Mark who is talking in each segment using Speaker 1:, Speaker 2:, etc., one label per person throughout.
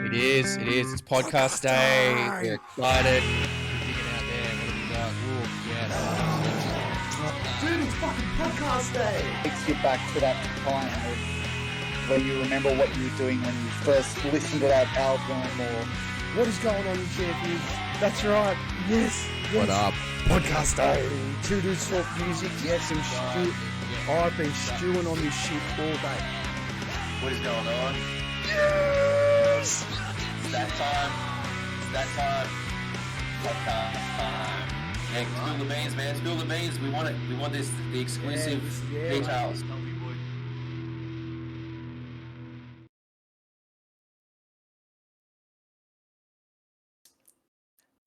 Speaker 1: It is. It's podcast day. We're excited. We're digging out there. What have we got? Ooh, yeah.
Speaker 2: Dude, it's fucking podcast day.
Speaker 3: Takes you back to that time when you remember what you were doing when you first listened to that album, or
Speaker 2: What is going on, you champions? That's right. Yes.
Speaker 1: What up?
Speaker 2: Podcast day. Two dudes talk music. Yes, and stew. I've been stewing on this shit all day.
Speaker 4: What is going on?
Speaker 2: Yes.
Speaker 4: It's that time. It's that time. Podcast time. Yeah, spill the beans, man. Spill the beans. We want it. We want this. The exclusive details.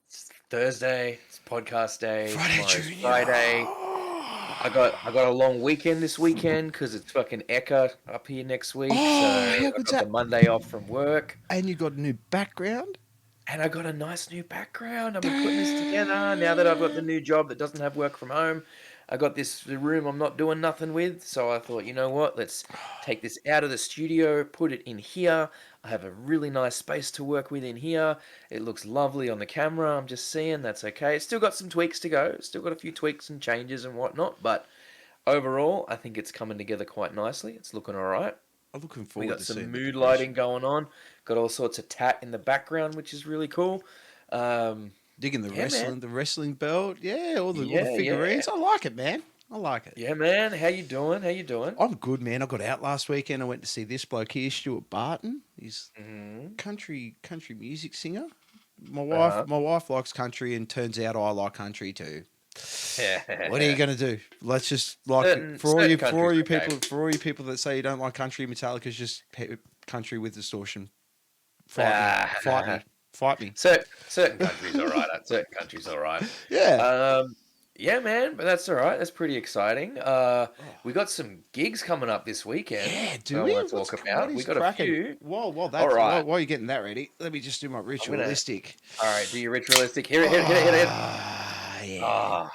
Speaker 1: It's Thursday. It's podcast day.
Speaker 2: Friday,
Speaker 1: Tomorrow's
Speaker 2: Junior.
Speaker 1: Friday. I got a long weekend this weekend because it's fucking Eka up here next week.
Speaker 2: Oh,
Speaker 1: so
Speaker 2: how
Speaker 1: I
Speaker 2: good's
Speaker 1: got
Speaker 2: that?
Speaker 1: the Monday off from work.
Speaker 2: And you got a new background?
Speaker 1: And I got a nice new background. I've been putting this together now that I've got the new job that doesn't have work from home. I got the room I'm not doing nothing with. So I thought, you know what? Let's take this out of the studio, put it in here. I have a really nice space to work with in here. It looks lovely on the camera. I'm just seeing that's okay. It's still got some tweaks to go. Still got a few tweaks and changes and whatnot. But overall, I think it's coming together quite nicely. It's looking all right.
Speaker 2: I'm looking
Speaker 1: We
Speaker 2: forward
Speaker 1: got
Speaker 2: to
Speaker 1: some
Speaker 2: seeing
Speaker 1: mood lighting going on. Got all sorts of tat in the background, which is really cool.
Speaker 2: Digging the
Speaker 1: Yeah, man.
Speaker 2: wrestling belt. Yeah, all the
Speaker 1: Yeah,
Speaker 2: figurines. I like it, man. I like it.
Speaker 1: Yeah, man. How you doing? How you doing?
Speaker 2: I'm good, man. I got out last weekend. I went to see this bloke here, Stuart Barton. He's
Speaker 1: Mhm.
Speaker 2: country music singer. My
Speaker 1: Uh-huh.
Speaker 2: wife likes country, and turns out I like country too.
Speaker 1: Yeah.
Speaker 2: What are you gonna do? Let's just like
Speaker 1: Certain
Speaker 2: for all you
Speaker 1: countries, okay.
Speaker 2: people that say you don't like country, Metallica's just country with distortion. Fight me.
Speaker 1: Certain countries, all right. Certain countries, all right.
Speaker 2: Yeah.
Speaker 1: Yeah, man. But that's all right. That's pretty exciting. We got some gigs coming up this weekend.
Speaker 2: Yeah,
Speaker 1: I
Speaker 2: do we?
Speaker 1: want to talk about. We got a few.
Speaker 2: Well, that's
Speaker 1: All right.
Speaker 2: while you're getting that ready, let me just do my ritualistic.
Speaker 1: All right. Do your ritualistic. Hit it.
Speaker 2: Yeah.
Speaker 1: Ah.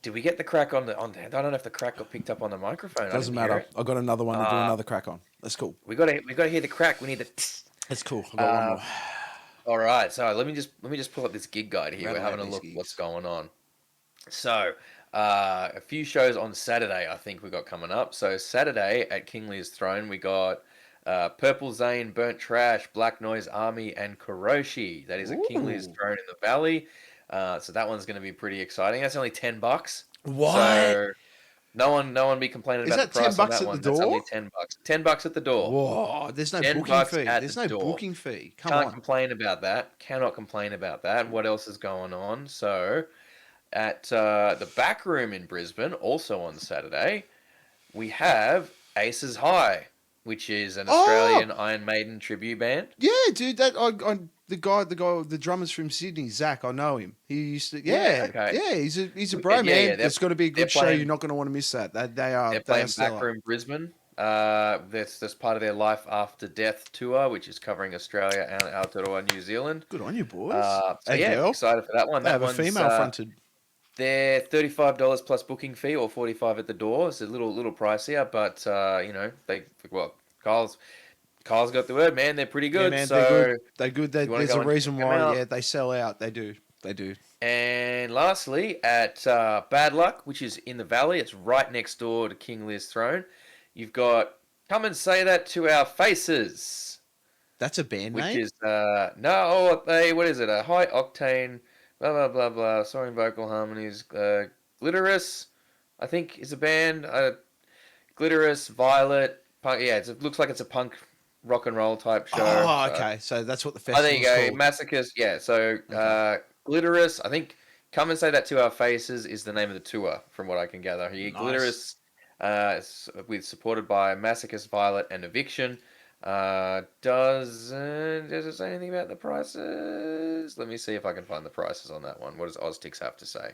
Speaker 1: Did we get the crack on the? I don't know if the crack got picked up on the microphone. I
Speaker 2: Doesn't
Speaker 1: didn't hear
Speaker 2: matter.
Speaker 1: it.
Speaker 2: I got another one to do another crack on. That's cool.
Speaker 1: We got to hear the crack. We need the.
Speaker 2: That's cool. I got one more.
Speaker 1: All right, so let me just pull up this gig guide here.
Speaker 2: Rattle
Speaker 1: We're having a
Speaker 2: out these
Speaker 1: look
Speaker 2: gigs.
Speaker 1: what's going on. So, a few shows on Saturday I think we got coming up. So Saturday at King Lear's Throne we got Purple Zane, Burnt Trash, Black Noise Army, and Kuroshi. That is at King Lear's
Speaker 2: Ooh.
Speaker 1: Throne in the Valley. So that one's going to be pretty exciting. That's only $10.
Speaker 2: What?
Speaker 1: So no one be complaining
Speaker 2: Is
Speaker 1: about
Speaker 2: that
Speaker 1: the price
Speaker 2: $10
Speaker 1: on that
Speaker 2: at the
Speaker 1: one. That's only
Speaker 2: door?
Speaker 1: $10. $10 at the door.
Speaker 2: Whoa! There's no
Speaker 1: $10
Speaker 2: booking fee.
Speaker 1: at
Speaker 2: There's
Speaker 1: the
Speaker 2: no
Speaker 1: door.
Speaker 2: booking fee. Come
Speaker 1: Can't
Speaker 2: on.
Speaker 1: complain about that. Cannot complain about that. What else is going on? So, at the Back Room in Brisbane, also on Saturday, we have Aces High, which is an Australian Iron Maiden tribute band.
Speaker 2: Yeah, dude. The drummer's from Sydney, Zach. I know him. He used to. Yeah,
Speaker 1: okay.
Speaker 2: yeah. He's a bro,
Speaker 1: Yeah,
Speaker 2: man.
Speaker 1: yeah,
Speaker 2: It's got to be a
Speaker 1: they're
Speaker 2: good show.
Speaker 1: playing-
Speaker 2: You're not going to want to miss that. They
Speaker 1: They're
Speaker 2: are
Speaker 1: playing
Speaker 2: stellar.
Speaker 1: Back Room Brisbane. That's part of their Life After Death tour, which is covering Australia and Aotearoa, New Zealand.
Speaker 2: Good on you, boys.
Speaker 1: So
Speaker 2: Hey,
Speaker 1: yeah,
Speaker 2: girl.
Speaker 1: excited for that one.
Speaker 2: They
Speaker 1: That
Speaker 2: have a
Speaker 1: one's,
Speaker 2: female fronted.
Speaker 1: They're $35 plus booking fee, or $45 at the door. It's a little pricier, but Kyle's got the word, man. They're pretty good.
Speaker 2: Yeah, man.
Speaker 1: So,
Speaker 2: They're good.
Speaker 1: you wanna
Speaker 2: There's
Speaker 1: go
Speaker 2: a
Speaker 1: and
Speaker 2: reason
Speaker 1: check 'em
Speaker 2: why.
Speaker 1: out?
Speaker 2: Yeah, they sell out. They do.
Speaker 1: And lastly, at Bad Luck, which is in the Valley, it's right next door to King Lear's Throne. You've got Come and Say That to Our Faces,
Speaker 2: That's a band
Speaker 1: which
Speaker 2: name.
Speaker 1: is what is it? A high octane, blah blah blah blah. Soaring vocal harmonies. Glitterous, I think, is a band. Glitterous, Violet, punk. Yeah, it looks like it's a punk rock and roll type show.
Speaker 2: Oh, okay. So that's what the
Speaker 1: Oh, there
Speaker 2: festival's
Speaker 1: you go.
Speaker 2: called.
Speaker 1: Masochist. Yeah. So, Glitterous. I think Come and Say That to Our Faces is the name of the tour, from what I can gather. Here,
Speaker 2: Nice.
Speaker 1: Glitterous, supported by Masochist, Violet, and Eviction. Does it say anything about the prices? Let me see if I can find the prices on that one. What does Oztix have to say?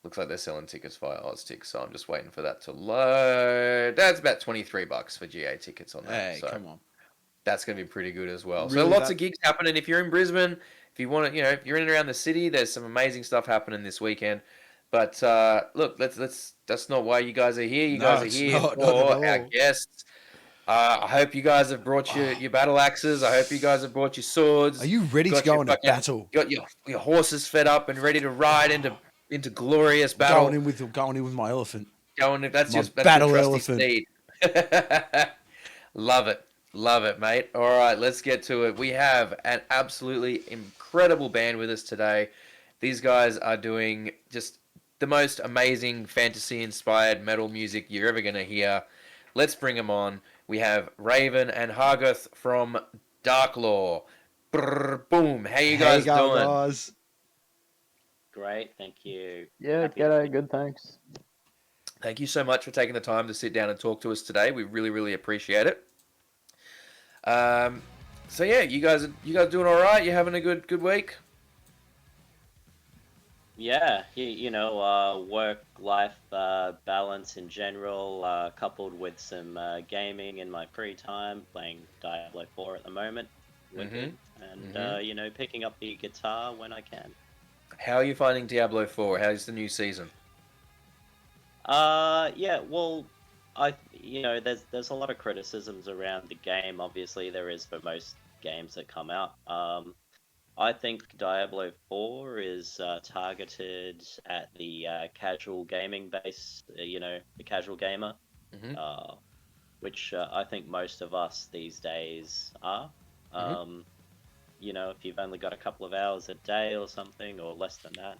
Speaker 1: Looks like they're selling tickets via Oztix, so I'm just waiting for that to load. That's about $23 for GA tickets on that.
Speaker 2: Hey,
Speaker 1: so
Speaker 2: come on.
Speaker 1: that's going to be pretty good as well. So
Speaker 2: Really,
Speaker 1: lots of gigs happening. If you're in Brisbane, if you want to, if you're in and around the city, there's some amazing stuff happening this weekend. But look, that's not why you guys are here. You
Speaker 2: No,
Speaker 1: guys are
Speaker 2: it's
Speaker 1: here
Speaker 2: not
Speaker 1: for
Speaker 2: at
Speaker 1: our
Speaker 2: all.
Speaker 1: guests. I hope you guys have brought your battle axes. I hope you guys have brought your swords.
Speaker 2: Are you ready to
Speaker 1: Got
Speaker 2: go
Speaker 1: your
Speaker 2: into
Speaker 1: fucking,
Speaker 2: battle?
Speaker 1: got your horses fed up and ready to ride into glorious battle.
Speaker 2: Going in with my elephant.
Speaker 1: That's
Speaker 2: My
Speaker 1: your
Speaker 2: battle
Speaker 1: trusty
Speaker 2: elephant.
Speaker 1: steed. Love it, mate. All right, let's get to it. We have an absolutely incredible band with us today. These guys are doing just the most amazing fantasy-inspired metal music you're ever gonna hear. Let's bring them on. We have Raven and Hargoth from Darklore. Brrr, boom. How you guys doing?
Speaker 2: Guys.
Speaker 5: Great, thank you.
Speaker 6: Yeah,
Speaker 5: Happy to
Speaker 6: g'day,
Speaker 5: be-
Speaker 6: good, thanks.
Speaker 1: Thank you so much for taking the time to sit down and talk to us today. We really, really appreciate it. So yeah, you guys doing all right? You having a good week?
Speaker 5: Yeah, work-life balance in general, coupled with some gaming in my free time, playing Diablo 4 at the moment. We're good. And, picking up the guitar when I can.
Speaker 1: How are you finding Diablo 4? How's the new season?
Speaker 5: Yeah, well, there's a lot of criticisms around the game. Obviously, there is for most games that come out. I think Diablo 4 is targeted at the casual gaming base, the casual gamer, which I think most of us these days are. If you've only got a couple of hours a day or something, or less than that,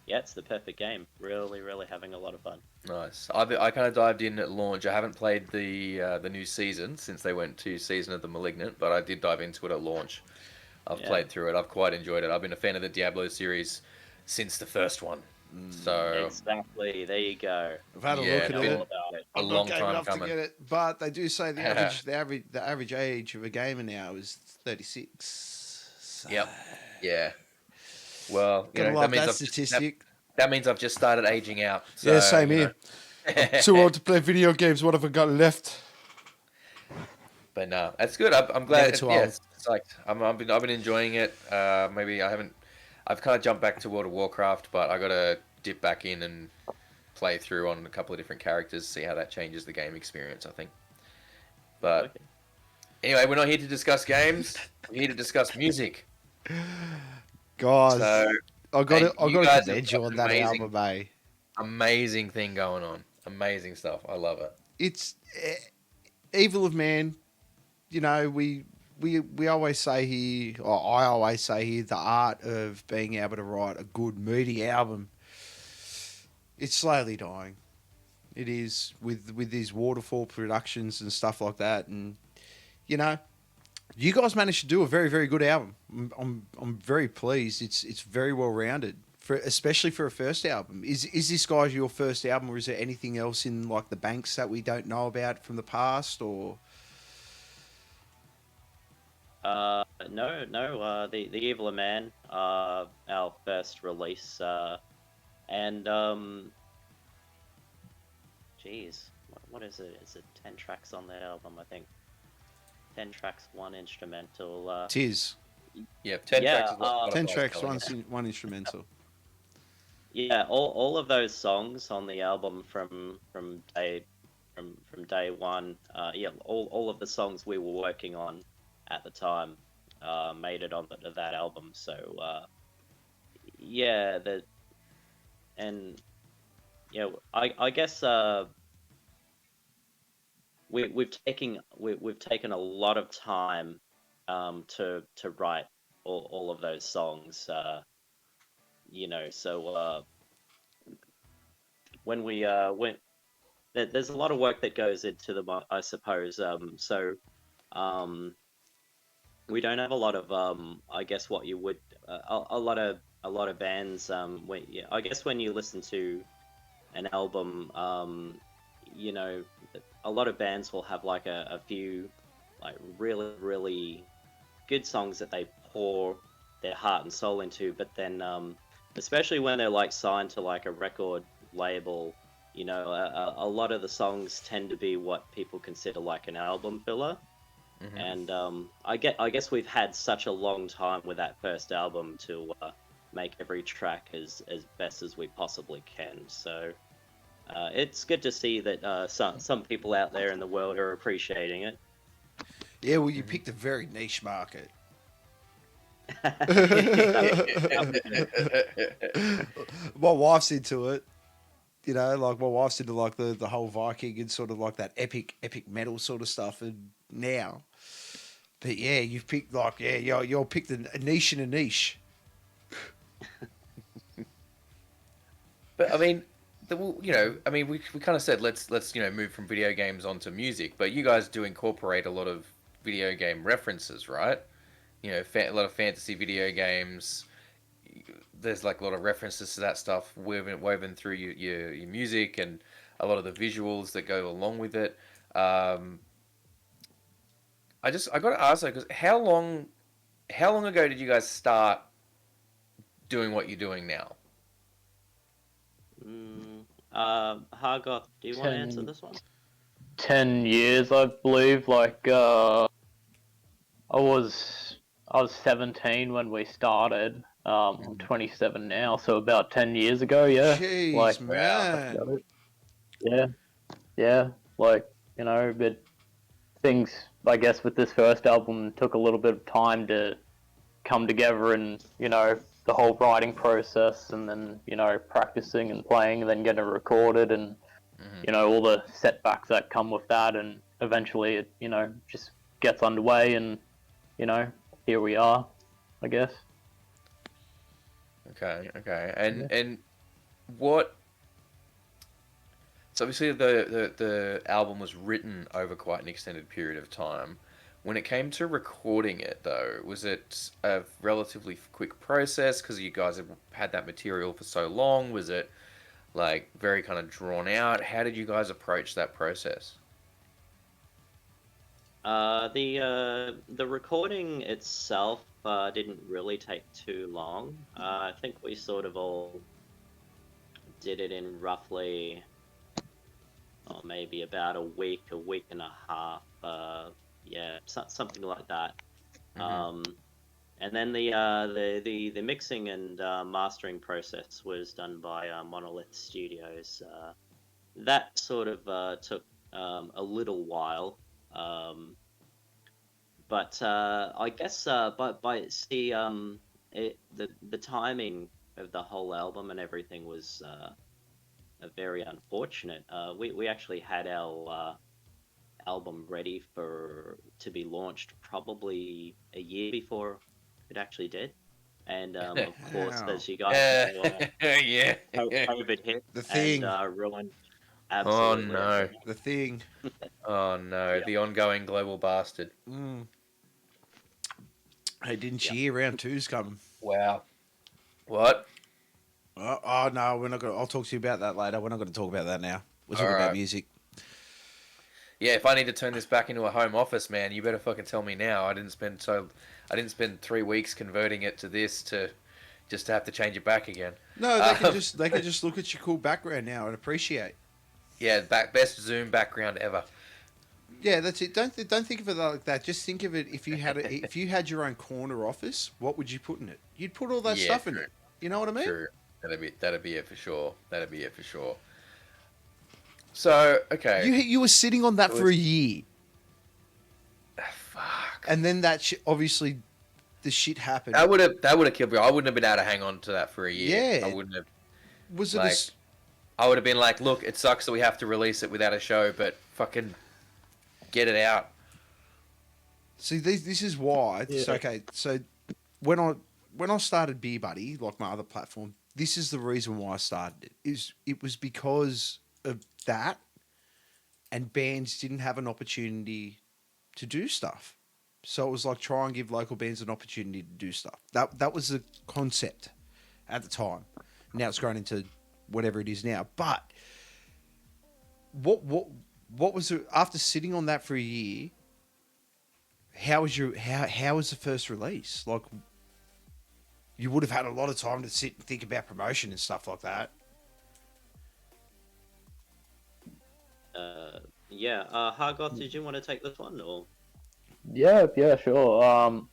Speaker 5: yeah, it's the perfect game. Really, really having a lot of fun.
Speaker 1: Nice. I kind of dived in at launch. I haven't played the new season since they went to Season of the Malignant, but I did dive into it at launch. I've played through it. I've quite enjoyed it. I've been a fan of the Diablo series since the first one. So
Speaker 5: exactly, there you go.
Speaker 2: I've had a
Speaker 1: Yeah,
Speaker 2: look at
Speaker 1: it's
Speaker 2: it.
Speaker 1: been a
Speaker 2: I'm
Speaker 1: long
Speaker 2: not game
Speaker 1: time
Speaker 2: enough
Speaker 1: coming.
Speaker 2: to get it, but they do say the average age of a gamer now is 36. So
Speaker 1: Yep. Yeah. Well,
Speaker 2: gotta love that statistic.
Speaker 1: That means I've just started aging out. So,
Speaker 2: Yeah, same
Speaker 1: you
Speaker 2: here.
Speaker 1: know.
Speaker 2: Too old to play video games. What have I got left?
Speaker 1: But no, that's good. I'm glad.
Speaker 2: Never too old.
Speaker 1: It's like I've been enjoying it. Maybe I haven't. I've kind of jumped back to World of Warcraft, but I got to dip back in and play through on a couple of different characters, see how that changes the game experience. I think. But anyway, we're not here to discuss games. We're here to discuss music.
Speaker 2: Guys,
Speaker 1: So
Speaker 2: I got
Speaker 1: and
Speaker 2: to
Speaker 1: you guys
Speaker 2: commend
Speaker 1: have
Speaker 2: you
Speaker 1: got
Speaker 2: on
Speaker 1: an
Speaker 2: that
Speaker 1: amazing-
Speaker 2: album, eh?
Speaker 1: amazing thing going on. Amazing stuff. I love it.
Speaker 2: It's Evil of Man. We always say here, or I always say here, the art of being able to write a good, meaty album. It's slowly dying. It is with these waterfall productions and stuff like that, and you guys managed to do a very, very good album. I'm very pleased. It's very well rounded, especially for a first album. Is this, guys, your first album, or is there anything else in like the banks that we don't know about from the past, or?
Speaker 5: No. The Evil of Man, our first release, and geez, what is it? Is it 10 tracks on that album? I think 10 tracks, one instrumental.
Speaker 2: Tis.
Speaker 1: Yeah, 10
Speaker 5: Yeah,
Speaker 1: tracks. Is what
Speaker 2: 10
Speaker 1: I was
Speaker 2: tracks,
Speaker 1: telling you.
Speaker 2: one instrumental.
Speaker 5: Yeah, all of those songs on the album from day one. All of the songs we were working on at the time made it on that album. So I guess we've taken a lot of time to write all of those songs. So when we went, there's a lot of work that goes into them, I suppose. We don't have a lot of I guess what you would a lot of bands. I guess when you listen to an album, a lot of bands will have like a few like really, really good songs that they pour their heart and soul into, but then especially when they're like signed to like a record label, a lot of the songs tend to be what people consider like an album filler. And I guess we've had such a long time with that first album to make every track as best as we possibly can. So it's good to see that some people out there in the world are appreciating it.
Speaker 2: Yeah, well, you picked a very niche market. My wife's into it. You know, like my wife's into like the whole Viking and sort of like that epic metal sort of stuff. And now, but yeah, you've picked like you're picked a niche in a niche.
Speaker 1: But I mean, I mean, we kind of said let's move from video games onto music, but you guys do incorporate a lot of video game references, right? A lot of fantasy video games. There's like a lot of references to that stuff woven through your music and a lot of the visuals that go along with it. I got to ask, because how long ago did you guys start doing what you're doing now?
Speaker 5: Hargoth, do you want to answer this one?
Speaker 6: 10 years, I believe. Like, I was 17 when we started. I'm 27 now, so about 10 years ago, yeah.
Speaker 2: Jeez,
Speaker 6: like,
Speaker 2: man.
Speaker 6: Yeah. Like, but things, I guess, with this first album took a little bit of time to come together, and the whole writing process, and then practicing and playing, and then getting it recorded, and all the setbacks that come with that, and eventually it just gets underway, and here we are, I guess.
Speaker 1: Okay. And what? So obviously the album was written over quite an extended period of time. When it came to recording it, though, was it a relatively quick process because you guys have had that material for so long? Was it like very kind of drawn out? How did you guys approach that process?
Speaker 5: The recording itself didn't really take too long. I think we sort of all did it in roughly, maybe about a week and a half. Yeah, something like that. And then the mixing and mastering process was done by Monolith Studios. That sort of took a little while. But I guess the timing of the whole album and everything was very unfortunate. We actually had our album ready to be launched probably a year before it actually did, and of course, as you guys know,
Speaker 1: Yeah.
Speaker 5: COVID hit
Speaker 2: The thing.
Speaker 5: and ruined
Speaker 1: Oh
Speaker 5: absolutely
Speaker 1: no.
Speaker 5: everything.
Speaker 2: The thing.
Speaker 1: Oh no.
Speaker 5: Yeah.
Speaker 1: The ongoing global bastard.
Speaker 2: Hey, didn't you hear round two's coming?
Speaker 1: Wow. What?
Speaker 2: Oh no, we're not gonna. I'll talk to you about that later. We're not going to talk about that now. We're talking about music.
Speaker 1: Yeah, if I need to turn this back into a home office, man, you better fucking tell me now. I didn't spend 3 weeks converting it to this just to have to change it back again.
Speaker 2: No, they can just look at your cool background now and appreciate.
Speaker 1: Yeah, best Zoom background ever.
Speaker 2: Yeah, that's it. Don't think of it like that. Just think of it if you had your own corner office, what would you put in it? You'd put all that stuff in it. You know what I mean?
Speaker 1: True. That'd be it for sure. So, okay.
Speaker 2: You were sitting on that for a year.
Speaker 1: Fuck.
Speaker 2: And then obviously the shit happened.
Speaker 1: That would have killed me. I wouldn't have been able to hang on to that for a year.
Speaker 2: Yeah.
Speaker 1: I wouldn't have.
Speaker 2: Was
Speaker 1: like,
Speaker 2: it
Speaker 1: I would have been like, look, it sucks that we have to release it without a show, but fucking get it out.
Speaker 2: See, this is why.
Speaker 6: Yeah.
Speaker 2: Okay, so when I started Beer Buddy, like my other platform, this is the reason why I started it. It was because of that, and bands didn't have an opportunity to do stuff. So it was like try and give local bands an opportunity to do stuff. That was the concept at the time. Now it's grown into whatever it is now. But what was it after sitting on that for a year? How was the first release? Like, you would have had a lot of time to sit and think about promotion and stuff like that.
Speaker 5: Hargoth, did you want to take this one or?
Speaker 6: Yeah, sure.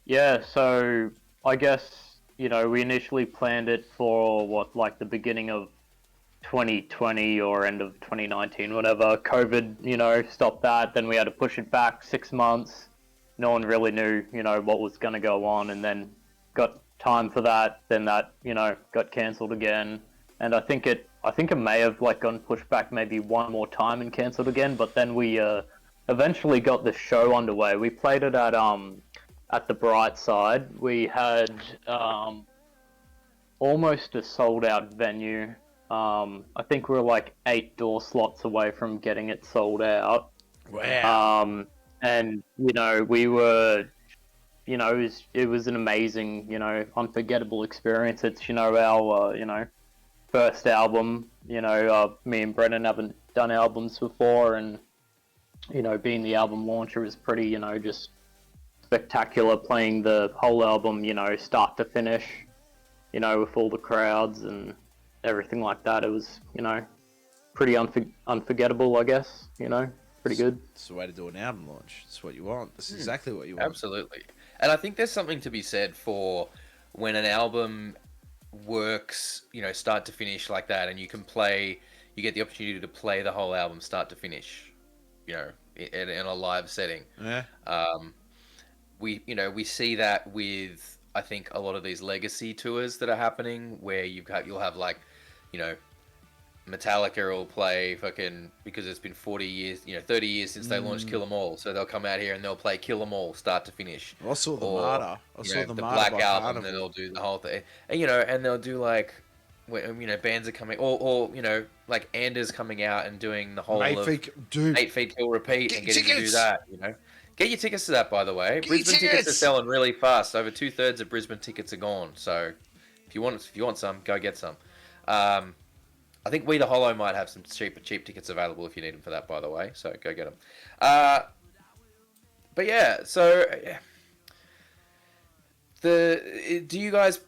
Speaker 6: Yeah, so I guess, we initially planned it for the beginning of 2020 or end of 2019, whatever. COVID, stopped that. Then we had to push it back 6 months. No one really knew, what was going to go on, and then got time for that. Then that, got cancelled again. And I think it may have like gone pushed back maybe one more time and cancelled again. But then we eventually got the show underway. We played it at the Bright Side. We had almost a sold out venue. I think we were like 8 door slots away from getting it sold out.
Speaker 2: Wow.
Speaker 6: And we were, it was an amazing, unforgettable experience. It's our first album. Me and Brennan haven't done albums before, and being the album launcher is pretty, just spectacular. Playing the whole album, start to finish, with all the crowds and everything like that. It was, pretty unforgettable, I guess. Pretty good.
Speaker 2: It's the way to do an album launch. It's what you want. That's exactly what you want.
Speaker 1: Absolutely. And I think there's something to be said for when an album works, start to finish like that, and you get the opportunity to play the whole album start to finish, in a live setting.
Speaker 2: Yeah.
Speaker 1: We see that with, I think, a lot of these legacy tours that are happening, where you'll have like, Metallica will play fucking, because it's been 40 years, 30 years since they launched Kill 'Em All, so they'll come out here and they'll play Kill 'Em All start to finish.
Speaker 2: I saw the
Speaker 1: Or,
Speaker 2: Martyr. I saw the Martyr
Speaker 1: Black
Speaker 2: by
Speaker 1: Album,
Speaker 2: Carnival.
Speaker 1: and they'll do the whole thing, and and they'll do like, bands are coming, or like Anders coming out and doing the whole 8 feet kill repeat, and getting to do that. Get your tickets to that, by the way. Brisbane tickets are selling really fast. Over 2/3 of Brisbane tickets are gone. So if you want some, go get some. I think We the Hollow might have some cheap tickets available if you need them for that, by the way. So go get them. But yeah, so did you guys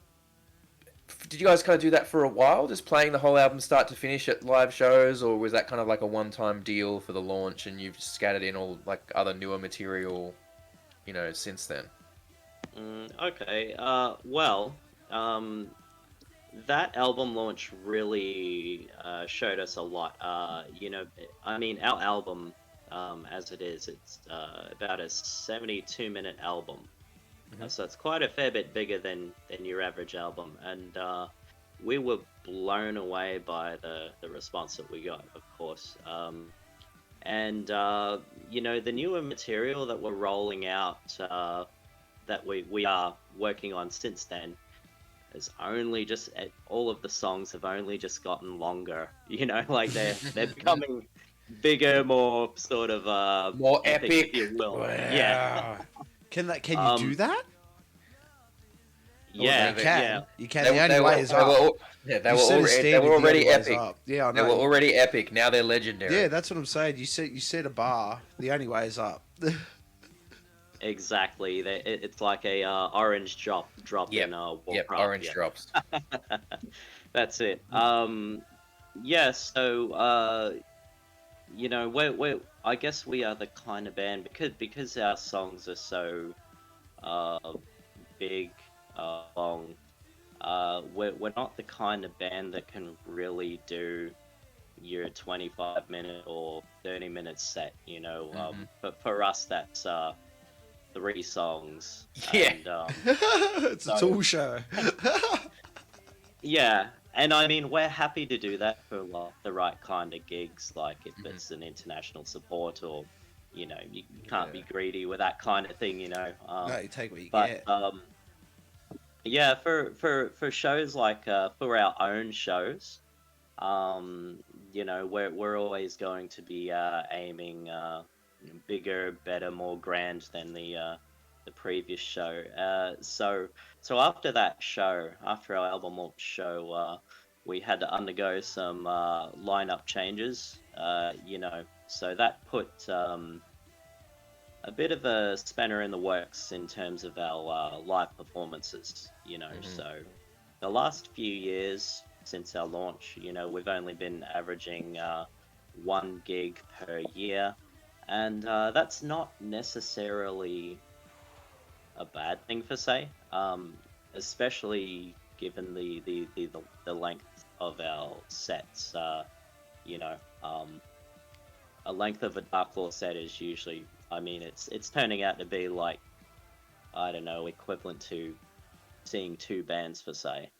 Speaker 1: kind of do that for a while, just playing the whole album start to finish at live shows, or was that kind of like a one-time deal for the launch, and you've scattered in all like other newer material, since then?
Speaker 5: Okay. That album launch really showed us a lot. Our album, as it is, it's about a 72-minute album. So it's quite a fair bit bigger than your average album. And we were blown away by the response that we got, of course. The newer material that we're rolling out, that we are working on since then, is only just, all of the songs have only just gotten longer. Like they're becoming bigger, more sort of
Speaker 1: more epic,
Speaker 5: if you will.
Speaker 2: Wow.
Speaker 5: Yeah.
Speaker 2: Can you do that?
Speaker 5: Yeah,
Speaker 2: You can.
Speaker 5: yeah.
Speaker 2: You can. The only way is up.
Speaker 1: They were already epic.
Speaker 2: Yeah, I
Speaker 1: They
Speaker 2: know.
Speaker 1: were already epic. Now they're legendary.
Speaker 2: Yeah, that's what I'm saying. You set a bar. The only way is up.
Speaker 5: Exactly. It's like a orange drop
Speaker 1: Yep.
Speaker 5: in
Speaker 1: Yep, orange drops.
Speaker 5: That's it. Yeah. So we're I guess we are the kind of band, because our songs are so big, long. We're not the kind of band that can really do your 25-minute or 30-minute set. But for us, that's 3 songs.
Speaker 1: Yeah.
Speaker 5: And,
Speaker 2: It's a tool show.
Speaker 5: yeah, and we're happy to do that for the right kind of gigs, like if it's an international support, or you can't be greedy with that kind of thing.
Speaker 2: No, you take what you
Speaker 5: But
Speaker 2: get.
Speaker 5: yeah, for shows like for our own shows, we're always going to be aiming bigger, better, more grand than the previous show. So after that show, after our album launch show, we had to undergo some lineup changes. So that put a bit of a spanner in the works in terms of our live performances. So the last few years since our launch, we've only been averaging 1 gig per year. And that's not necessarily a bad thing per se, especially given the length of our sets. You know, a length of a Darklore set is usually, I mean, it's turning out to be like, I don't know, equivalent to seeing two bands for say.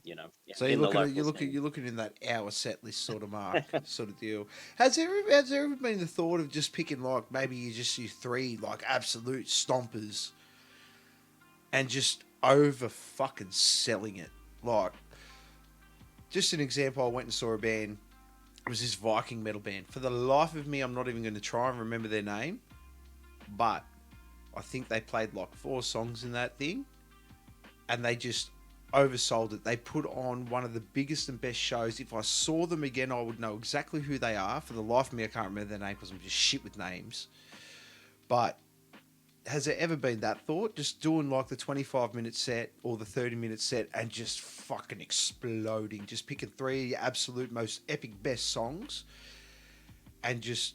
Speaker 5: You know,
Speaker 2: So
Speaker 5: in the local
Speaker 2: you're looking in that hour set list sort of mark, sort of deal. Has there ever been the thought of just picking like maybe you just use 3 like absolute stompers and just over fucking selling it? Like, just an example, I went and saw a band. It was this Viking metal band. For the life of me, I'm not even going to try and remember their name, but I think they played like 4 songs in that thing, and they just oversold it. They put on one of the biggest and best shows. If I saw them again, I would know exactly who they are. For the life of me, I can't remember their name because I'm just shit with names. But has there ever been that thought? Just doing like the 25-minute set or the 30-minute set and just fucking exploding. Just picking 3 of your absolute most epic best songs and just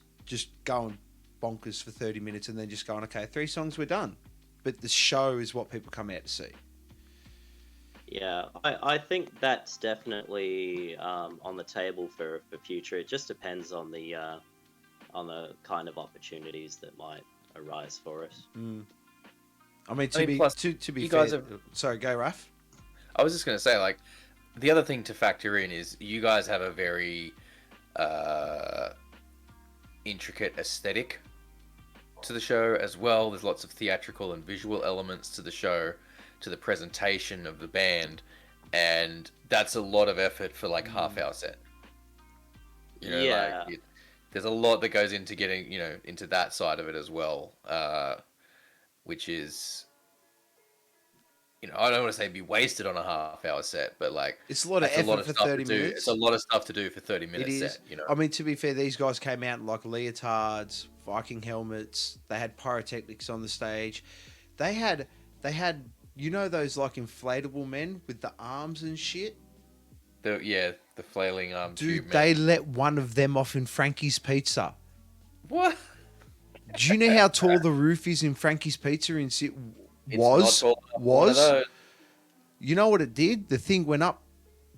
Speaker 2: going bonkers for 30 minutes and then just going, okay, 3 songs, we're done. But the show is what people come out to see.
Speaker 5: Yeah, I think that's definitely on the table for future. It just depends on the kind of opportunities that might arise for us.
Speaker 2: I mean,
Speaker 1: plus,
Speaker 2: to be
Speaker 1: you
Speaker 2: fair,
Speaker 1: guys have-
Speaker 2: sorry, go Raf.
Speaker 1: I was just going to say, like, the other thing to factor in is you guys have a very intricate aesthetic to the show as well. There's lots of theatrical and visual elements to the show, to the presentation of the band, and that's a lot of effort for like half-hour set. You know,
Speaker 5: Yeah.
Speaker 1: like there's a lot that goes into getting, you know, into that side of it as well, which is, you know, I don't want to say be wasted on a half-hour set, but like
Speaker 2: It's a lot of
Speaker 1: that's
Speaker 2: effort for
Speaker 1: stuff
Speaker 2: 30
Speaker 1: to do.
Speaker 2: minutes.
Speaker 1: It's a lot of stuff to do for 30
Speaker 2: It
Speaker 1: minutes
Speaker 2: is.
Speaker 1: set, you know.
Speaker 2: I mean, to be fair, these guys came out in like leotards, Viking helmets. They had pyrotechnics on the stage. They had, you know, those like inflatable men with the arms and shit.
Speaker 1: The flailing
Speaker 2: Dude,
Speaker 1: tube
Speaker 2: they
Speaker 1: man.
Speaker 2: let one of them off in Frankie's Pizza.
Speaker 1: What?
Speaker 2: Do you know how tall the roof is in Frankie's Pizza in
Speaker 1: It's not tall enough for one of those.
Speaker 2: You know what it did? The thing went up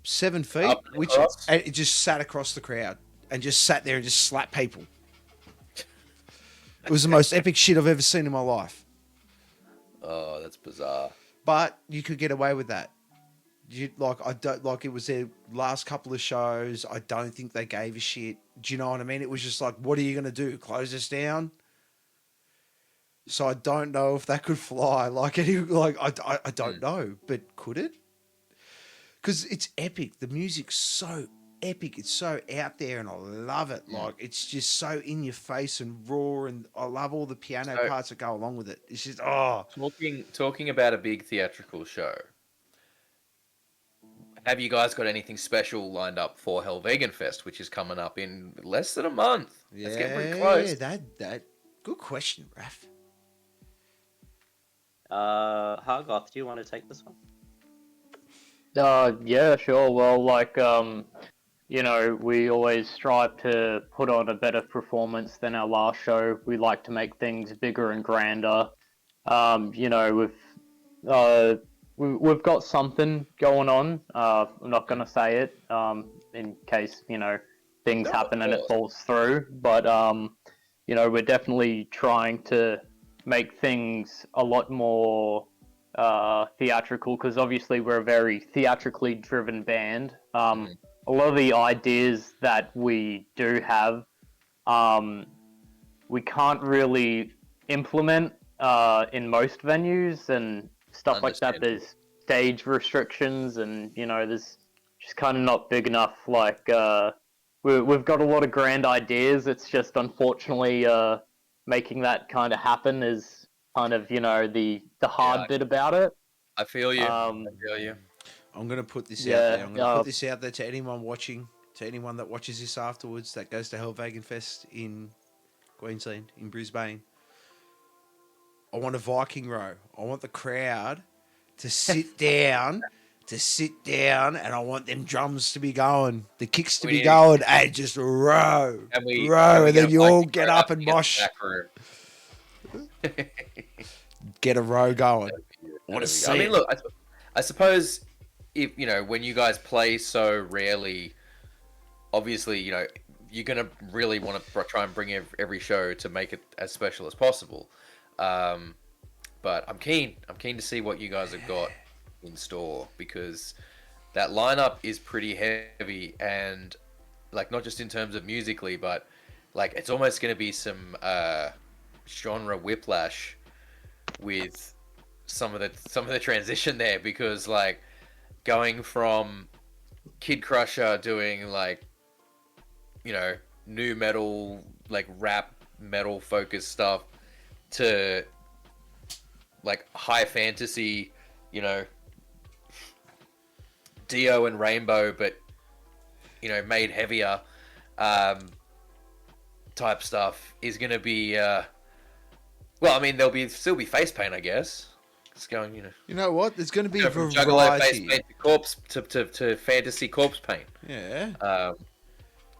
Speaker 2: 7 feet,
Speaker 1: Up and
Speaker 2: which
Speaker 1: across?
Speaker 2: and it just sat across the crowd and just sat there and just slapped people. It was the most epic shit I've ever seen in my life.
Speaker 1: Oh, that's bizarre.
Speaker 2: But you could get away with that. I don't like it was their last couple of shows. I don't think they gave a shit. Do you know what I mean? It was just like, what are you gonna do? Close us down? So I don't know if that could fly. Like I don't know, but could it? Because it's epic. The music's so epic. It's so out there, and I love it. Like it's just so in your face and raw, and I love all the piano parts that go along with it. It's just
Speaker 1: Talking about a big theatrical show. Have you guys got anything special lined up for Helvegenfest, which is coming up in less than a month? It's getting pretty close.
Speaker 2: That good question, Raf.
Speaker 5: Hargoth, do you want to take this one?
Speaker 6: Yeah, sure. Well, like, you know, we always strive to put on a better performance than our last show. We like to make things bigger and grander. You know, we've got something going on. I'm not going to say it in case, you know, things happen and it falls through. But, you know, we're definitely trying to make things a lot more theatrical, because obviously we're a very theatrically driven band. A lot of the ideas that we do have, we can't really implement in most venues and stuff like that. There's stage restrictions, and you know, there's just kind of not big enough. Like we've got a lot of grand ideas. It's just unfortunately making that kind of happen is kind of, you know, the hard bit about it.
Speaker 1: I feel you. I feel you.
Speaker 2: I'm going to put this out
Speaker 6: Yeah,
Speaker 2: there. I'm going to put this out there to anyone watching, to anyone that watches this afterwards, that goes to Helvegenfest in Queensland, in Brisbane. I want a Viking row. I want the crowd to sit down, and I want them drums to be going, the kicks to be going, and just row, and then you all get up and mosh.
Speaker 1: Get
Speaker 2: Get a row going. I want to see.
Speaker 1: I mean, look, I suppose if when you guys play so rarely, obviously you're gonna really want to try and bring every show to make it as special as possible. Um, but I'm keen. I'm keen to see what you guys have got in store because that lineup is pretty heavy and like not just in terms of musically, but like it's almost going to be some genre whiplash with some of the transition there because like going from Kid Crusher doing like new metal like rap metal focused stuff to like high fantasy, you know, Dio and Rainbow, but made heavier type stuff is going to be. Well, I mean, there'll still be face paint, I guess. It's going,
Speaker 2: You know what? There's going to be
Speaker 1: from Juggalo face
Speaker 2: variety.
Speaker 1: paint to corpse to fantasy corpse paint,
Speaker 2: Yeah.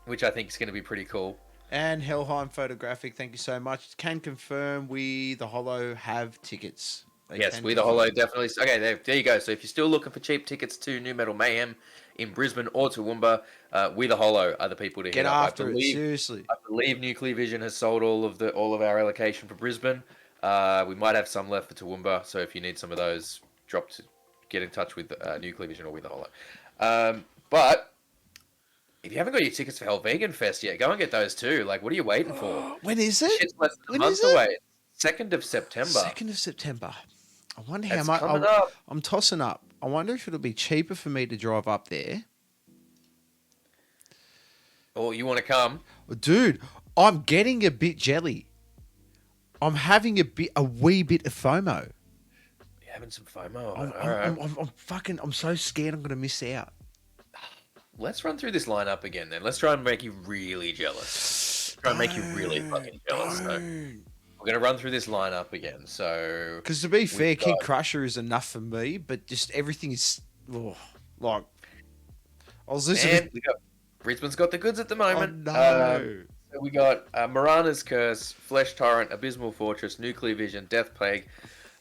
Speaker 1: which I think is going to be pretty cool.
Speaker 2: And Helheim Photographic, thank you so much. Can confirm we, the Hollow, have tickets. They
Speaker 1: Yes,
Speaker 2: can
Speaker 1: We the
Speaker 2: confirm.
Speaker 1: Hollow definitely. Okay, there you go. So if you're still looking for cheap tickets to New Metal Mayhem in Brisbane or Toowoomba, We the Hollow are the people to
Speaker 2: Get
Speaker 1: hit up.
Speaker 2: after it, seriously.
Speaker 1: I believe Nuclear Vision has sold all of our allocation for Brisbane. We might have some left for Toowoomba, so if you need some of those, get in touch with Nuclear Vision or We the Hollow. But if you haven't got your tickets for Hell Vegan Fest yet, go and get those too. Like, what are you waiting for?
Speaker 2: When is it?
Speaker 1: Shit's less than a
Speaker 2: When
Speaker 1: month
Speaker 2: is it?
Speaker 1: away. 2nd of September.
Speaker 2: 2nd of September. I wonder how
Speaker 1: It's
Speaker 2: much.
Speaker 1: coming up.
Speaker 2: I'm tossing up. I wonder if it'll be cheaper for me to drive up there.
Speaker 1: Oh, you want to come?
Speaker 2: Dude, I'm getting a bit jelly. I'm having a wee bit of FOMO.
Speaker 1: You're having some FOMO.
Speaker 2: I'm,
Speaker 1: All right.
Speaker 2: I'm fucking. I'm so scared I'm gonna miss out.
Speaker 1: Let's run through this lineup again then. Let's try and make you really jealous. Try and make you really fucking jealous. So we're going to run through this lineup again. So
Speaker 2: Because to be fair,
Speaker 1: we've
Speaker 2: Kid
Speaker 1: got-
Speaker 2: Crusher is enough for me, but just everything is like. I was listening.
Speaker 1: And we got Brisbane's got the goods at the
Speaker 2: Oh,
Speaker 1: moment.
Speaker 2: no.
Speaker 1: So we got Marana's Curse, Flesh Torrent, Abysmal Fortress, Nuclear Vision, Death Plague,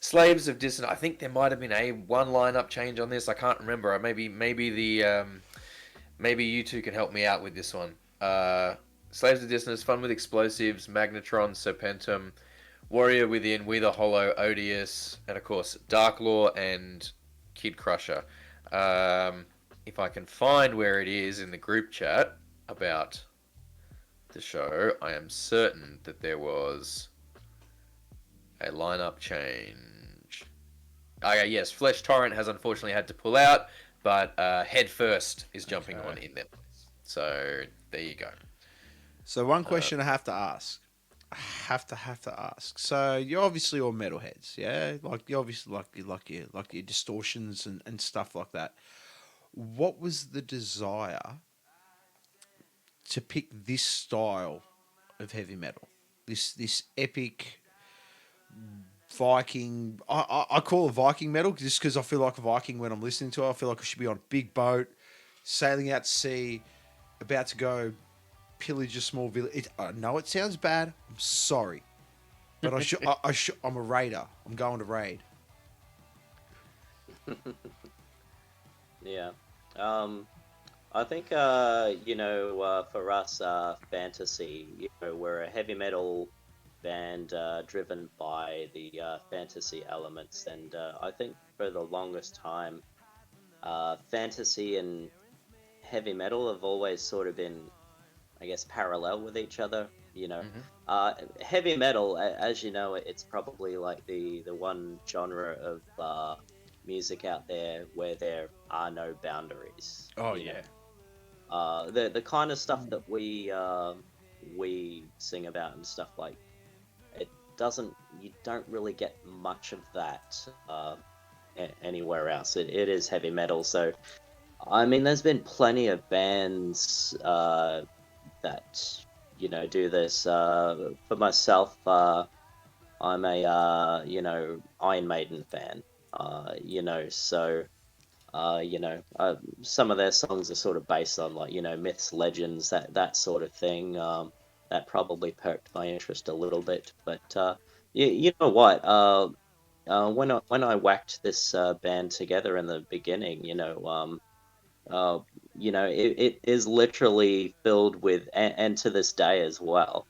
Speaker 1: Slaves of Dissonance. I think there might have been one lineup change on this. I can't remember. Maybe you two can help me out with this one. Slaves of Dissonance, Fun with Explosives, Magnetron, Serpentum, Warrior Within, We the Hollow, Odious, and of course Darklore and Kid Crusher. If I can find where it is in the group chat about the show, I am certain that there was a lineup change. Okay, yes, Flesh Torrent has unfortunately had to pull out, but Head First is jumping on in their place. So there you go.
Speaker 2: So one question I have to ask. I have to ask. So you're obviously all metalheads, yeah? Like you obviously like your distortions and stuff like that. What was the desire to pick this style of heavy metal? This epic Viking. I call it Viking metal just because I feel like a Viking when I'm listening to it. I feel like I should be on a big boat, sailing out to sea, about to go pillage a small village. I know it sounds bad. I'm sorry, but I'm a raider. I'm going to raid.
Speaker 5: Yeah. I think, for us, fantasy, we're a heavy metal band driven by the fantasy elements. And I think for the longest time, fantasy and heavy metal have always sort of been, I guess, parallel with each other. Heavy metal, as you know, it's probably like the one genre of music out there where there are no boundaries.
Speaker 2: Oh
Speaker 5: you
Speaker 2: yeah.
Speaker 5: know. The kind of stuff that we sing about and stuff like you don't really get much of that anywhere else. It is heavy metal, so I mean, there's been plenty of bands that do this. For myself, I'm a Iron Maiden fan. So some of their songs are sort of based on like myths, legends, that sort of thing. That probably perked my interest a little bit. But you know what? when I whacked this band together in the beginning, uh, it is literally filled with, and to this day as well,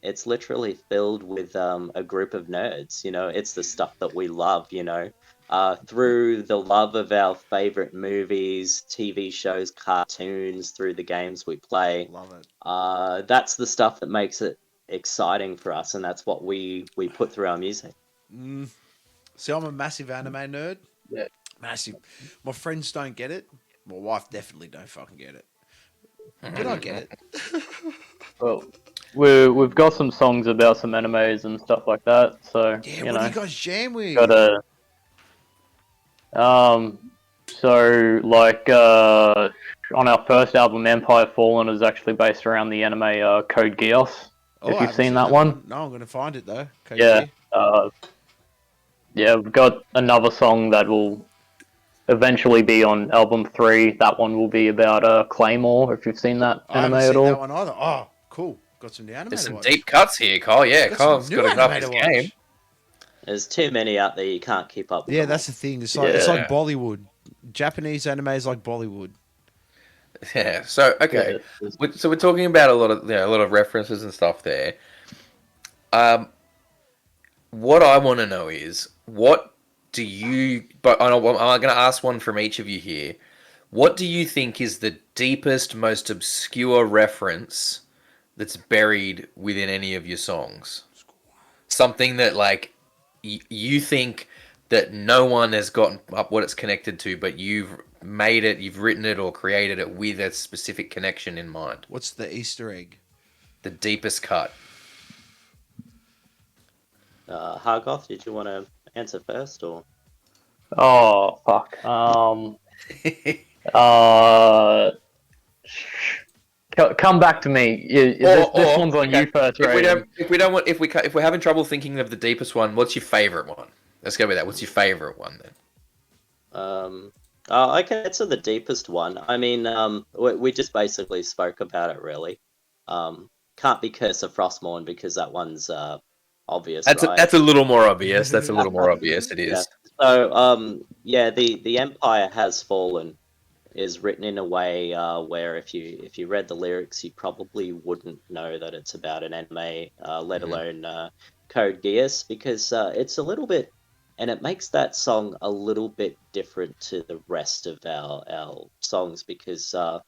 Speaker 5: it's literally filled with a group of nerds. It's the stuff that we love. Through the love of our favorite movies, TV shows, cartoons, through the games we play.
Speaker 2: Love it.
Speaker 5: That's the stuff that makes it exciting for us, and that's what we put through our music.
Speaker 2: See, I'm a massive anime nerd.
Speaker 6: Yeah.
Speaker 2: Massive. My friends don't get it. My wife definitely don't fucking get it. But I get it.
Speaker 6: Well, we've got some songs about some animes and stuff like that. So
Speaker 2: Yeah, what do you guys jam with?
Speaker 6: gotta so like on our first album, Empire Fallen is actually based around the anime Code Geass.
Speaker 2: Oh,
Speaker 6: If
Speaker 2: I
Speaker 6: you've
Speaker 2: haven't
Speaker 6: seen that one.
Speaker 2: No, I'm going to find it though. Okay,
Speaker 6: Yeah. Yeah, we've got another song that will eventually be on album 3. That one will be about Claymore, if you've seen that
Speaker 2: I
Speaker 6: anime
Speaker 2: haven't
Speaker 6: at
Speaker 2: seen that
Speaker 6: all.
Speaker 2: one either. Oh, cool. Got some new anime
Speaker 1: There's
Speaker 2: to
Speaker 1: some
Speaker 2: watch.
Speaker 1: deep cuts here, Kyle. Yeah,
Speaker 2: Got
Speaker 1: Kyle's
Speaker 2: some
Speaker 1: got
Speaker 2: new
Speaker 1: to up
Speaker 2: anime
Speaker 1: his
Speaker 2: to watch.
Speaker 1: game.
Speaker 5: There's too many out there, you can't keep up with
Speaker 2: Yeah,
Speaker 5: them
Speaker 2: that's
Speaker 5: all.
Speaker 2: the thing. It's like
Speaker 1: Yeah.
Speaker 2: Bollywood. Japanese anime is like Bollywood.
Speaker 1: Yeah. So okay.
Speaker 6: Yeah,
Speaker 1: So we're talking about a lot of references and stuff there. What I want to know is what do you? But I'm going to ask one from each of you here. What do you think is the deepest, most obscure reference that's buried within any of your songs? Something that like you think that no one has gotten up what it's connected to, but you've made it, you've written it or created it with a specific connection in mind.
Speaker 2: What's the Easter egg?
Speaker 1: The deepest cut.
Speaker 5: Hargoth, did you want to answer first, or?
Speaker 6: Oh fuck. Uh, come back to me. This one's on you first, right?
Speaker 1: If we're having trouble thinking of the deepest one, what's your favorite one? Let's go with that. What's your favorite one then?
Speaker 5: I can answer the deepest one. I mean, we just basically spoke about it, really. Can't be Curse of Frostmourne because that one's obvious, right?
Speaker 1: That's a little more obvious. That's a little more obvious. It is.
Speaker 5: So, the Empire Has Fallen is written in a way where if you read the lyrics, you probably wouldn't know that it's about an anime, let alone Code Geass, because it's a little bit, and it makes that song a little bit different to the rest of our songs, because for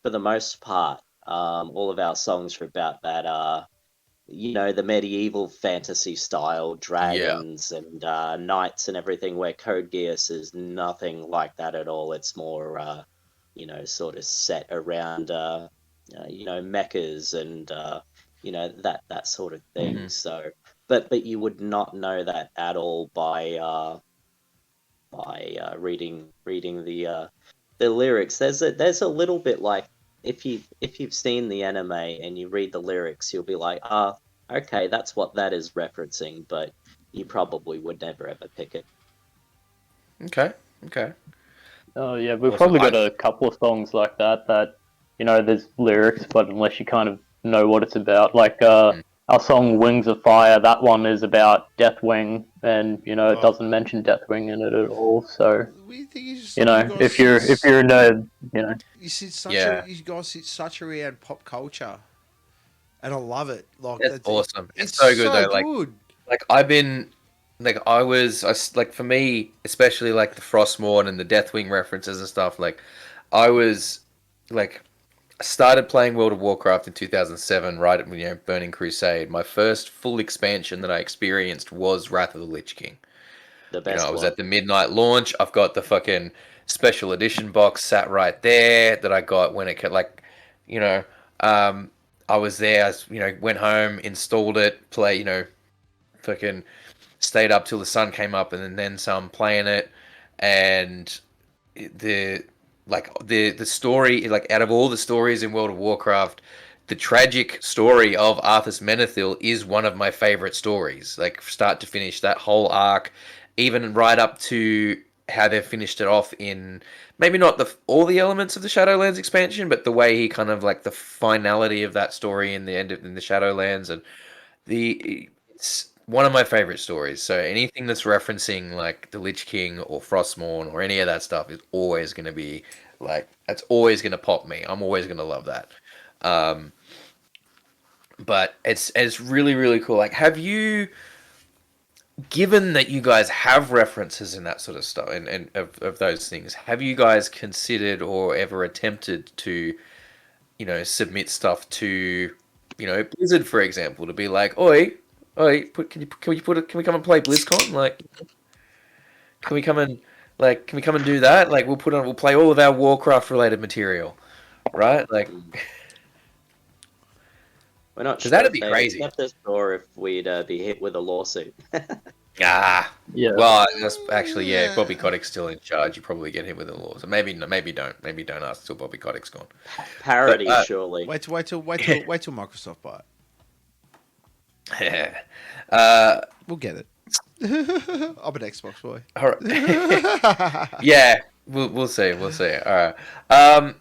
Speaker 5: the most part, all of our songs are about that the medieval fantasy style dragons and knights and everything, where Code Geass is nothing like that at all. It's more sort of set around mechas and that sort of thing.
Speaker 1: Mhm.
Speaker 5: So but you would not know that at all by reading the lyrics. There's a little bit like, if you've seen the anime and you read the lyrics, you'll be like, okay, that's what that is referencing, but you probably would never ever pick it.
Speaker 1: Okay.
Speaker 6: Oh yeah, we've
Speaker 1: Awesome.
Speaker 6: probably got a couple of songs like that there's lyrics, but unless you kind of know what it's about, like our song Wings of Fire, that one is about Deathwing, and it doesn't mention Deathwing in it at all. So if you're a nerd,
Speaker 2: you sit you guys sit such around pop culture, and I love it. Like
Speaker 1: That's awesome. It's so good though.
Speaker 2: Good.
Speaker 1: Like for me, especially like the Frostmourne and the Deathwing references and stuff. Like I was like. I started playing World of Warcraft in 2007, right at Burning Crusade. My first full expansion that I experienced was Wrath of the Lich King.
Speaker 5: The best
Speaker 1: I was
Speaker 5: one.
Speaker 1: at the midnight launch. I've got the fucking special edition box sat right there that I got when it could, I was there. Went home, installed it, fucking stayed up till the sun came up, and then some playing it, and the story, like out of all the stories in World of Warcraft, the tragic story of Arthas Menethil is one of my favorite stories, like start to finish, that whole arc, even right up to how they've finished it off in maybe not all the elements of the Shadowlands expansion, but the way he kind of like the finality of that story in the end in the Shadowlands, and it's one of my favorite stories. So anything that's referencing like the Lich King or Frostmourne or any of that stuff is always going to be like that's always going to pop me. I'm always going to love that. Um, but it's really really cool. Like, have you, given that you guys have references in that sort of stuff and of those things, have you guys considered or ever attempted to, submit stuff to, Blizzard, for example, to be like, oi, can we come and play BlizzCon? Like, can we come and do that? Like, we'll play all of our Warcraft related material, right? Like,
Speaker 5: We're not
Speaker 1: because
Speaker 5: sure
Speaker 1: that'd
Speaker 5: if
Speaker 1: be
Speaker 5: they'd
Speaker 1: crazy.
Speaker 5: accept us or if we'd be hit with a lawsuit.
Speaker 1: Ah,
Speaker 6: Yeah.
Speaker 1: well, that's actually, yeah. Bobby Kotick's still in charge. You probably get hit with the laws. Maybe don't ask till Bobby Kotick's gone.
Speaker 5: Parody,
Speaker 1: But,
Speaker 5: surely.
Speaker 2: Wait till Microsoft buy it. We'll get it. I'm an Xbox boy.
Speaker 1: all right. Yeah, we'll see. All right.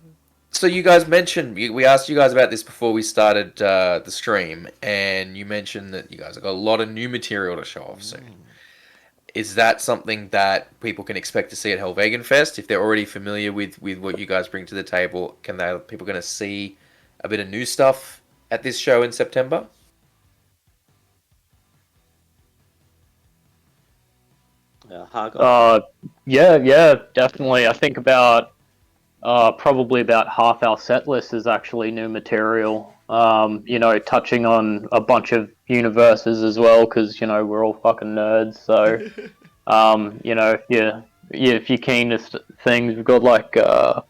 Speaker 1: So you guys mentioned we asked you guys about this before we started the stream, and you mentioned that you guys have got a lot of new material to show off soon. Is that something that people can expect to see at Helvegan Fest? If they're already familiar with what you guys bring to the table, people going to see a bit of new stuff at this show in September?
Speaker 5: Hargon.
Speaker 6: Yeah, definitely. I think about probably about half our set list is actually new material. Touching on a bunch of universes as well, because we're all fucking nerds. So, if you're keen to things, we've got like a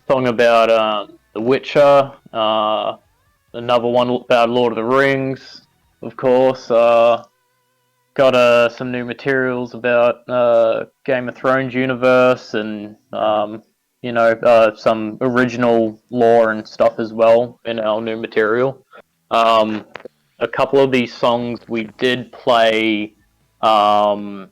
Speaker 6: song about The Witcher, another one about Lord of the Rings, of course. Got some new materials about Game of Thrones universe and some original lore and stuff as well in our new material. A couple of these songs we did play. In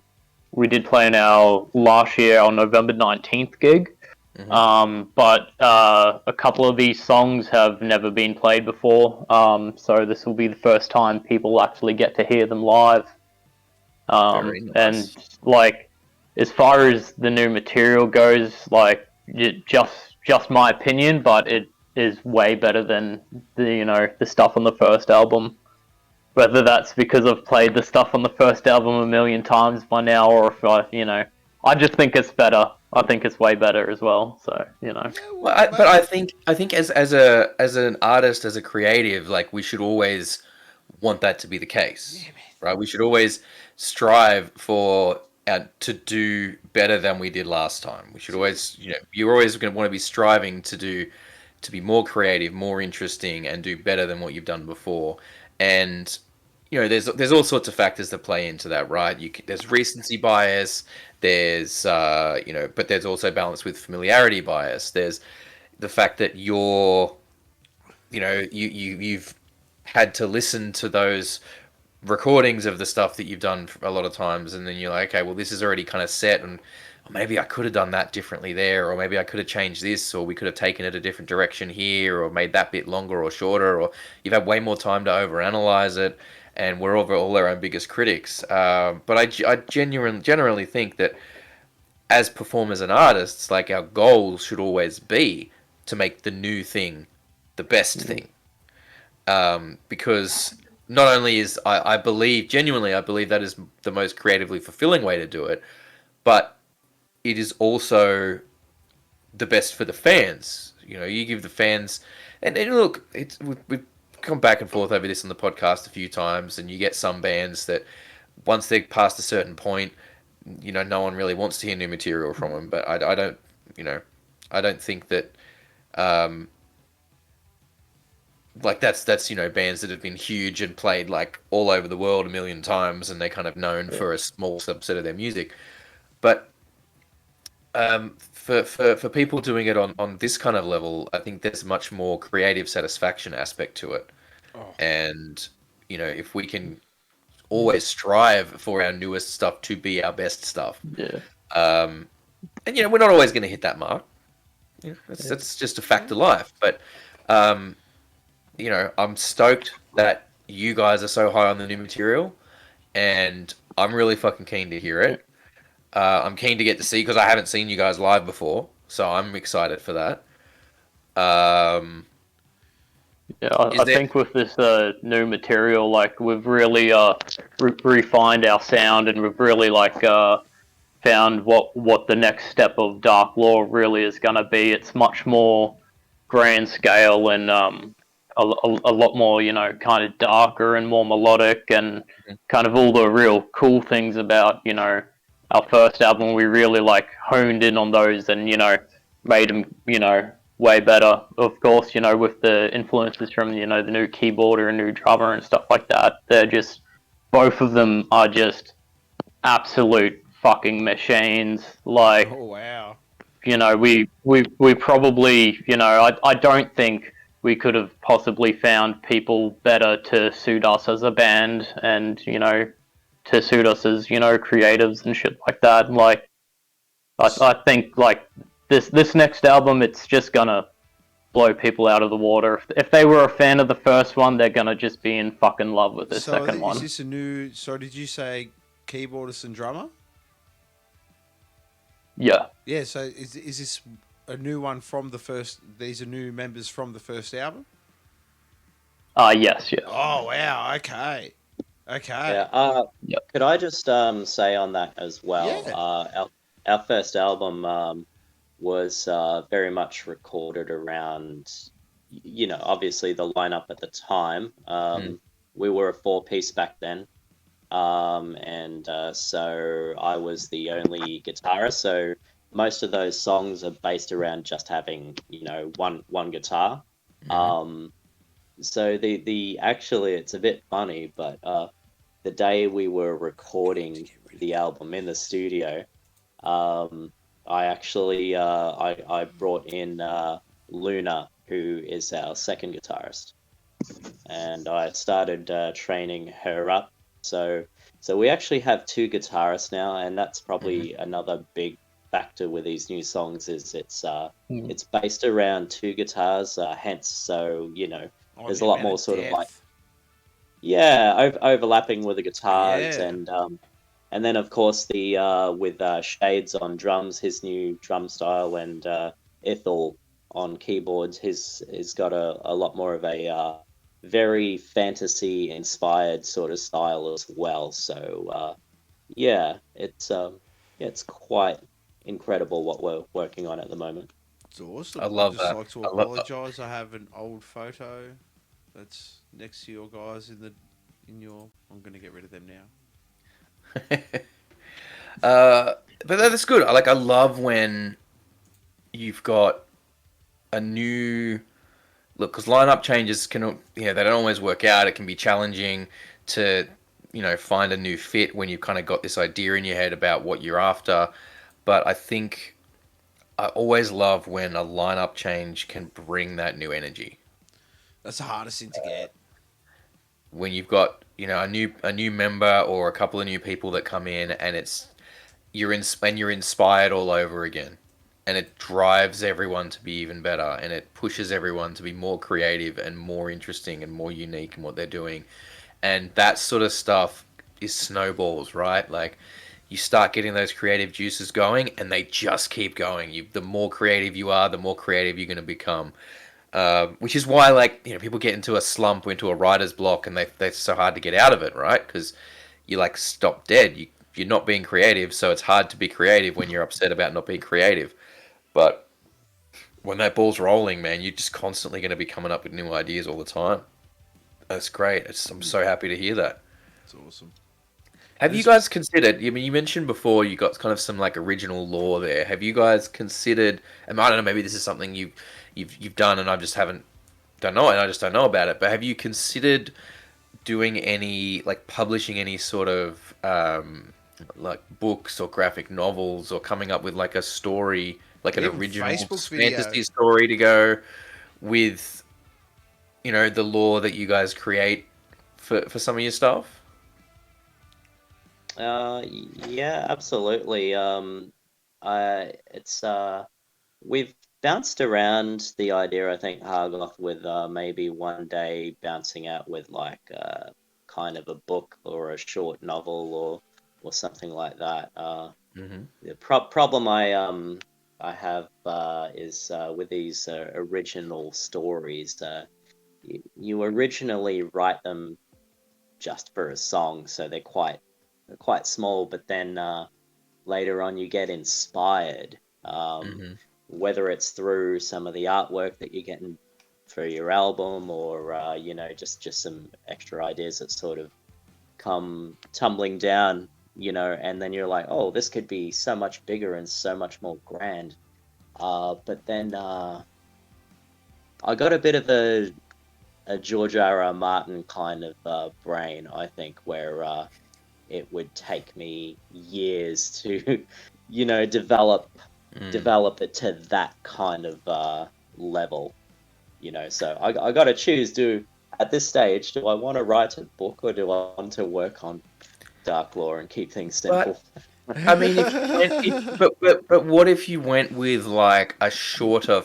Speaker 6: our last year, our November 19th gig. But a couple of these songs have never been played before. So this will be the first time people actually get to hear them live.
Speaker 1: Very nice.
Speaker 6: And like, as far as the new material goes, like, just my opinion, but it is way better than the stuff on the first album. Whether that's because I've played the stuff on the first album a million times by now, or if I just think it's better. I think it's way better as well. So
Speaker 1: Well, I think as an artist, as a creative, like, we should always want that to be the case, right? We should always strive for to do better than we did last time. We should always, you're always going to want to be striving to be more creative, more interesting, and do better than what you've done before. And there's all sorts of factors that play into that, right? There's recency bias. There's but there's also balance with familiarity bias. There's the fact that you've had to listen to those recordings of the stuff that you've done a lot of times, and then you're like, okay, well, this is already kind of set, and maybe I could have done that differently there, or maybe I could have changed this, or we could have taken it a different direction here, or made that bit longer or shorter, or you've had way more time to overanalyze it, and we're all our own biggest critics. But I generally think that as performers and artists, like, our goal should always be to make the new thing the best thing. Because not only is I believe that is the most creatively fulfilling way to do it, but it is also the best for the fans. You give the fans, and look, we've come back and forth over this on the podcast a few times, and you get some bands that once they're past a certain point, no one really wants to hear new material from them. But I don't think that. Like, that's bands that have been huge and played like all over the world a million times, and they're kind of known for a small subset of their music. But for people doing it on this kind of level, I think there's much more creative satisfaction aspect to it. And if we can always strive for our newest stuff to be our best stuff, and we're not always going to hit that mark. That's just a fact of life. But I'm stoked that you guys are so high on the new material, and I'm really fucking keen to hear it. I'm keen to get to see because I haven't seen you guys live before, so I'm excited for that.
Speaker 6: Yeah,
Speaker 1: Is
Speaker 6: I
Speaker 1: there?
Speaker 6: think with this new material, like we've really refined our sound, and we've really like found what the next step of Dark Law really is gonna be. It's much more grand scale and a lot more, you know, kind of darker and more melodic, and kind of all the real cool things about, you know, our first album. We really like honed in on those, and you know, made them, you know, way better. Of course, you know, with the influences from, you know, the new keyboarder and new drummer and stuff like that. They're just, both of them are just absolute fucking machines. Like,
Speaker 2: Oh wow.
Speaker 6: you know, we probably, you know, I don't think we could have possibly found people better to suit us as a band, and you know, to suit us as, you know, creatives and shit like that. Like, I think like this next album, it's just gonna blow people out of the water. If they were a fan of the first one, they're gonna just be in fucking love with this
Speaker 2: So
Speaker 6: second
Speaker 2: is
Speaker 6: one.
Speaker 2: this a new? So did you say keyboardist and drummer?
Speaker 6: Yeah.
Speaker 2: Yeah. So is this a new one from the first? These are new members from the first album.
Speaker 6: Yes. Yes.
Speaker 2: Oh wow. Okay. Okay.
Speaker 5: Yeah.
Speaker 6: Yep.
Speaker 5: Could I just say on that as well?
Speaker 2: Yeah.
Speaker 5: Our first album was very much recorded around, you know, obviously the lineup at the time. We were a four-piece back then, and so I was the only guitarist. So most of those songs are based around just having, you know, one guitar. So the actually it's a bit funny, but the day we were recording the album in the studio, I actually I brought in Luna, who is our second guitarist, and I started training her up. So we actually have two guitarists now, and that's probably another big factor with these new songs is it's based around two guitars, hence so you know
Speaker 2: Oh,
Speaker 5: there's
Speaker 2: the
Speaker 5: a lot
Speaker 2: amount
Speaker 5: more sort of like
Speaker 2: depth.
Speaker 5: overlapping with the guitars,
Speaker 2: Yeah.
Speaker 5: and then of course the with Shades on drums, his new drum style, and Ethel on keyboards. He's got a lot more of a very fantasy inspired sort of style as well. So yeah, it's quite incredible what we're working on at the moment.
Speaker 2: It's awesome.
Speaker 1: I
Speaker 2: I'd
Speaker 1: love
Speaker 2: just
Speaker 1: that.
Speaker 2: like to
Speaker 1: I love.
Speaker 2: apologise. I have an old photo that's next to your guys in your. I'm going to get rid of them now.
Speaker 1: But that's good. I love when you've got a new look because lineup changes can they don't always work out. It can be challenging to find a new fit when you've kind of got this idea in your head about what you're after. But I think I always love when a lineup change can bring that new energy.
Speaker 2: That's the hardest thing to get.
Speaker 1: When you've got a new member or a couple of new people that come in and you're inspired all over again, and it drives everyone to be even better, and it pushes everyone to be more creative and more interesting and more unique in what they're doing, and that sort of stuff is snowballs, right? Like you start getting those creative juices going, and they just keep going. The more creative you are, the more creative you're going to become. Which is why, people get into a slump, into a writer's block, and they're so hard to get out of it, right? Because you stop dead. You're not being creative, so it's hard to be creative when you're upset about not being creative. But when that ball's rolling, man, you're just constantly going to be coming up with new ideas all the time. That's great. I'm so happy to hear that.
Speaker 2: It's awesome.
Speaker 1: Have you guys considered? I mean, you mentioned before you got kind of some original lore there. Have you guys considered? And I don't know. Maybe this is something you've done, and I just don't know, and I just don't know about it. But have you considered doing any publishing any sort of books or graphic novels, or coming up with a story, an
Speaker 2: Even
Speaker 1: original
Speaker 2: Facebook video.
Speaker 1: fantasy story to go with the lore that you guys create for some of your stuff?
Speaker 5: Yeah, absolutely. It's we've bounced around the idea. I think Hargoth with maybe one day bouncing out with kind of a book or a short novel or something like that. The problem I have is with these original stories. You originally write them just for a song, so they're quite small. But then later on, you get inspired, whether it's through some of the artwork that you're getting for your album, or just some extra ideas that sort of come tumbling down, and then you're like, oh, this could be so much bigger and so much more grand. But then I got a bit of a George R.R. Martin kind of brain, I think, where it would take me years to, develop it to that kind of level. So I got to choose. At this stage, do I want to write a book, or do I want to work on Darklore and keep things simple?
Speaker 1: I mean, but what if you went with like a shorter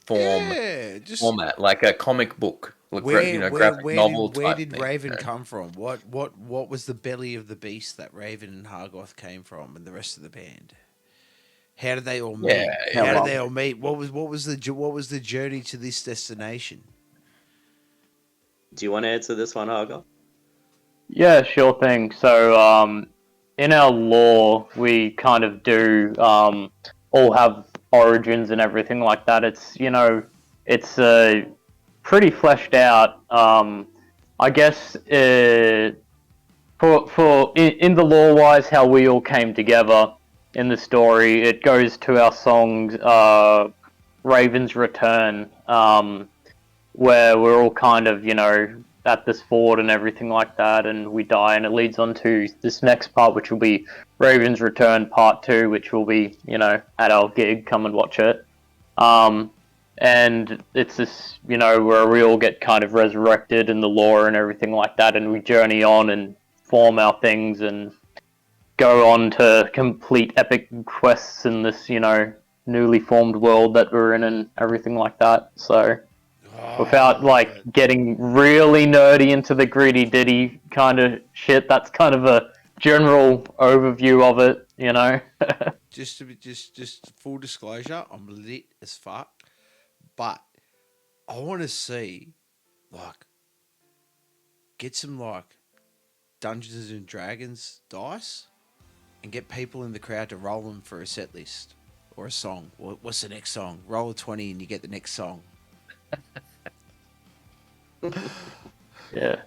Speaker 2: just
Speaker 1: format, like a comic book, like, graphic novel
Speaker 2: where
Speaker 1: type
Speaker 2: did
Speaker 1: thing,
Speaker 2: Raven come from? What was the belly of the beast that Raven and Hargoth came from, and the rest of the band? How did they all meet?
Speaker 1: Yeah,
Speaker 2: How did they all meet? What was the journey to this destination?
Speaker 5: Do you want to answer this one, Hargo?
Speaker 6: Yeah, sure thing. So, in our lore, we kind of do all have origins and everything like that. It's pretty fleshed out. I guess for in the lore wise, how we all came together in the story, it goes to our songs, Raven's Return, where we're all kind of, at this fort and everything like that, and we die, and it leads on to this next part, which will be Raven's Return Part 2, which will be, at our gig, come and watch it. And it's this, where we all get kind of resurrected in the lore and everything like that, and we journey on and form our things and go on to complete epic quests in this, newly formed world that we're in and everything like that. So, without getting really nerdy into the gritty ditty kind of shit, that's kind of a general overview of it.
Speaker 2: Just full disclosure, I'm lit as fuck, but I want to see get some Dungeons and Dragons dice and get people in the crowd to roll them for a set list or a song. What's the next song? Roll a 20 and you get the next song.
Speaker 6: Yeah,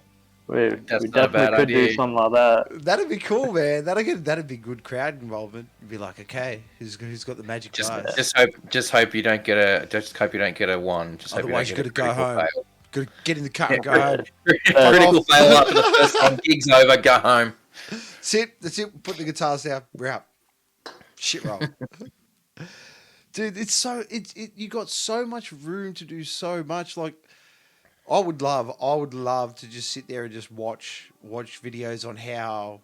Speaker 6: we
Speaker 1: That's not a bad
Speaker 6: definitely could do
Speaker 1: idea.
Speaker 6: something like that.
Speaker 2: That'd be cool, man. That'd be good crowd involvement. You'd be like, okay, who's got the magic dice?
Speaker 1: Just hope you don't get a one. Just hope
Speaker 2: Otherwise,
Speaker 1: you
Speaker 2: you
Speaker 1: don't
Speaker 2: got to
Speaker 1: get
Speaker 2: go
Speaker 1: a
Speaker 2: home.
Speaker 1: critical fail.
Speaker 2: Got to get in the car and go home.
Speaker 1: Critical fail after the first time. Gig's over. Go home.
Speaker 2: That's it. Put the guitars down. We're out. Shit roll. Dude, you got so much room to do so much. I would love to just sit there and just watch videos on how,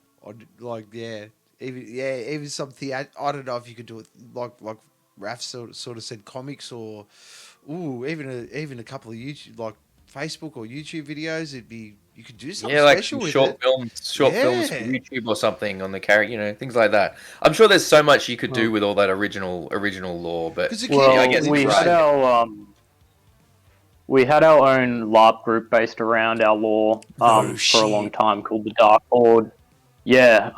Speaker 2: even some theater. I don't know if you could do it like Raph sort of said, comics, or even a couple of YouTube, like Facebook or YouTube videos. You could do something special with
Speaker 1: short
Speaker 2: it.
Speaker 1: films for YouTube or something on the character, things like that. I'm sure there's so much you could do with all that original lore, but
Speaker 6: Well,
Speaker 1: I guess
Speaker 6: we had our own LARP group based around our lore for a long time called the Dark Lord. Yeah,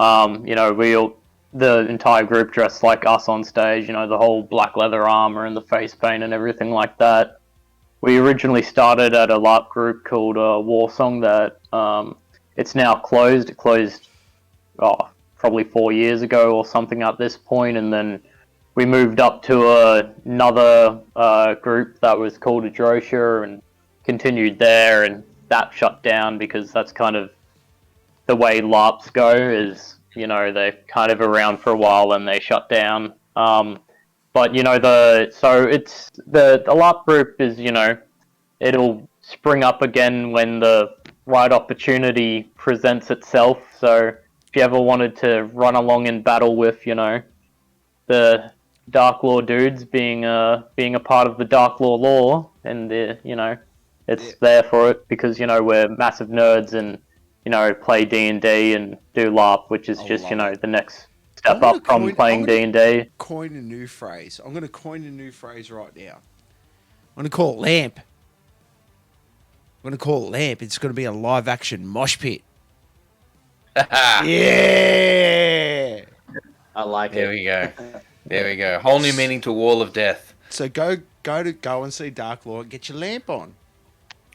Speaker 6: the entire group dressed like us on stage, the whole black leather armor and the face paint and everything like that. We originally started at a LARP group called Warsong that it's now closed. It closed probably 4 years ago or something at this point, and then we moved up to another group that was called Adrosia and continued there, and that shut down because that's kind of the way LARPs go, is, they're kind of around for a while and they shut down. But, it's the LARP group is, it'll spring up again when the right opportunity presents itself. So if you ever wanted to run along in battle with, the Darklore dudes being a part of the Darklore lore, and it's there for it because we're massive nerds and play D&D and do LARP, which is
Speaker 2: I
Speaker 6: just,
Speaker 2: love it.
Speaker 6: the next
Speaker 2: I'm
Speaker 6: step
Speaker 2: gonna
Speaker 6: up from
Speaker 2: coin-
Speaker 6: playing
Speaker 2: I'm gonna-
Speaker 6: D&D.
Speaker 2: Coin a new phrase. I'm going to coin a new phrase right now. I'm going to call it lamp. I'm going to call it lamp. It's going to be a live action mosh pit. Yeah.
Speaker 5: I like
Speaker 1: There
Speaker 5: it.
Speaker 1: we go. There we go. Whole new meaning to Wall of Death.
Speaker 2: So go and see Darklore. Get your lamp on.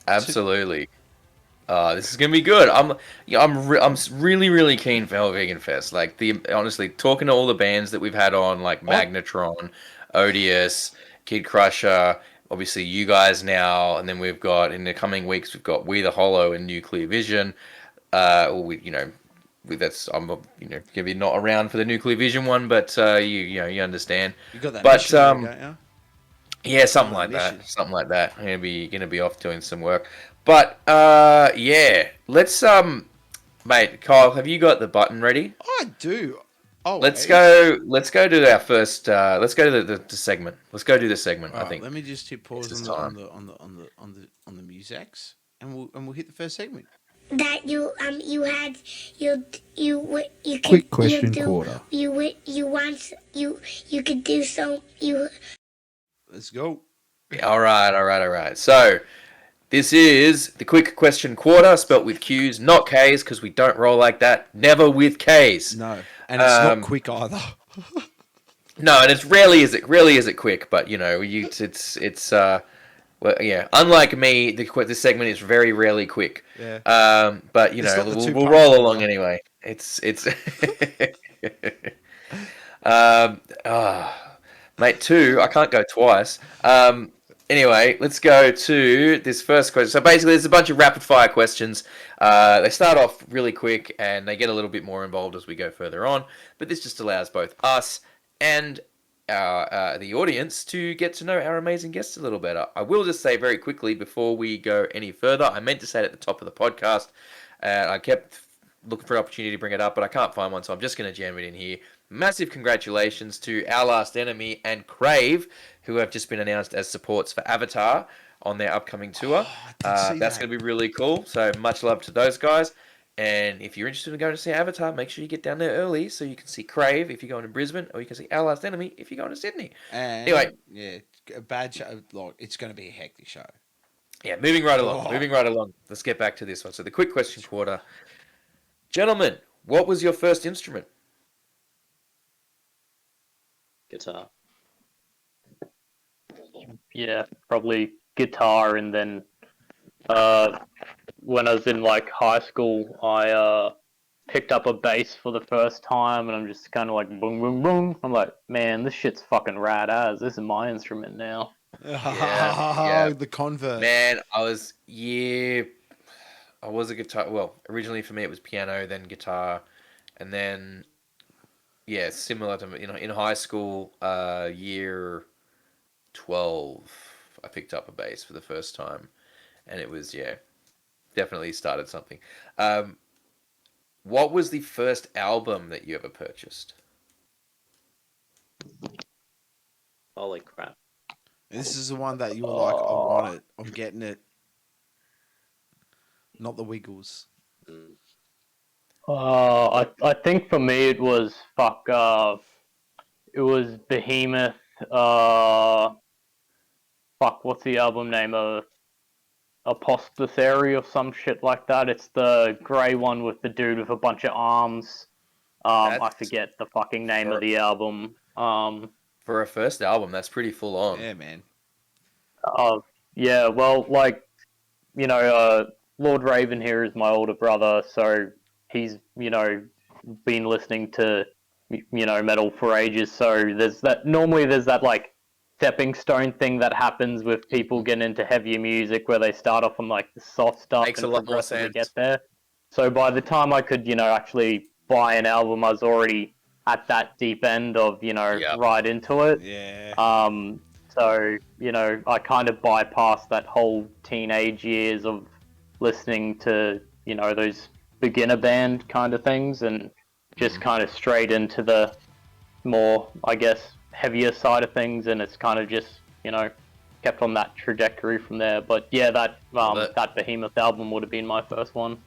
Speaker 1: Absolutely. This is gonna be good. I'm really really keen for Hell Vegan Fest. Like honestly, talking to all the bands that we've had on, like Magnetron, Odious, Kid Crusher, obviously you guys now, and then we've got in the coming weeks we've got We the Hollow and Nuclear Vision. That's I'm gonna be not around for the Nuclear Vision one, but you understand.
Speaker 2: You got that
Speaker 1: But
Speaker 2: mission there, don't you?
Speaker 1: yeah, something
Speaker 2: on a
Speaker 1: like that.
Speaker 2: mission.
Speaker 1: Something like that. I'm gonna be off doing some work. But yeah, let's mate, Kyle, have you got the button ready?
Speaker 2: I do. Oh,
Speaker 1: Let's go to our first let's go to the segment. Let's go do the segment, I think.
Speaker 2: Let me just hit pause
Speaker 1: This is
Speaker 2: on the musics, and we'll hit the first segment.
Speaker 7: That you could
Speaker 2: Quick question
Speaker 7: you do,
Speaker 2: quarter.
Speaker 7: you could do so you
Speaker 2: Let's go.
Speaker 1: All right. So, this is the quick question quarter, spelt with Q's, not K's, because we don't roll like that. Never with K's.
Speaker 2: No, and it's not quick either.
Speaker 1: No, and it's rarely is it quick, but it's well, yeah. Unlike me, this segment is very rarely quick.
Speaker 2: Yeah.
Speaker 1: But
Speaker 2: It's not the
Speaker 1: we'll
Speaker 2: two-part
Speaker 1: roll
Speaker 2: quarter.
Speaker 1: along anyway. It's mate, two. I can't go twice. Anyway, let's go to this first question. So basically, there's a bunch of rapid fire questions. They start off really quick and they get a little bit more involved as we go further on. But this just allows both us and the audience to get to know our amazing guests a little better. I will just say very quickly before we go any further, I meant to say it at the top of the podcast. I kept looking for an opportunity to bring it up, but I can't find one, so I'm just going to jam it in here. Massive congratulations to Our Last Enemy and Crave, who have just been announced as supports for Avatar on their upcoming tour. That's going to be really cool, so much love to those guys. And if you're interested in going to see Avatar, make sure you get down there early so you can see Crave if you're going to Brisbane, or you can see Our Last Enemy if you're going to Sydney.
Speaker 2: And
Speaker 1: Anyway.
Speaker 2: yeah, a bad show. Like, it's going to be a hectic show.
Speaker 1: Yeah, moving right along. Let's get back to this one. So the quick question quarter. Gentlemen, what was your first instrument?
Speaker 5: Guitar.
Speaker 6: Yeah, probably guitar, and then when I was in like high school, I picked up a bass for the first time, and I'm just kind of like boom, boom, boom. I'm like, man, this shit's fucking rad as. This is my instrument now.
Speaker 1: Yeah.
Speaker 2: The convert.
Speaker 1: Man, I was a guitar. Well, originally for me it was piano, then guitar, and then yeah, similar to in high school, year 12, I picked up a bass for the first time, and it was definitely started something. What was the first album that you ever purchased?
Speaker 5: Holy crap.
Speaker 2: This is the one that you were like, I want it. I'm getting it. Not the Wiggles.
Speaker 6: I think for me it was it was Behemoth. What's the album name? Apostasy or some shit like that. It's the grey one with the dude with a bunch of arms. I forget the fucking name of the album.
Speaker 1: For a first album, that's pretty full on.
Speaker 2: Yeah, man.
Speaker 6: Yeah, well, like, Lord Raven here is my older brother, so he's, been listening to, metal for ages, so there's that, like, stepping stone thing that happens with people getting into heavier music where they start off on, like, the soft stuff
Speaker 1: Makes
Speaker 6: and
Speaker 1: a lot more
Speaker 6: progressively
Speaker 1: sense.
Speaker 6: get there. So by the time I could, actually buy an album, I was already at that deep end of, right into it.
Speaker 2: Yeah.
Speaker 6: So, I kind of bypassed that whole teenage years of listening to, those beginner band kind of things and just kind of straight into the more, I guess, heavier side of things. And it's kind of just, kept on that trajectory from there. But yeah, that Behemoth album would have been my first one.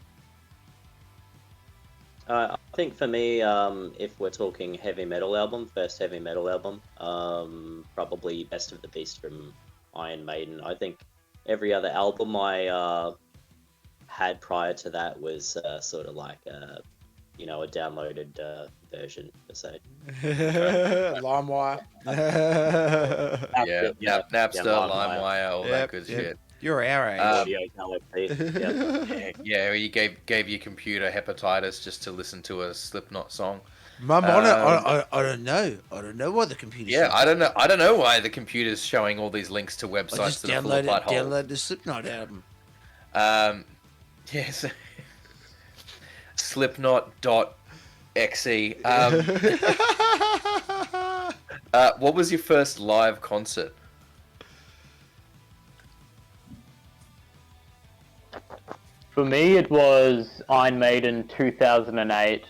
Speaker 5: I think for me, if we're talking heavy metal album, first heavy metal album, probably Best of the Beast from Iron Maiden. I think every other album I had prior to that was sort of like a downloaded version per se.
Speaker 2: LimeWire.
Speaker 1: Yeah,
Speaker 5: Yeah,
Speaker 1: Napster,
Speaker 5: LimeWire,
Speaker 1: LimeWire, all that good shit.
Speaker 2: You're our age.
Speaker 5: Audio Galaxy. Yeah.
Speaker 1: Yeah, you gave your computer hepatitis just to listen to a Slipknot song.
Speaker 2: Mum, I don't know. I don't know why the computer's
Speaker 1: Yeah, I don't know. I don't know why the computer's showing all these links to
Speaker 2: I
Speaker 1: websites
Speaker 2: just
Speaker 1: that are full of buttholes.
Speaker 2: download the Slipknot album.
Speaker 1: Yes. Slipknot.exe. What was your first live concert?
Speaker 6: For me, it was Iron Maiden 2008,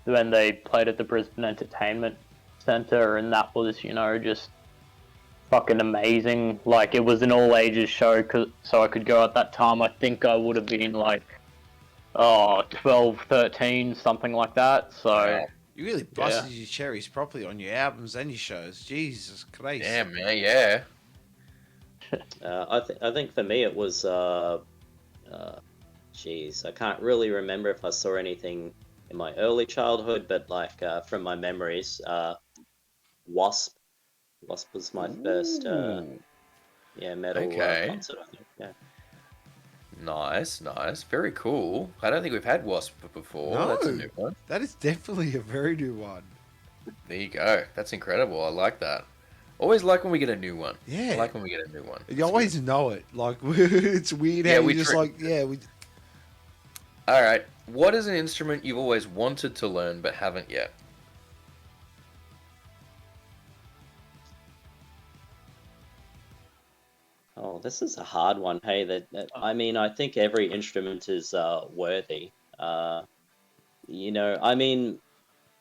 Speaker 6: when they played at the Brisbane Entertainment Centre, and that was, just fucking amazing. Like, it was an all-ages show, so I could go at that time. I think I would have been, 12, 13, something like that, so...
Speaker 2: You really busted your cherries properly on your albums and your shows. Jesus Christ.
Speaker 1: Yeah, man, yeah.
Speaker 5: I think for me it was geez, I can't really remember if I saw anything in my early childhood, but from my memories, Wasp was my first metal
Speaker 1: Okay.
Speaker 5: concert, I think. Yeah.
Speaker 1: Nice. Very cool. I don't think we've had Wasp before.
Speaker 2: No.
Speaker 1: That's a new one.
Speaker 2: That is definitely a very new one.
Speaker 1: There you go. That's incredible. I like that. Always like when we get a new one.
Speaker 2: Yeah.
Speaker 1: I like when we get a new one.
Speaker 2: You always know it. Like, it's weird
Speaker 1: Yeah,
Speaker 2: how
Speaker 1: we
Speaker 2: you just
Speaker 1: trick-
Speaker 2: we...
Speaker 1: All right. What is an instrument you've always wanted to learn but haven't yet?
Speaker 5: Oh, this is a hard one. Hey, I mean, I think every instrument is worthy. I mean,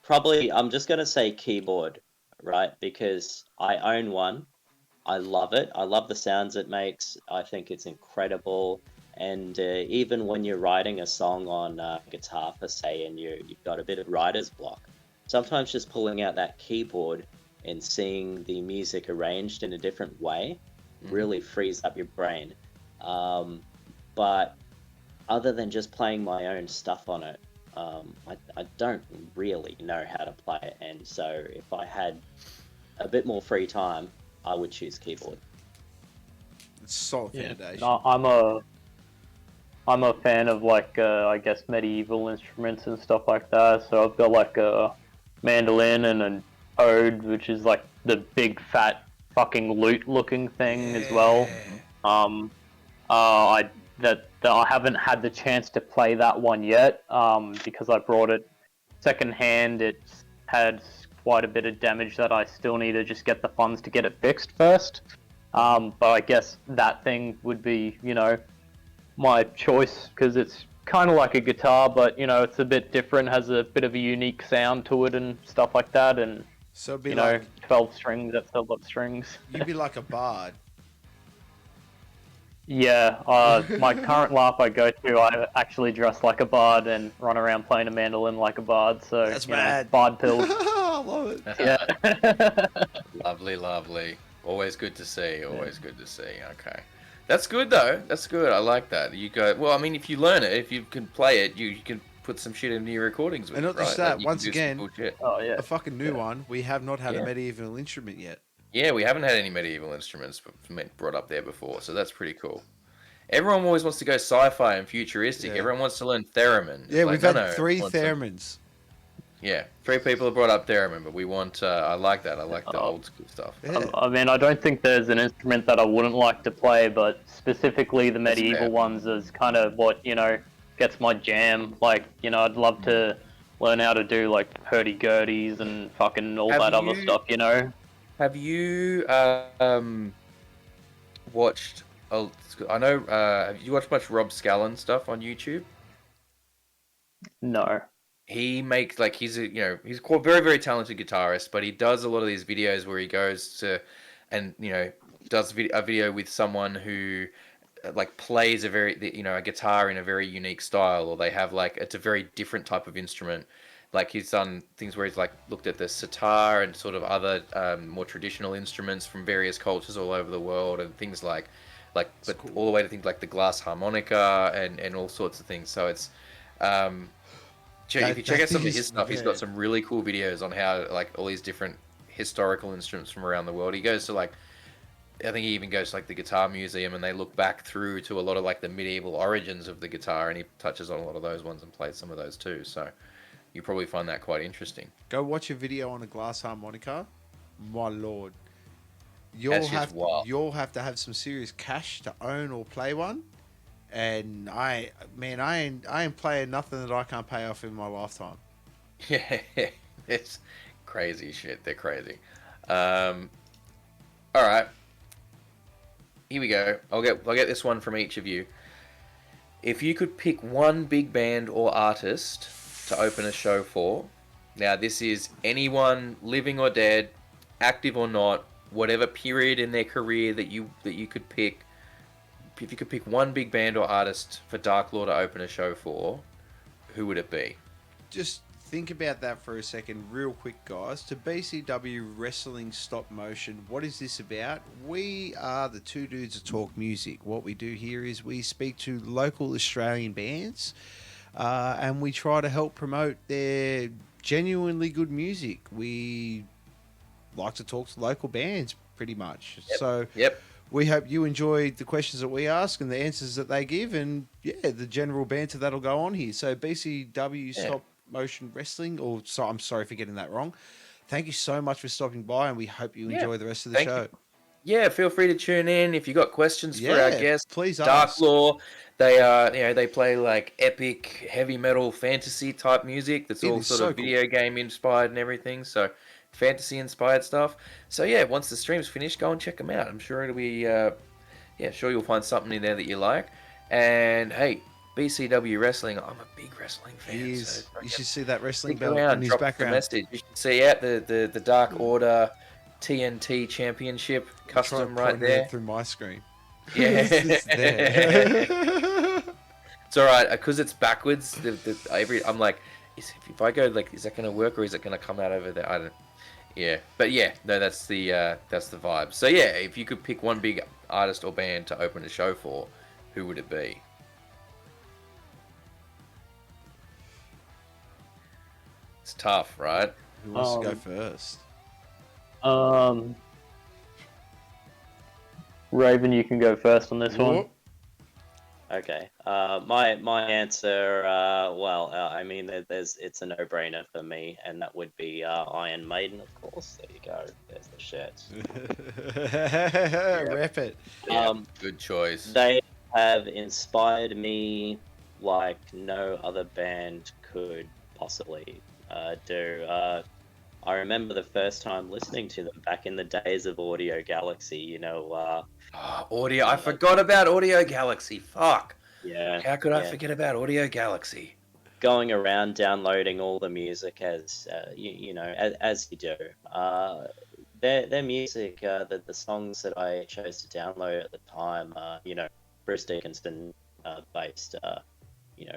Speaker 5: probably I'm just gonna say keyboard, right? Because I own one. I love it. I love the sounds it makes. I think it's incredible. And even when you're writing a song on guitar per se, and you've got a bit of writer's block, sometimes just pulling out that keyboard and seeing the music arranged in a different way really frees up your brain. But other than just playing my own stuff on it, I don't really know how to play it. And so if I had a bit more free time, I would choose keyboard.
Speaker 2: It's solid foundation.
Speaker 6: No, I'm a fan of I guess medieval instruments and stuff like that. So I've got a mandolin and an oud, which is like the big fat fucking lute looking thing as well. I haven't had the chance to play that one yet because I brought it second hand. It's had quite a bit of damage that I still need to just get the funds to get it fixed first. But I guess that thing would be, my choice because it's kind of like a guitar, but it's a bit different, has a bit of a unique sound to it and stuff like that. And
Speaker 2: So it'd be
Speaker 6: 12 strings, that's a lot of strings.
Speaker 2: you'd be like a bard.
Speaker 6: Yeah, my current LARP I go to, I actually dress like a bard and run around playing a mandolin like a bard. So
Speaker 2: That's mad.
Speaker 6: Bard pilled.
Speaker 2: I love it.
Speaker 6: Yeah.
Speaker 1: Lovely. Always good to see. Okay. That's good though. That's good. I like that. You go. Well, I mean, if you learn it, if you can play it, you can put some shit into your recordings with
Speaker 2: And
Speaker 1: it,
Speaker 2: not just
Speaker 1: right?
Speaker 2: that,
Speaker 1: You can
Speaker 2: once
Speaker 1: do some
Speaker 2: again,
Speaker 1: cool shit.
Speaker 6: Oh yeah.
Speaker 2: A fucking new one. We have not had
Speaker 1: Yeah.
Speaker 2: a medieval instrument yet.
Speaker 1: Yeah, we haven't had any medieval instruments brought up there before, so that's pretty cool. Everyone always wants to go sci-fi and futuristic.
Speaker 2: Yeah.
Speaker 1: Everyone wants to learn theremin. It's
Speaker 2: Yeah,
Speaker 1: like,
Speaker 2: we've
Speaker 1: no,
Speaker 2: had
Speaker 1: no,
Speaker 2: 3
Speaker 1: everyone wants some-
Speaker 2: theremins.
Speaker 1: Yeah, 3 people have brought up theremin, but we want. I like that. I like the
Speaker 6: Oh.
Speaker 1: old school stuff.
Speaker 2: Yeah.
Speaker 6: I mean, I don't think there's an instrument that I wouldn't like to play, but specifically the
Speaker 1: That's
Speaker 6: medieval
Speaker 1: fair.
Speaker 6: ones is kind of what, gets my jam. I'd love to learn how to do hurdy-gurdies and fucking all
Speaker 1: Have
Speaker 6: that other
Speaker 1: you-
Speaker 6: stuff,
Speaker 1: Have you watched? I know. Have you watched much Rob Scallon stuff on YouTube?
Speaker 6: No.
Speaker 1: He makes he's a he's a very very talented guitarist, but he does a lot of these videos where he goes to and does a video with someone who like plays a a guitar in a very unique style, or they have like it's a very different type of instrument. Like he's done things where he's like looked at the sitar and sort of other more traditional instruments from various cultures all over the world, and things but
Speaker 2: cool.
Speaker 1: all the way to things like the glass harmonica and all sorts of things. So it's um, if you check out some of his stuff, he's got some really cool videos on how like all these different historical instruments from around the world. He goes to like I think he even goes to like the guitar museum, and they look back through to a lot of like the medieval origins of the guitar, and he touches on a lot of those ones and plays some of those too. So you probably find that quite interesting.
Speaker 2: Go watch a video on a glass harmonica. My lord,
Speaker 1: That's just wild.
Speaker 2: you'll have to have some serious cash to own or play one. And I ain't playing nothing that I can't pay off in my lifetime.
Speaker 1: Yeah, it's crazy shit. They're crazy. All right, here we go. I'll get this one from each of you. If you could pick one big band or artist to open a show for, now this is anyone living or dead, active or not, whatever period in their career that you could pick. If you could pick one big band or artist for Darklore to open a show for, who would it be?
Speaker 2: Just think about that for a second, real quick, guys. To BCW Wrestling Stop Motion, what is this about? We are the two dudes that talk music. What we do here is we speak to local Australian bands, and we try to help promote their genuinely good music. We like to talk to local bands, pretty much.
Speaker 1: Yep.
Speaker 2: So
Speaker 1: Yep.
Speaker 2: we hope you enjoy the questions that we ask and the answers that they give, and the general banter that'll go on here. So BCW Stop Motion Wrestling, I'm sorry for getting that wrong. Thank you so much for stopping by, and we hope you enjoy the rest of the
Speaker 1: Thank
Speaker 2: show.
Speaker 1: you. Yeah, feel free to tune in if you got questions for our guests.
Speaker 2: Please ask.
Speaker 1: Darklore, they are they play like epic heavy metal fantasy type music that's all sort of video game inspired and everything. So fantasy inspired stuff. So yeah, once the stream's finished, go and check them out. I'm sure it'll be sure you'll find something in there that you like. And hey, BCW Wrestling, I'm a big wrestling fan.
Speaker 2: You should see that wrestling belt
Speaker 1: around,
Speaker 2: in his
Speaker 1: drop
Speaker 2: background.
Speaker 1: The message. You should see out the Dark Order TNT Championship custom right there
Speaker 2: through my screen.
Speaker 1: Yeah, it's all right because it's backwards. I'm like, if I go like, is that going to work or is it going to come out over there? I don't. Yeah, but yeah, no, that's the vibe. So yeah, if you could pick one big artist or band to open a show for, who would it be? It's tough, right?
Speaker 2: Who wants to go first?
Speaker 6: Raven, you can go first on this one.
Speaker 5: Okay. My answer. I mean, it's a no-brainer for me, and that would be Iron Maiden, of course. There you go. There's the shit.
Speaker 2: Rep it.
Speaker 1: Good choice.
Speaker 5: They have inspired me like no other band could possibly do. I remember the first time listening to them back in the days of Audio Galaxy.
Speaker 1: Audio. I forgot about Audio Galaxy. Fuck.
Speaker 5: Yeah.
Speaker 1: How could I forget about Audio Galaxy?
Speaker 5: Going around downloading all the music as as you do. Their music, the songs that I chose to download at the time, Bruce Dickinson based,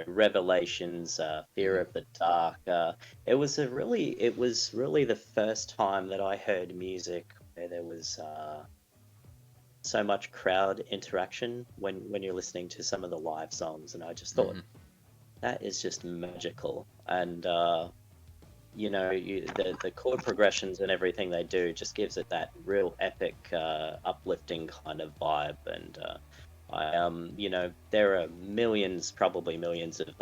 Speaker 5: Revelations, Fear of the Dark. It was really the first time that I heard music where there was so much crowd interaction when you're listening to some of the live songs, and I just thought that is just magical. And the chord progressions and everything they do just gives it that real epic, uplifting kind of vibe. And there are probably millions of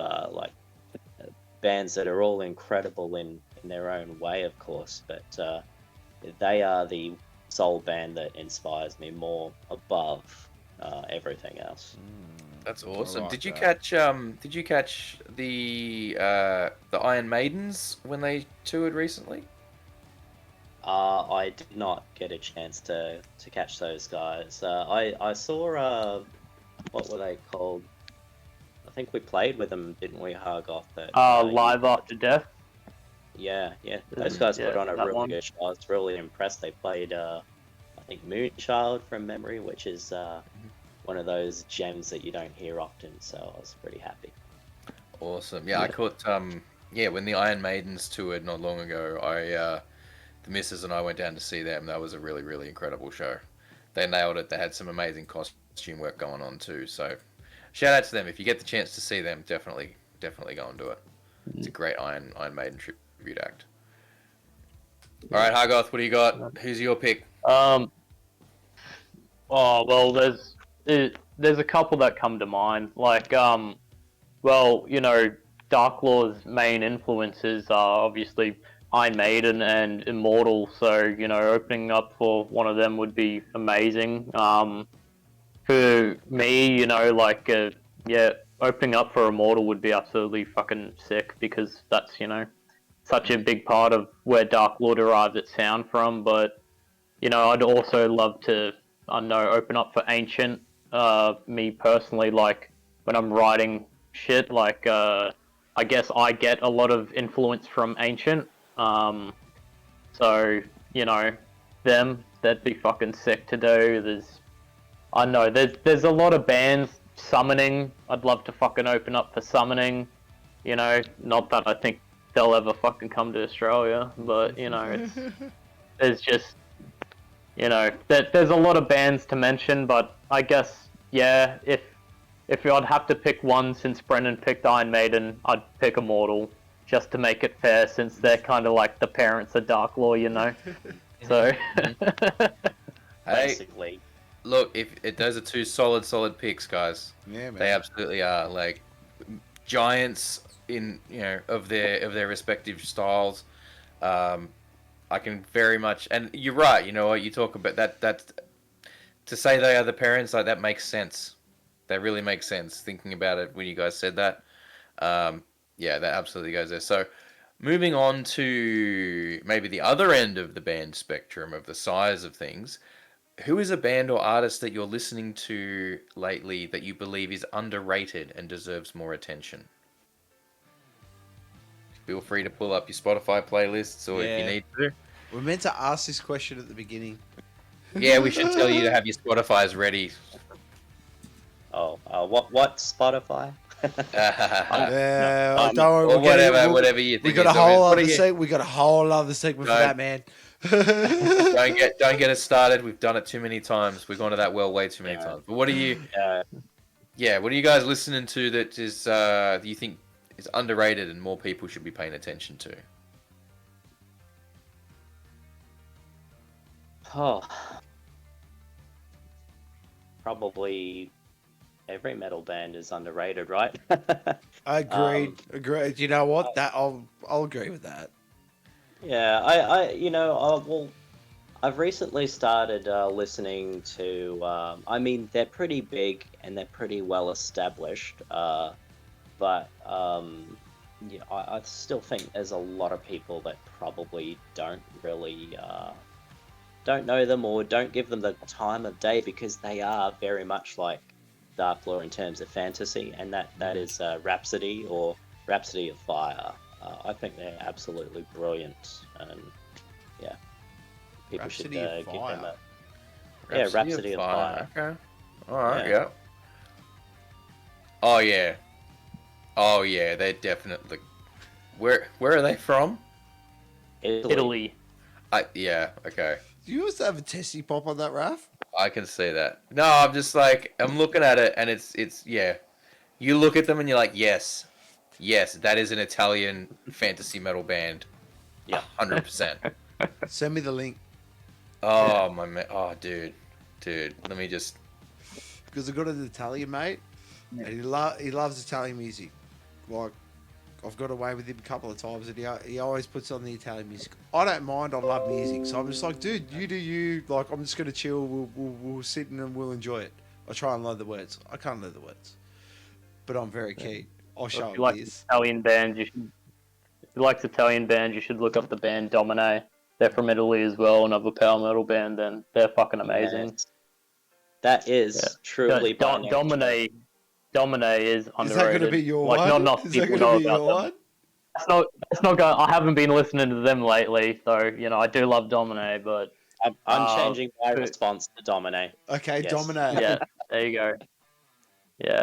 Speaker 5: bands that are all incredible in their own way, of course, but they are the sole band that inspires me more above everything else.
Speaker 1: That's awesome.
Speaker 2: like
Speaker 1: Did you
Speaker 2: that.
Speaker 1: catch the Iron Maidens when they toured recently?
Speaker 5: I did not get a chance to catch those guys. I saw what were they called? I think we played with them, didn't we, Hargoth?
Speaker 6: Live After Death.
Speaker 5: Yeah. Those guys put on a
Speaker 6: that
Speaker 5: really
Speaker 6: one.
Speaker 5: good show. I was really impressed. They played, I think, Moonchild from memory, which is one of those gems that you don't hear often. So I was pretty happy.
Speaker 1: Awesome. Yeah, I caught when the Iron Maidens toured not long ago, the missus and I went down to see them. That was a really, really incredible show. They nailed it. They had some amazing costume work going on too. So shout out to them. If you get the chance to see them, definitely go and do it. It's a great Iron Maiden tribute act. All right, Hargoth, what do you got? Who's your pick?
Speaker 6: Oh well, there's a couple that come to mind. Like well, you know, Darklore's main influences are obviously Iron Maiden and Immortal. So you know, opening up for one of them would be amazing. For me, you know, like opening up for Immortal would be absolutely fucking sick because that's, you know, such a big part of where Darklore derives its sound from. But you know, I'd also love to, I don't know, open up for Ancient. Me personally, like when I'm writing shit, like I guess I get a lot of influence from Ancient. So you know, that'd be fucking sick to do. I know there's a lot of bands. Summoning, I'd love to fucking open up for Summoning. You know, not that I think they'll ever fucking come to Australia, but you know, there's just, you know, there's a lot of bands to mention. But I guess, yeah, if I'd have to pick one, since Brendan picked Iron Maiden, I'd pick Immortal, just to make it fair, since they're kind of like the parents of Darklore, you know. So,
Speaker 5: Basically.
Speaker 1: Look, those are two solid picks, guys.
Speaker 2: Yeah, man.
Speaker 1: They absolutely are, like giants in, you know, of their respective styles. I can very much, and you're right. You know what you talk about that to say they are the parents, like that makes sense. That really makes sense thinking about it when you guys said that. Yeah, that absolutely goes there. So, moving on to maybe the other end of the band spectrum of the size of things. Who is a band or artist that you're listening to lately that you believe is underrated and deserves more attention? Feel free to pull up your Spotify playlists, or if you need to.
Speaker 2: We're meant to ask this question at the beginning.
Speaker 1: Yeah, we should tell you to have your Spotifys ready.
Speaker 5: Oh, what Spotify?
Speaker 2: Don't worry.
Speaker 1: Or whatever you think.
Speaker 2: We got a whole other segment. We got a whole other segment for that, man.
Speaker 1: Don't get us started. We've done it too many times. We've gone to that well way too many times. But what are you? What are you guys listening to that is you think is underrated and more people should be paying attention to?
Speaker 5: Oh, probably every metal band is underrated, right?
Speaker 2: Agreed. You know what? That I'll agree with that.
Speaker 5: Yeah, well, I've recently started listening to. I mean, they're pretty big and they're pretty well established, but I still think there's a lot of people that probably don't really don't know them or don't give them the time of day, because they are very much like Darklore in terms of fantasy, and that is Rhapsody or Rhapsody of Fire. I think they're absolutely brilliant, and yeah, people should give them a Rhapsody of Fire.
Speaker 1: Okay, all right, yeah. Oh yeah, they're definitely. Where are they from?
Speaker 5: Italy.
Speaker 1: Yeah, okay.
Speaker 2: Do you also have a testy pop on that, Raph?
Speaker 1: I can see that. No, I'm just like, I'm looking at it, and it's yeah. You look at them and you're like, yes, that is an Italian fantasy metal band. Yeah, 100%.
Speaker 2: Send me the link.
Speaker 1: Oh my man, oh dude, let me just.
Speaker 2: Because I got an Italian mate, and he loves Italian music. Like, I've got away with him a couple of times, and he always puts on the Italian music. I don't mind. I love music, so I'm just like, dude, you do you. Like, I'm just gonna chill. We'll sit and we'll enjoy it. I try and learn the words. I can't learn the words, but I'm very keen. I'll show
Speaker 6: If you like Italian band, you should look up the band Domine. They're from Italy as well, another power metal band, and they're fucking amazing.
Speaker 5: Yes. That is truly
Speaker 6: Domine is underrated.
Speaker 2: Is that going to be your
Speaker 6: like,
Speaker 2: one?
Speaker 6: Not
Speaker 2: Is
Speaker 6: people
Speaker 2: that
Speaker 6: know
Speaker 2: going to be
Speaker 6: about
Speaker 2: your
Speaker 6: them.
Speaker 2: one?
Speaker 6: That's not going. I haven't been listening to them lately, so I do love Domine, but
Speaker 5: I'm changing my
Speaker 6: but-
Speaker 5: response to Domine.
Speaker 2: Okay,
Speaker 5: Yes.
Speaker 2: Dominate.
Speaker 6: Yeah, there you go. Yeah.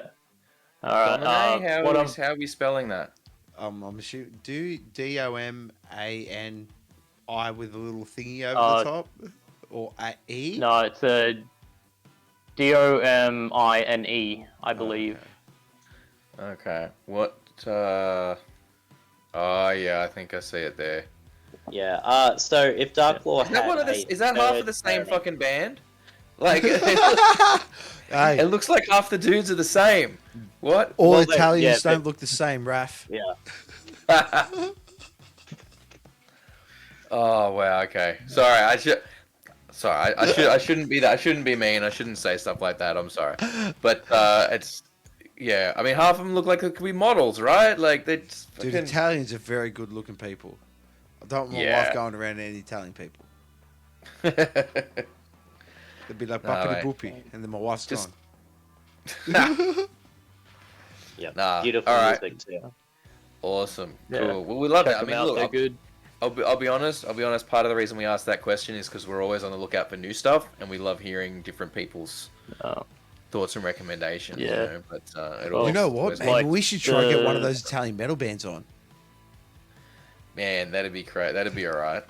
Speaker 6: All right.
Speaker 1: Domine,
Speaker 6: what
Speaker 1: how are we spelling that?
Speaker 2: I'm assuming Domani with a little thingy over
Speaker 6: Uh,
Speaker 2: the top, or a E.
Speaker 6: No, it's a Domine, I believe.
Speaker 1: Okay. What? Oh yeah, I think I see it there.
Speaker 5: Yeah. So if Darklore
Speaker 1: Is that one of the? Is that half of the same fucking band? Like
Speaker 2: Hey,
Speaker 1: it looks like half the dudes are the same. What?
Speaker 2: all
Speaker 5: well,
Speaker 2: Italians
Speaker 5: yeah,
Speaker 2: don't look the same, Raf.
Speaker 5: Yeah.
Speaker 1: Oh wow. Okay. Sorry. I shouldn't be that. I shouldn't be mean. I shouldn't say stuff like that. I'm sorry. But it's. Yeah. I mean, half of them look like they could be models, right? Like they. Just
Speaker 2: Dude,
Speaker 1: fucking...
Speaker 2: Italians are very good-looking people. I don't want my
Speaker 1: Yeah.
Speaker 2: wife going around any Italian people. They'd be like
Speaker 1: Nah,
Speaker 2: Papa de
Speaker 1: mate.
Speaker 2: Boopy, and then my wife's
Speaker 1: Just-
Speaker 2: gone.
Speaker 5: Yeah.
Speaker 1: Nah,
Speaker 5: Beautiful
Speaker 1: alright.
Speaker 5: music too.
Speaker 1: Awesome.
Speaker 6: Yeah.
Speaker 1: Cool. Well, we love it.
Speaker 6: Check
Speaker 1: I
Speaker 6: them
Speaker 1: mean,
Speaker 6: out.
Speaker 1: look,
Speaker 6: They're good.
Speaker 1: I'll be honest. Part of the reason we asked that question is because we're always on the lookout for new stuff, and we love hearing different people's
Speaker 6: Oh.
Speaker 1: thoughts and recommendations.
Speaker 6: Yeah.
Speaker 1: You know? But it
Speaker 6: Well,
Speaker 1: always,
Speaker 2: You know what?
Speaker 1: always-
Speaker 2: Maybe
Speaker 6: like
Speaker 2: we should try to get one of
Speaker 6: the-
Speaker 2: those Italian metal bands on.
Speaker 1: Man, that'd be great. That'd be alright.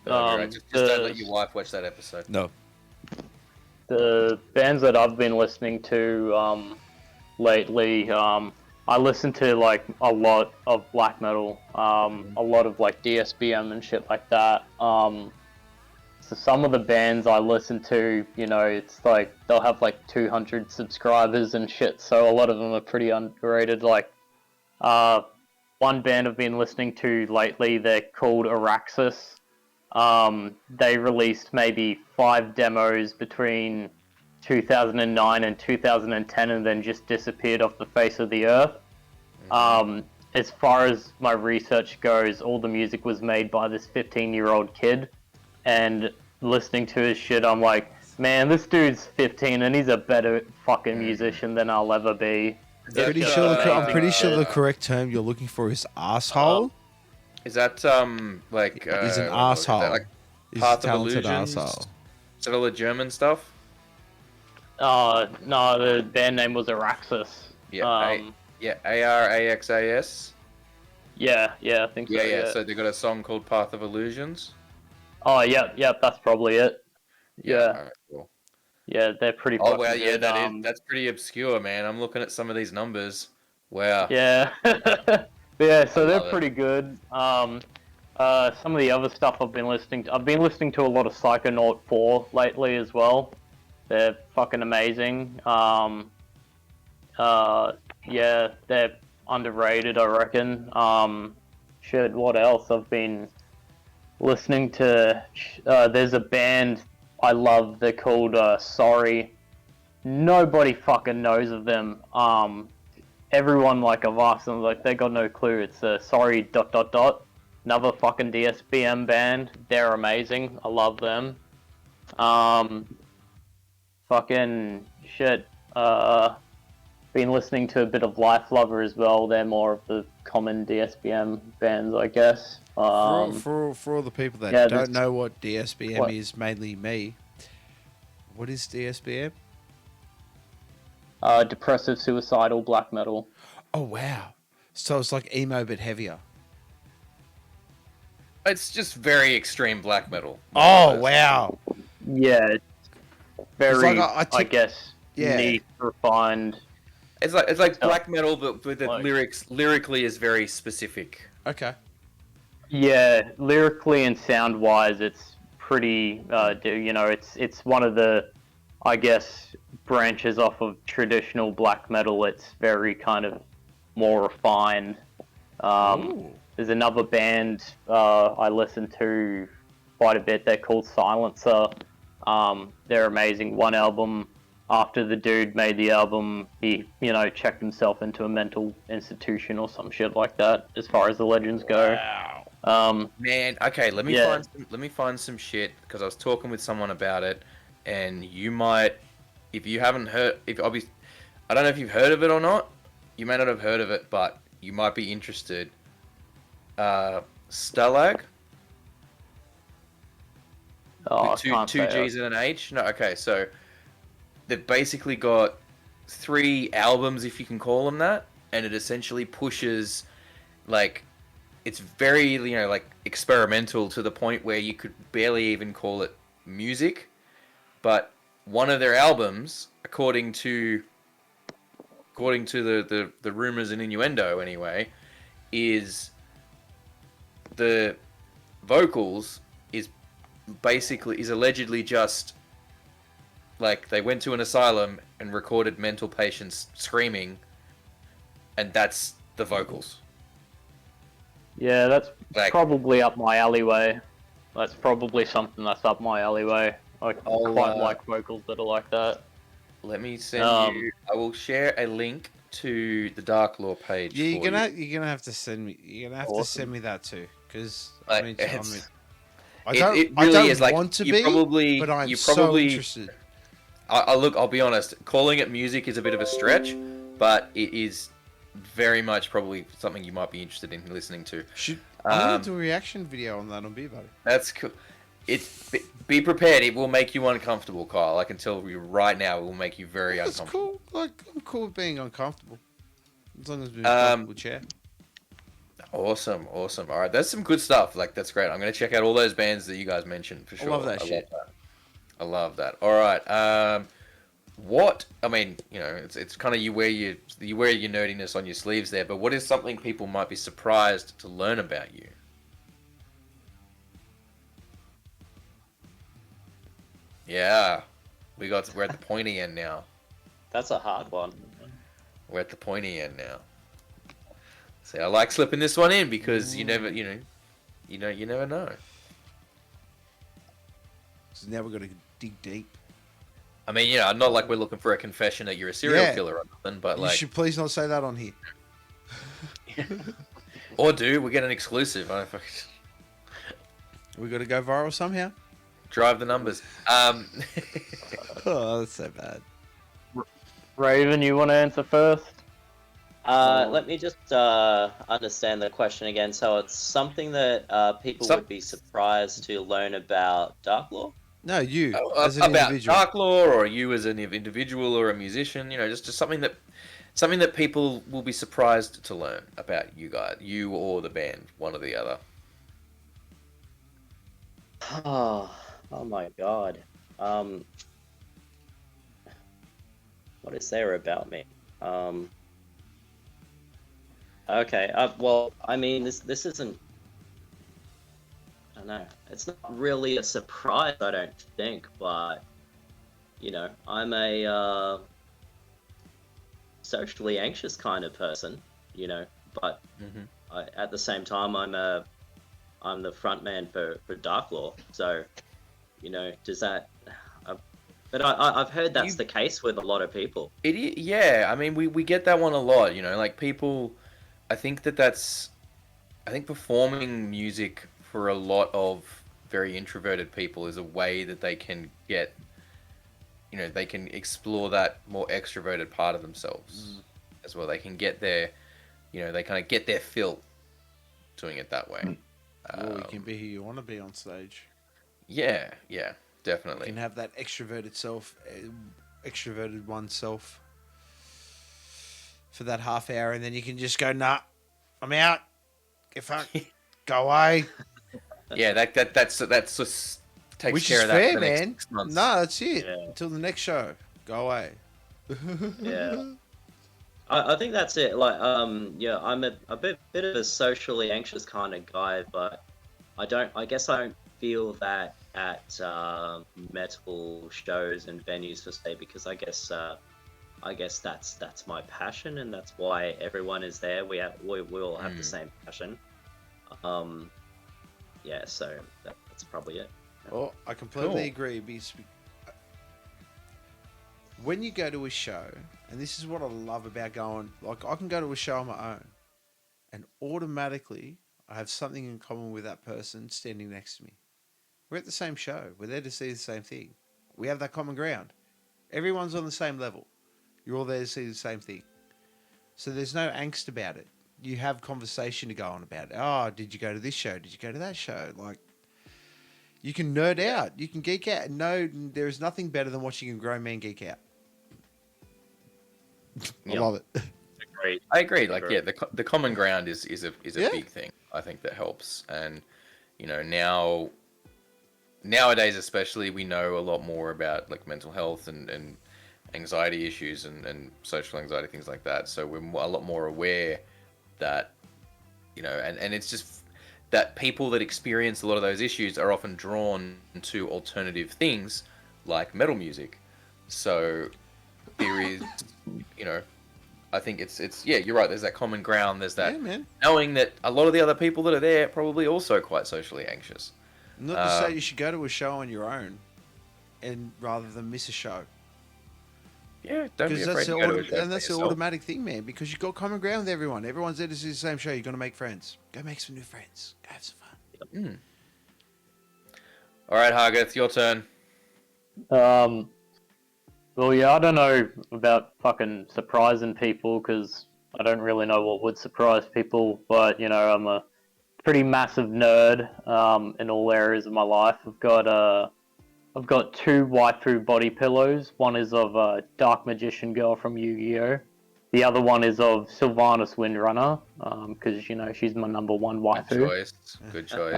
Speaker 1: Just
Speaker 6: the-
Speaker 1: don't let your wife watch that episode.
Speaker 2: No.
Speaker 6: The bands that I've been listening to lately, I listen to like a lot of black metal, a lot of like DSBM and shit like that. So some of the bands I listen to, you know, it's like they'll have like 200 subscribers and shit. So a lot of them are pretty underrated. Like one band I've been listening to lately, they're called Araxis. They released maybe 5 demos between 2009 and 2010 and then just disappeared off the face of the earth. As far as my research goes, all the music was made by this 15-year-old kid, and listening to his shit, I'm like, man, this dude's 15 and he's a better fucking musician than I'll ever be.
Speaker 1: Is that,
Speaker 2: I'm pretty sure the correct term you're looking for is asshole.
Speaker 1: Is that like?
Speaker 2: He's an
Speaker 1: what was it? Is that,
Speaker 2: asshole.
Speaker 1: like
Speaker 2: He's
Speaker 1: Path
Speaker 2: a
Speaker 1: of
Speaker 2: talented
Speaker 1: Illusions?
Speaker 2: asshole.
Speaker 1: Is that all the German stuff?
Speaker 6: No, the band name was Araxis.
Speaker 1: Yeah. Araxas.
Speaker 6: Yeah, I think so.
Speaker 1: Yeah. So they got a song called Path of Illusions.
Speaker 6: Oh, yep, that's probably it. Yeah.
Speaker 1: Alright, cool.
Speaker 6: Yeah, they're pretty
Speaker 1: Oh
Speaker 6: fucking
Speaker 1: well, yeah,
Speaker 6: good.
Speaker 1: that's pretty obscure, man. I'm looking at some of these numbers. Wow.
Speaker 6: Yeah. Yeah, so
Speaker 1: I
Speaker 6: they're
Speaker 1: love it.
Speaker 6: pretty good. Some of the other stuff I've been listening to a lot of Psychonaut 4 lately as well. They're fucking amazing. Yeah, they're underrated, I reckon. Shit, what else? I've been listening to. There's a band I love. They're called Sorry. Nobody fucking knows of them. Everyone like I've asked them, like they got no clue. It's Sorry ... Another fucking DSBM band. They're amazing. I love them. Fucking shit. Been listening to a bit of Life Lover as well. They're more of the common DSBM bands, I guess.
Speaker 2: For all the people that
Speaker 6: yeah,
Speaker 2: don't
Speaker 6: this-
Speaker 2: know what DSBM
Speaker 6: What?
Speaker 2: is, mainly me. What is DSBM?
Speaker 6: Depressive, suicidal, black metal.
Speaker 2: Oh wow! So it's like emo but heavier.
Speaker 1: It's just very extreme black metal.
Speaker 2: Oh wow!
Speaker 6: Yeah, it's very,
Speaker 2: like I
Speaker 6: I guess,
Speaker 2: Yeah.
Speaker 6: neat, refined.
Speaker 1: It's like black metal, but with the
Speaker 6: Like-
Speaker 1: lyrically is very specific.
Speaker 2: Okay.
Speaker 6: Yeah, lyrically and sound wise, it's pretty. You know, it's one of the, I guess, branches off of traditional black metal. It's very kind of more refined. There's another band I listen to quite a bit. They're called Silencer. They're amazing. One album after the dude made the album, he checked himself into a mental institution or some shit like that. As far as the legends go.
Speaker 1: Man, okay, let me
Speaker 6: Yeah.
Speaker 1: find some shit because I was talking with someone about it, and you might, if you haven't heard, I don't know if you've heard of it or not. You may not have heard of it, but you might be interested. Stalag.
Speaker 6: Oh, I
Speaker 1: with
Speaker 6: can't
Speaker 1: two
Speaker 6: say
Speaker 1: G's and an H? No, okay, so they've basically got 3 albums, if you can call them that, and it essentially pushes, like, it's very, like, experimental to the point where you could barely even call it music. But one of their albums, according to the rumors and innuendo anyway, is the vocals is allegedly just like they went to an asylum and recorded mental patients screaming, and that's the vocals.
Speaker 6: Yeah, that's
Speaker 1: Like,
Speaker 6: probably up my alleyway. That's probably something that's up my alleyway. I
Speaker 1: I'll,
Speaker 6: quite like vocals that are like that.
Speaker 1: let me send
Speaker 6: Um,
Speaker 1: you. I will share a link to the Darklore page
Speaker 2: Yeah,
Speaker 1: for you.
Speaker 2: you're gonna have to send me. You're gonna have to
Speaker 6: Awesome.
Speaker 2: send me that too, because
Speaker 1: Like, it
Speaker 2: I
Speaker 1: really
Speaker 2: don't
Speaker 1: is, like,
Speaker 2: want to
Speaker 1: you
Speaker 2: be,
Speaker 1: probably
Speaker 2: but I'm
Speaker 1: you
Speaker 2: so
Speaker 1: probably
Speaker 2: interested.
Speaker 1: I'll be honest. Calling it music is a bit of a stretch, but it is very much probably something you might be interested in listening to.
Speaker 2: I'm gonna
Speaker 1: Um,
Speaker 2: do a reaction video on that on Beer Buddy.
Speaker 1: That's cool. Be prepared. It will make you uncomfortable, Kyle. I can tell you right now. It will make you very
Speaker 2: That's
Speaker 1: uncomfortable.
Speaker 2: cool. Like I'm cool with being uncomfortable, as long as we're
Speaker 1: Um,
Speaker 2: comfortable chair.
Speaker 1: Awesome. All right, that's some good stuff. Like, that's great. I'm gonna check out all those bands that you guys mentioned for sure.
Speaker 2: love that shit.
Speaker 1: I love that. All right. What I mean, it's kind of you wear your nerdiness on your sleeves there. But what is something people might be surprised to learn about you? Yeah, we're at the pointy end now.
Speaker 5: That's a hard one.
Speaker 1: We're at the pointy end now. See, I like slipping this one in because you never know.
Speaker 2: So now we're gonna dig deep.
Speaker 1: I mean, not like we're looking for a confession that you're a serial killer or nothing, but
Speaker 2: You should please not say that on here.
Speaker 1: or we get an exclusive.
Speaker 2: We got to go viral somehow.
Speaker 1: Drive the numbers.
Speaker 2: Oh, that's so bad.
Speaker 6: Raven, you want to answer first?
Speaker 5: Let me just understand the question again. So it's something that people would be surprised to learn about Darklore?
Speaker 2: No, you as an
Speaker 1: about
Speaker 2: individual.
Speaker 1: Darklore, or you as an individual or a musician. Just something that people will be surprised to learn about you guys, you or the band, one or the other.
Speaker 5: Oh my god. What is there about me? Okay. Well, I mean, this isn't. I don't know. It's not really a surprise, I don't think, but I'm a socially anxious kind of person, but at the same time, I'm the frontman for Darklore, so does that? But I've heard that's the case with a lot of people.
Speaker 1: Yeah. I mean, we get that one a lot. Like people. I think performing music for a lot of very introverted people is a way that they can get, they can explore that more extroverted part of themselves as well. They can get their, they kind of get their fill doing it that way.
Speaker 2: Or you can be who you want to be on stage.
Speaker 1: Yeah,
Speaker 2: You
Speaker 1: definitely.
Speaker 2: can have that extroverted oneself for that half hour, and then you can just go, nah, I'm out. Get fucked. Go away.
Speaker 1: Yeah, that's just takes
Speaker 2: Which
Speaker 1: care
Speaker 2: is
Speaker 1: of that
Speaker 2: fair,
Speaker 1: for the next
Speaker 2: man.
Speaker 1: 6 months.
Speaker 2: No, that's it.
Speaker 5: Yeah.
Speaker 2: Until the next show. Go away.
Speaker 5: Yeah. I think that's it. Like, yeah, I'm a bit of a socially anxious kind of guy, but I guess I don't feel that at metal shows and venues per se, because I guess that's my passion, and that's why everyone is there. We all have the same passion. Yeah, so that's probably it.
Speaker 2: Well, I completely agree. Because when you go to a show, and this is what I love about going, like I can go to a show on my own, and automatically I have something in common with that person standing next to me. We're at the same show. We're there to see the same thing. We have that common ground. Everyone's on the same level. You're all there to see the same thing. So there's no angst about it. You have conversation to go on about it. Oh, did you go to this show? Did you go to that show? Like, You can nerd out. You can geek out. No, there is nothing better than watching a grown man geek out. I
Speaker 5: Yep.
Speaker 2: love it.
Speaker 5: Great.
Speaker 1: I agree. Like, yeah, the common ground is a
Speaker 2: Yeah.
Speaker 1: big thing. I think that helps, and nowadays especially, we know a lot more about like mental health and anxiety issues and social anxiety, things like that. So we're a lot more aware that and it's just that people that experience a lot of those issues are often drawn to alternative things like metal music. So there is, I think it's yeah, you're right. There's that common ground. There's that
Speaker 2: Yeah, man.
Speaker 1: knowing that a lot of the other people that are there are probably also quite socially anxious.
Speaker 2: Not to say you should go to a show on your own, and rather than miss a show.
Speaker 1: Yeah, don't be
Speaker 2: Because
Speaker 1: afraid
Speaker 2: that's
Speaker 1: to
Speaker 2: the
Speaker 1: go to a show
Speaker 2: and
Speaker 1: for
Speaker 2: that's the
Speaker 1: yourself.
Speaker 2: automatic thing, man. Because you've got common ground with everyone. Everyone's there to see the same show. You're gonna make friends. Go make some new friends. Go have some fun.
Speaker 1: All right, Hargeth, your turn.
Speaker 6: Well, yeah, I don't know about fucking surprising people because I don't really know what would surprise people. But I'm a pretty massive nerd in all areas of my life. I've got two waifu body pillows. One is of a Dark Magician Girl from Yu-Gi-Oh! The other one is of Sylvanas Windrunner, because she's my number one
Speaker 1: Good
Speaker 6: waifu.
Speaker 1: choice. Good choice.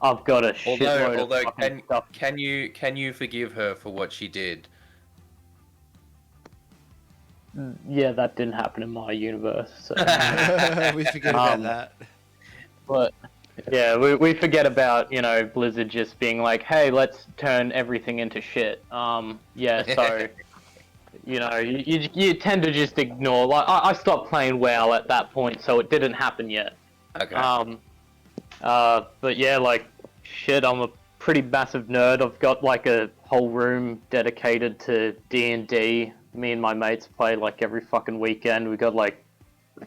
Speaker 6: I've got a shitload
Speaker 1: Although,
Speaker 6: of fucking stuff.
Speaker 1: can you forgive her for what she did?
Speaker 6: Yeah, that didn't happen in my universe. So.
Speaker 2: We forget about that.
Speaker 6: But yeah, we forget about Blizzard just being like, hey, let's turn everything into shit. Yeah, so you tend to just ignore. Like I stopped playing WoW at that point, so it didn't happen yet.
Speaker 1: Okay.
Speaker 6: But yeah, like shit, I'm a pretty massive nerd. I've got like a whole room dedicated to D&D. Me and my mates play like every fucking weekend. We got like,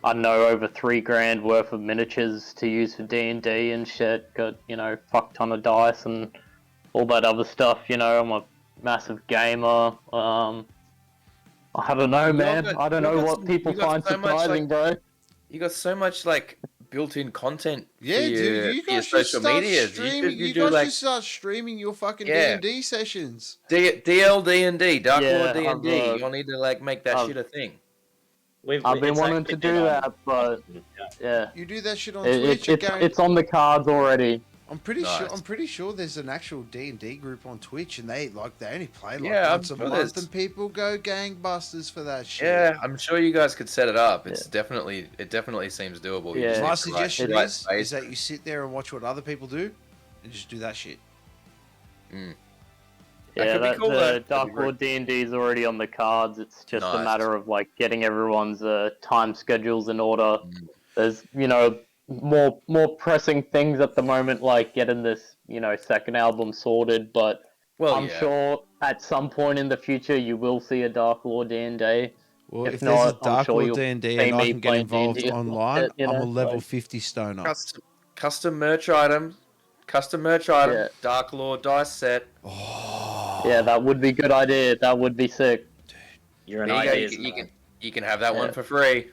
Speaker 6: I don't know, over $3,000 worth of miniatures to use for D&D and shit. Got, fuck ton of dice and all that other stuff. I'm a massive gamer. I don't know, man. I don't know what people find surprising, bro.
Speaker 1: You got so much like built-in content.
Speaker 2: Yeah,
Speaker 1: for your,
Speaker 2: dude, you
Speaker 1: for your
Speaker 2: guys should
Speaker 1: social
Speaker 2: start
Speaker 1: media.
Speaker 2: streaming. You
Speaker 1: do
Speaker 2: guys
Speaker 1: like
Speaker 2: should start streaming your fucking
Speaker 1: Yeah.
Speaker 2: D&D sessions.
Speaker 1: DLD&D, Dark
Speaker 6: Yeah,
Speaker 1: Lord D&D.
Speaker 6: I've,
Speaker 1: You'll need to like make that
Speaker 6: I've-
Speaker 1: shit a thing.
Speaker 6: I've been wanting to do that, but yeah,
Speaker 2: You do that shit on Twitch.
Speaker 6: it's on the cards already.
Speaker 2: I'm pretty
Speaker 1: Nice.
Speaker 2: sure. I'm pretty sure there's an actual D&D group on Twitch, and they only play like
Speaker 1: Yeah, I'm
Speaker 2: once a
Speaker 1: sure
Speaker 2: month,
Speaker 1: there's-
Speaker 2: and people go gangbusters for that shit.
Speaker 1: Yeah, I'm sure you guys could set it up. It definitely seems doable. You
Speaker 6: Yeah.
Speaker 1: just
Speaker 2: My
Speaker 1: need to
Speaker 2: suggestion
Speaker 1: write
Speaker 2: is
Speaker 1: space.
Speaker 2: that you sit there and watch what other people do, and just do that shit.
Speaker 1: That
Speaker 6: Yeah,
Speaker 1: could be cool, though.
Speaker 6: the
Speaker 1: That'd be
Speaker 6: Dark
Speaker 1: great.
Speaker 6: Lord D&D is already on the cards. It's just a
Speaker 1: Nice.
Speaker 6: matter of like getting everyone's time schedules in order.
Speaker 1: Mm.
Speaker 6: There's more pressing things at the moment, like getting this second album sorted. But
Speaker 1: Well,
Speaker 6: I'm
Speaker 1: yeah.
Speaker 6: sure at some point in the future you will see a Dark Lord D&D.
Speaker 2: Well,
Speaker 6: If
Speaker 2: if there's a
Speaker 6: not, I'm
Speaker 2: Dark
Speaker 6: sure
Speaker 2: Lord
Speaker 6: you'll
Speaker 2: D&D
Speaker 6: see
Speaker 2: and I
Speaker 6: me
Speaker 2: can get
Speaker 6: playing
Speaker 2: involved
Speaker 6: D&D or some
Speaker 2: online,
Speaker 6: shit,
Speaker 2: I'm a level
Speaker 6: like-
Speaker 2: 50 stoner.
Speaker 1: Custom merch item.
Speaker 6: Yeah.
Speaker 1: Dark Lord dice set.
Speaker 6: Yeah, that would be a good idea. That would be sick.
Speaker 5: You're an
Speaker 1: There you go.
Speaker 5: ideas
Speaker 1: You can have that one
Speaker 6: Yeah.
Speaker 1: for free.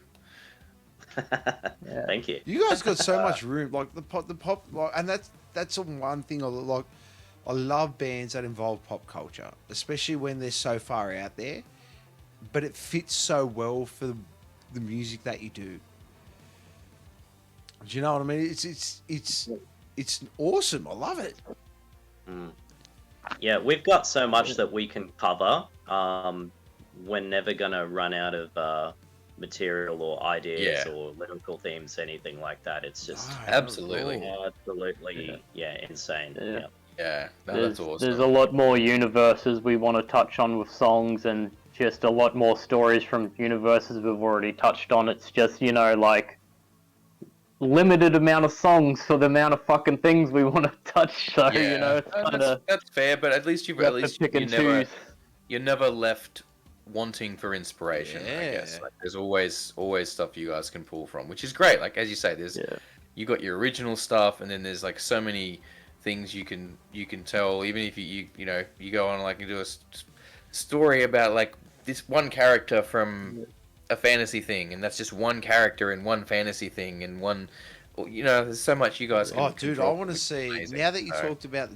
Speaker 6: Yeah.
Speaker 5: Thank you.
Speaker 2: You guys got so much room, like the pop, like, and that's the one thing I like. I love bands that involve pop culture, especially when they're so far out there. But it fits so well for the music that you do. Do you know what I mean? It's awesome. I love it.
Speaker 5: Yeah, we've got so much that we can cover. We're never gonna run out of material or ideas
Speaker 1: Yeah.
Speaker 5: or lyrical themes, anything like that. It's just
Speaker 2: Right,
Speaker 1: Absolutely.
Speaker 2: cool.
Speaker 5: absolutely, insane.
Speaker 6: Yeah.
Speaker 5: Yeah.
Speaker 1: Yeah, no,
Speaker 6: There's,
Speaker 1: that's awesome.
Speaker 6: there's a lot more universes we want to touch on with songs and just a lot more stories from universes we've already touched on. It's just, like limited amount of songs for the amount of fucking things we want to touch. So,
Speaker 1: Yeah.
Speaker 6: it's
Speaker 1: No,
Speaker 6: kind
Speaker 1: that's,
Speaker 6: of
Speaker 1: that's fair, but at least
Speaker 6: pick and
Speaker 1: never
Speaker 6: choose.
Speaker 1: you're never left wanting for inspiration. I
Speaker 2: Yeah.
Speaker 1: guess like, there's always stuff you guys can pull from, which is great. Like as you say, there's
Speaker 6: Yeah.
Speaker 1: you got your original stuff, and then there's like so many things you can tell. Even if you go on like and do a story about like this one character from a fantasy thing, and that's just one character in one fantasy thing, and one you know, there's so much you guys can
Speaker 2: Oh, dude, I
Speaker 1: control,
Speaker 2: want to
Speaker 1: which is
Speaker 2: see,
Speaker 1: amazing.
Speaker 2: now that you
Speaker 1: So,
Speaker 2: talked about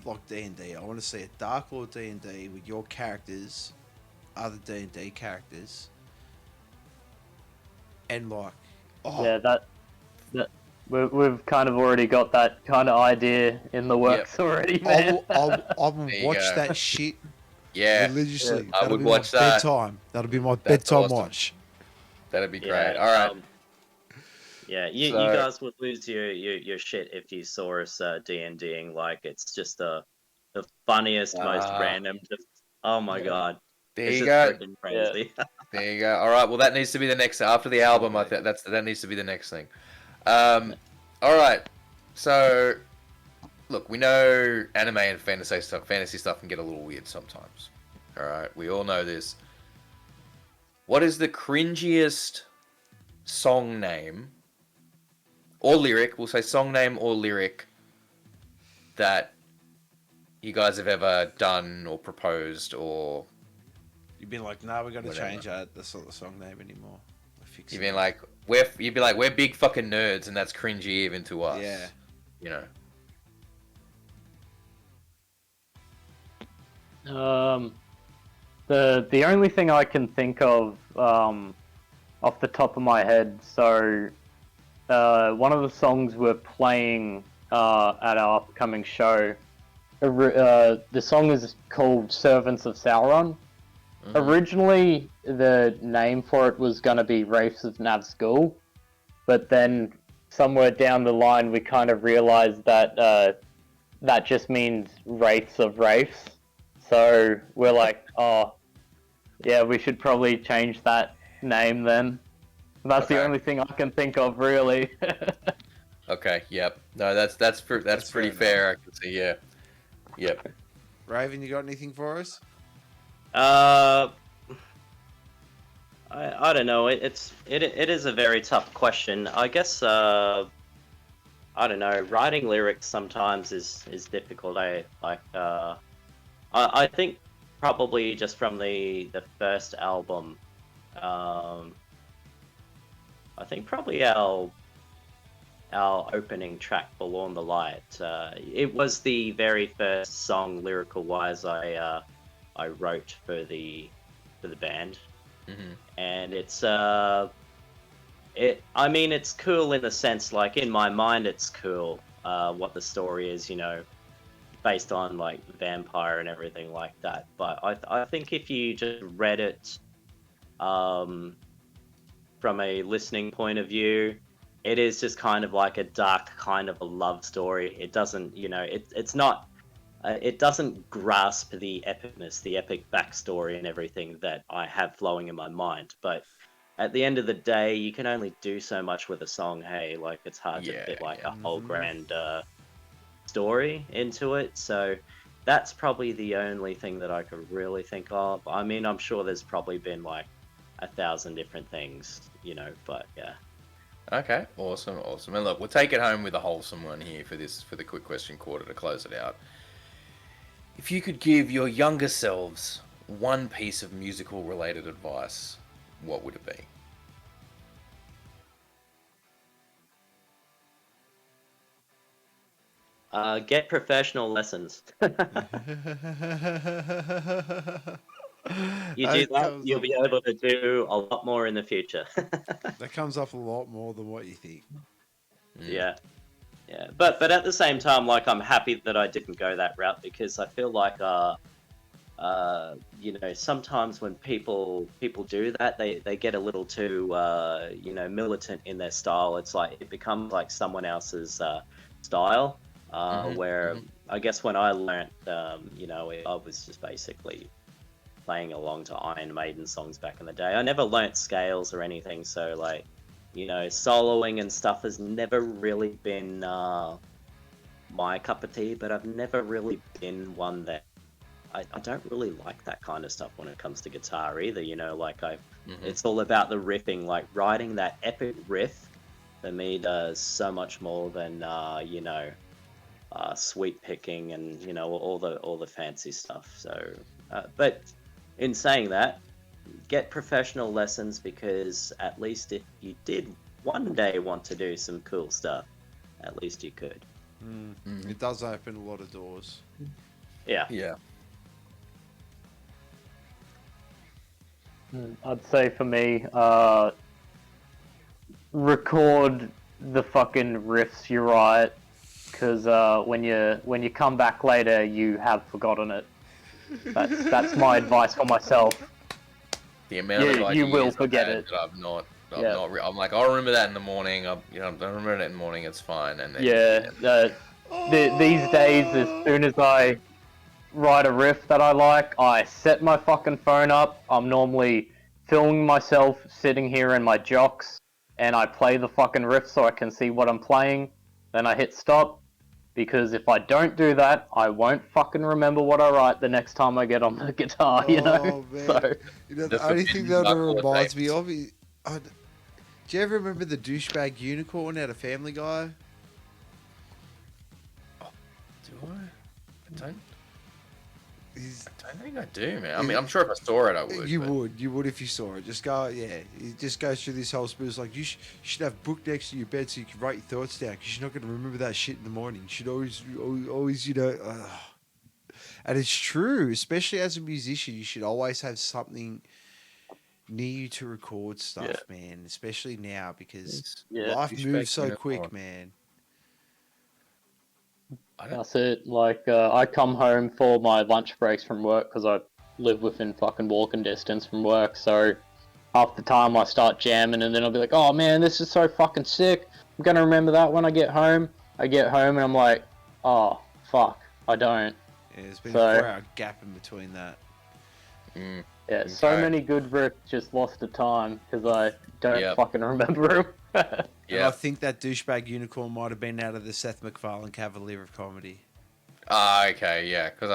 Speaker 2: like D&D, I want to see a Dark Lord D&D with your characters, other D&D characters, and like, oh,
Speaker 6: Yeah, that we've kind of already got that kind of idea in the
Speaker 1: yep,
Speaker 6: works already,
Speaker 2: I
Speaker 6: man.
Speaker 2: will, I will, I will
Speaker 1: there you
Speaker 2: watch
Speaker 1: go.
Speaker 2: that shit
Speaker 1: Yeah,
Speaker 2: religiously.
Speaker 1: I
Speaker 2: That'll
Speaker 1: would
Speaker 2: be
Speaker 1: watch
Speaker 2: my
Speaker 1: that.
Speaker 2: bedtime. That'll be my
Speaker 1: That's
Speaker 2: bedtime
Speaker 1: awesome.
Speaker 2: watch.
Speaker 1: That'd be
Speaker 5: Yeah,
Speaker 1: great. All right.
Speaker 5: yeah. You
Speaker 1: So,
Speaker 5: guys would lose your shit if you saw us D&Ding. Like it's just the funniest, most random. Just oh my god,
Speaker 1: there
Speaker 5: it's
Speaker 1: you
Speaker 5: just
Speaker 1: go.
Speaker 5: freaking
Speaker 6: Yeah.
Speaker 5: crazy.
Speaker 1: There you go. All right. Well, that needs to be the next after the album. I
Speaker 2: Lovely.
Speaker 1: think that needs to be the next thing. All right. So, look, we know anime and fantasy stuff can get a little weird sometimes. All right. We all know this. What is the cringiest song name or lyric? We'll say song name or lyric that you guys have ever done or proposed or
Speaker 2: You've been like, no, we got to
Speaker 1: Whatever.
Speaker 2: change that. That's not the song name anymore. We're fixing
Speaker 1: you've been
Speaker 2: it.
Speaker 1: like you'd be like we're big fucking nerds and that's cringy even to us.
Speaker 2: Yeah.
Speaker 1: You know.
Speaker 6: The only thing I can think of off the top of my head, so one of the songs we're playing at our upcoming show, the song is called Servants of Sauron. Originally, the name for it was going to be Wraiths of Nazgul, but then somewhere down the line we kind of realized that that just means Wraiths of Wraiths. So we're like, oh, yeah, we should probably change that name then. That's the
Speaker 1: Okay.
Speaker 6: only thing I can think of, really.
Speaker 1: Okay. Yep. No, that's pretty fair. I can see. Yeah. Yep.
Speaker 2: Raven, you got anything for us?
Speaker 5: I don't know. It is a very tough question. I guess I don't know. Writing lyrics sometimes is difficult. I think probably just from the first album. I think probably our opening track, "Belong the Light." It was the very first song, lyrical wise, I wrote for the band, and it's I mean, it's cool in the sense, like in my mind, it's cool what the story is, you know, based on like vampire and everything like that. But I think if you just read it from a listening point of view, it is just kind of like a dark kind of a love story. It doesn't, you know, it's not, it doesn't grasp the epicness, the epic backstory and everything that I have flowing in my mind. But at the end of the day, you can only do so much with a song. Hey, like it's hard to fit like a whole grand story into it. So that's probably the only thing that I could really think of. I mean, I'm sure there's probably been like 1,000 different things, you know, but yeah.
Speaker 1: Okay. Awesome. Awesome. And look, we'll take it home with a wholesome one here for the quick question quarter to close it out. If you could give your younger selves one piece of musical related advice, what would it be?
Speaker 5: Get professional lessons. You do that, you'll be able to do a lot more in the future.
Speaker 2: That comes up a lot more than what you think.
Speaker 5: Yeah, yeah. But at the same time, like I'm happy that I didn't go that route because I feel like you know, sometimes when people do that, they get a little too you know, militant in their style. It's like it becomes like someone else's style. Where I guess when I learnt, you know, I was just basically playing along to Iron Maiden songs back in the day. I never learnt scales or anything, so like, you know, soloing and stuff has never really been my cup of tea, but I've never really been one that I don't really like that kind of stuff when it comes to guitar either, you know, like it's all about the riffing, like writing that epic riff for me does so much more than you know, sweet picking and, you know, all the fancy stuff. So but in saying that, get professional lessons, because at least if you did one day want to do some cool stuff, at least you could.
Speaker 2: It does open a lot of doors.
Speaker 5: Yeah.
Speaker 1: Yeah.
Speaker 6: I'd say for me, record the fucking riffs you write, because when you come back later, you have forgotten it. That's my advice for myself.
Speaker 1: The amount of
Speaker 6: You
Speaker 1: ideas
Speaker 6: will
Speaker 1: I've
Speaker 6: forget
Speaker 1: had
Speaker 6: it.
Speaker 1: that I've not.
Speaker 6: Yeah.
Speaker 1: I'm like, I'll remember that in the morning. I remember that in the morning. It's fine. And then,
Speaker 6: These days, as soon as I write a riff that I like, I set my fucking phone up. I'm normally filming myself sitting here in my jocks, and I play the fucking riff so I can see what I'm playing. Then I hit stop, because if I don't do that, I won't fucking remember what I write the next time I get on the guitar, you know?
Speaker 2: Man.
Speaker 6: So,
Speaker 2: The only thing that reminds me of is... do you ever remember the douchebag unicorn out of Family Guy?
Speaker 1: Do I? I
Speaker 2: He's,
Speaker 1: don't think I do, man. I mean, I'm sure if I saw it, I would.
Speaker 2: you
Speaker 1: but-
Speaker 2: would. You would if you saw it. Just go, yeah. It just goes through this whole spiel. It's like, you should have a book next to your bed so you can write your thoughts down, because you're not going to remember that shit in the morning. You should always, you know... And it's true, especially as a musician, you should always have something near you to record stuff, man. Especially now, because
Speaker 6: Yeah.
Speaker 2: life
Speaker 1: Douchebag
Speaker 2: moves so
Speaker 1: unicorn.
Speaker 2: quick, man.
Speaker 6: that's it. Like, I come home for my lunch breaks from work, because I live within fucking walking distance from work, so half the time I start jamming, and then I'll be like, oh man, this is so fucking sick. I'm gonna remember that when I get home. I get home and I'm like, oh, fuck, I don't.
Speaker 2: Yeah, there's been
Speaker 6: So-
Speaker 2: a 4-hour gap in between that.
Speaker 6: Yeah, so
Speaker 1: Okay.
Speaker 6: many good riffs just lost to time, because I don't
Speaker 1: Yep.
Speaker 6: fucking remember them.
Speaker 2: And I think that douchebag unicorn might have been out of the Seth MacFarlane Cavalier of Comedy.
Speaker 1: Okay, yeah, because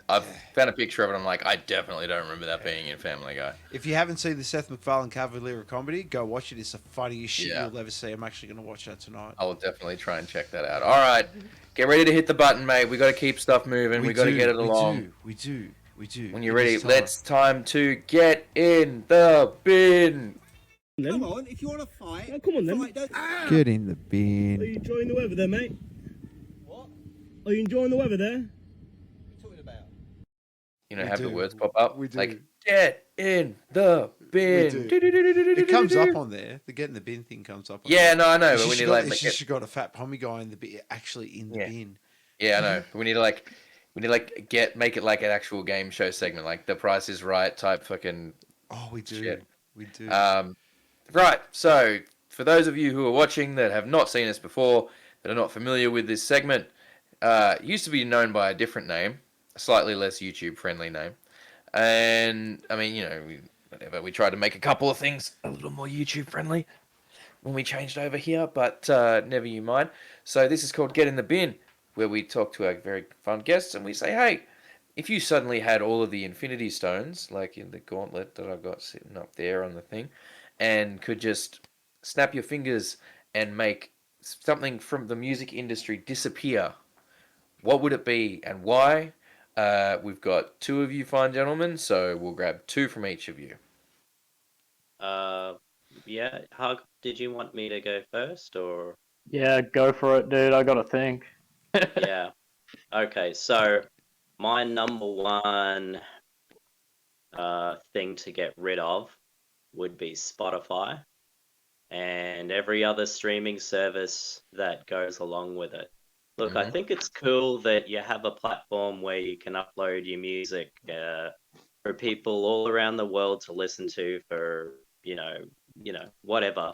Speaker 1: I've found a picture of it. I'm like, I definitely don't remember that being in Family Guy.
Speaker 2: If you haven't seen the Seth MacFarlane Cavalier of Comedy, go watch it. It's the funniest shit
Speaker 1: Yeah.
Speaker 2: you'll ever see. I'm actually going to watch that tonight.
Speaker 1: I will definitely try and check that out. All right, get ready to hit the button, mate. We got to keep stuff moving. We got to get it along.
Speaker 2: We do.
Speaker 1: When you're
Speaker 2: It
Speaker 1: ready,
Speaker 2: is time.
Speaker 1: let's time to get in the bin.
Speaker 8: Come on, if you want to fight.
Speaker 9: Oh, come on then.
Speaker 8: Fight, don't...
Speaker 2: Get in the
Speaker 9: Are
Speaker 2: bin.
Speaker 9: you enjoying the weather there, mate?
Speaker 8: What?
Speaker 9: Are you enjoying the weather there?
Speaker 8: What are you talking about?
Speaker 1: You know,
Speaker 2: We
Speaker 1: have
Speaker 2: do.
Speaker 1: the words pop up.
Speaker 2: We do.
Speaker 1: Like, get in the bin.
Speaker 2: We It comes up on there. The get in the bin thing comes up. On
Speaker 1: Yeah,
Speaker 2: there.
Speaker 1: no, I know,
Speaker 2: It's
Speaker 1: but we
Speaker 2: just
Speaker 1: need
Speaker 2: got,
Speaker 1: like
Speaker 2: it's
Speaker 1: make
Speaker 2: just got a fat pommy guy in the bin, actually in the
Speaker 1: Yeah.
Speaker 2: bin.
Speaker 1: Yeah, I know. But we need to make it like an actual game show segment, like The Price is Right type fucking.
Speaker 2: Oh, we do.
Speaker 1: Shit.
Speaker 2: We do.
Speaker 1: Right. So for those of you who are watching that have not seen us before, that are not familiar with this segment, it used to be known by a different name, a slightly less YouTube friendly name, and I mean, you know, we tried to make a couple of things a little more YouTube friendly when we changed over here, but never you mind. So this is called Get in the Bin, where we talk to our very fun guests and we say, hey, if you suddenly had all of the Infinity Stones, like in the gauntlet that I've got sitting up there on the thing, and could just snap your fingers and make something from the music industry disappear, what would it be and why? We've got two of you fine gentlemen, so we'll grab two from each of you.
Speaker 5: Yeah, Hug, did you want me to go first, or?
Speaker 6: Yeah, go for it, dude. I gotta think.
Speaker 5: Yeah. Okay, so my number one thing to get rid of would be Spotify and every other streaming service that goes along with it. Look, I think it's cool that you have a platform where you can upload your music for people all around the world to listen to for, whatever.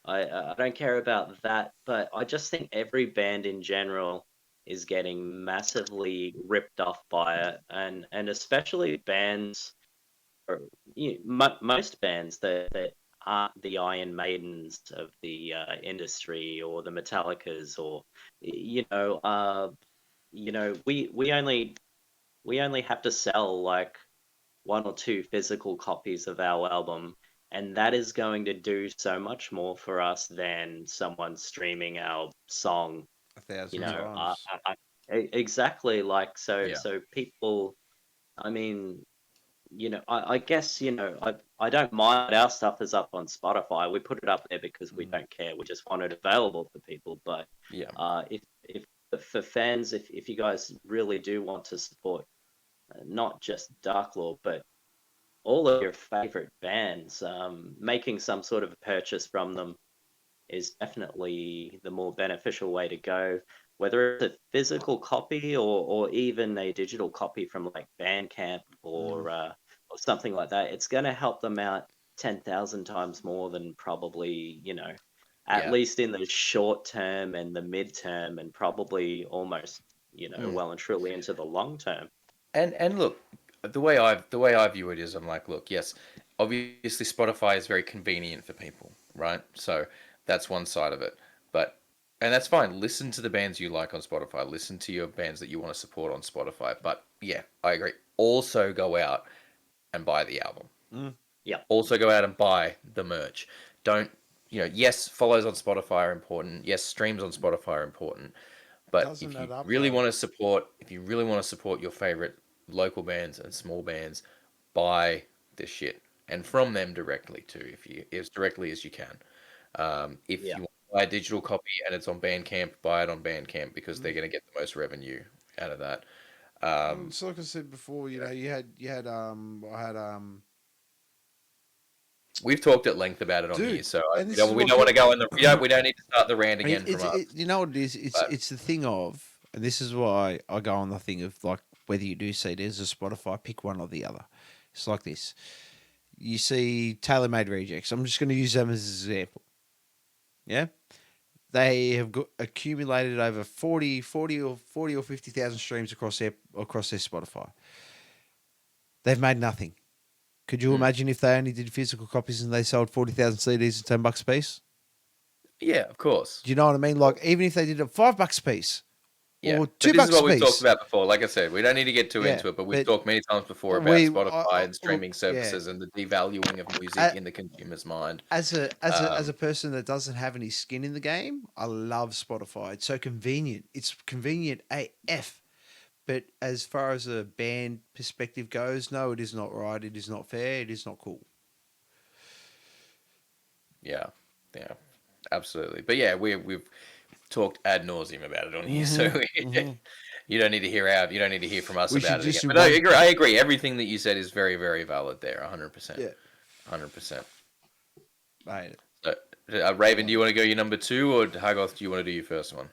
Speaker 5: I don't care about that, but I just think every band in general is getting massively ripped off by it, and especially bands, or most bands that aren't the Iron Maidens of the industry, or the Metallicas, or we only have to sell like one or two physical copies of our album, and that is going to do so much more for us than someone streaming our song.
Speaker 2: 1,000
Speaker 5: You know,
Speaker 2: times.
Speaker 5: exactly. Like, so
Speaker 1: Yeah.
Speaker 5: people, I mean, I guess, I don't mind our stuff is up on Spotify. We put it up there because we don't care. We just want it available for people. But
Speaker 1: Yeah.
Speaker 5: if for fans, if you guys really do want to support not just Darklore, but all of your favorite bands, making some sort of a purchase from them is definitely the more beneficial way to go. Whether it's a physical copy or even a digital copy from like Bandcamp or something like that, it's going to help them out 10,000 times more than probably, at
Speaker 1: Yeah.
Speaker 5: least in the short term and the mid term, and probably almost, well and truly into the long term.
Speaker 1: And look, the way I view it is, I'm like, look, yes, obviously Spotify is very convenient for people, right? So that's one side of it. But and that's fine. Listen to the bands you like on Spotify. Listen to your bands that you want to support on Spotify. But yeah, I agree. Also go out and buy the album.
Speaker 5: Yeah.
Speaker 1: Also go out and buy the merch. Don't, yes, follows on Spotify are important. Yes, streams on Spotify are important. But
Speaker 2: Doesn't
Speaker 1: if you
Speaker 2: add up,
Speaker 1: really
Speaker 2: though.
Speaker 1: want to support, your favorite local bands and small bands, buy this shit and from them directly too, if you as directly as you can. If
Speaker 5: Yeah.
Speaker 1: you want to buy a digital copy and it's on Bandcamp, buy it on Bandcamp because they're going to get the most revenue out of that.
Speaker 2: Well, it's like I said before, I had
Speaker 1: We've talked at length about it on here,
Speaker 2: dude,
Speaker 1: so
Speaker 2: and
Speaker 1: we
Speaker 2: this is
Speaker 1: don't, we
Speaker 2: what
Speaker 1: don't want to
Speaker 2: get,
Speaker 1: go in the we don't need to start the rant again from us.
Speaker 2: you know what it is?
Speaker 1: But
Speaker 2: It's the thing of, and this is why I go on the thing of like whether you do see there's a Spotify, pick one or the other. It's like this. You see tailor-made rejects. I'm just going to use them as an example. Yeah, they have accumulated over 40 or 50,000 streams across their Spotify. They've made nothing. Could you imagine if they only did physical copies and they sold 40,000 CDs at $10 a piece?
Speaker 1: yeah, of course.
Speaker 2: Do you know what I mean? Like, even if they did it $5 a piece
Speaker 1: Yeah,
Speaker 2: or
Speaker 1: but this is
Speaker 2: $2
Speaker 1: what
Speaker 2: a
Speaker 1: we've talked
Speaker 2: piece.
Speaker 1: about before. Like I said, we don't need to get too
Speaker 2: Yeah,
Speaker 1: into it, but we've
Speaker 2: but
Speaker 1: talked many times before about
Speaker 2: we,
Speaker 1: Spotify and
Speaker 2: look,
Speaker 1: streaming
Speaker 2: yeah.
Speaker 1: services and the devaluing of music in the consumer's mind.
Speaker 2: As a person that doesn't have any skin in the game, I love Spotify. It's so convenient. It's convenient AF. But as far as a band perspective goes, no, it is not right. It is not fair. It is not cool.
Speaker 1: Yeah, yeah, absolutely. But yeah, we've talked ad nauseum about it on here, so you don't need to hear from us
Speaker 2: We should
Speaker 1: about it again.
Speaker 2: just do
Speaker 1: But no,
Speaker 2: one.
Speaker 1: I agree. Everything that you said is very, very valid there. 100%.
Speaker 2: Yeah.
Speaker 1: 100%.
Speaker 2: Mate.
Speaker 1: So, Raven, do you want to go your number 2, or Hagoth, do you want to do your first one?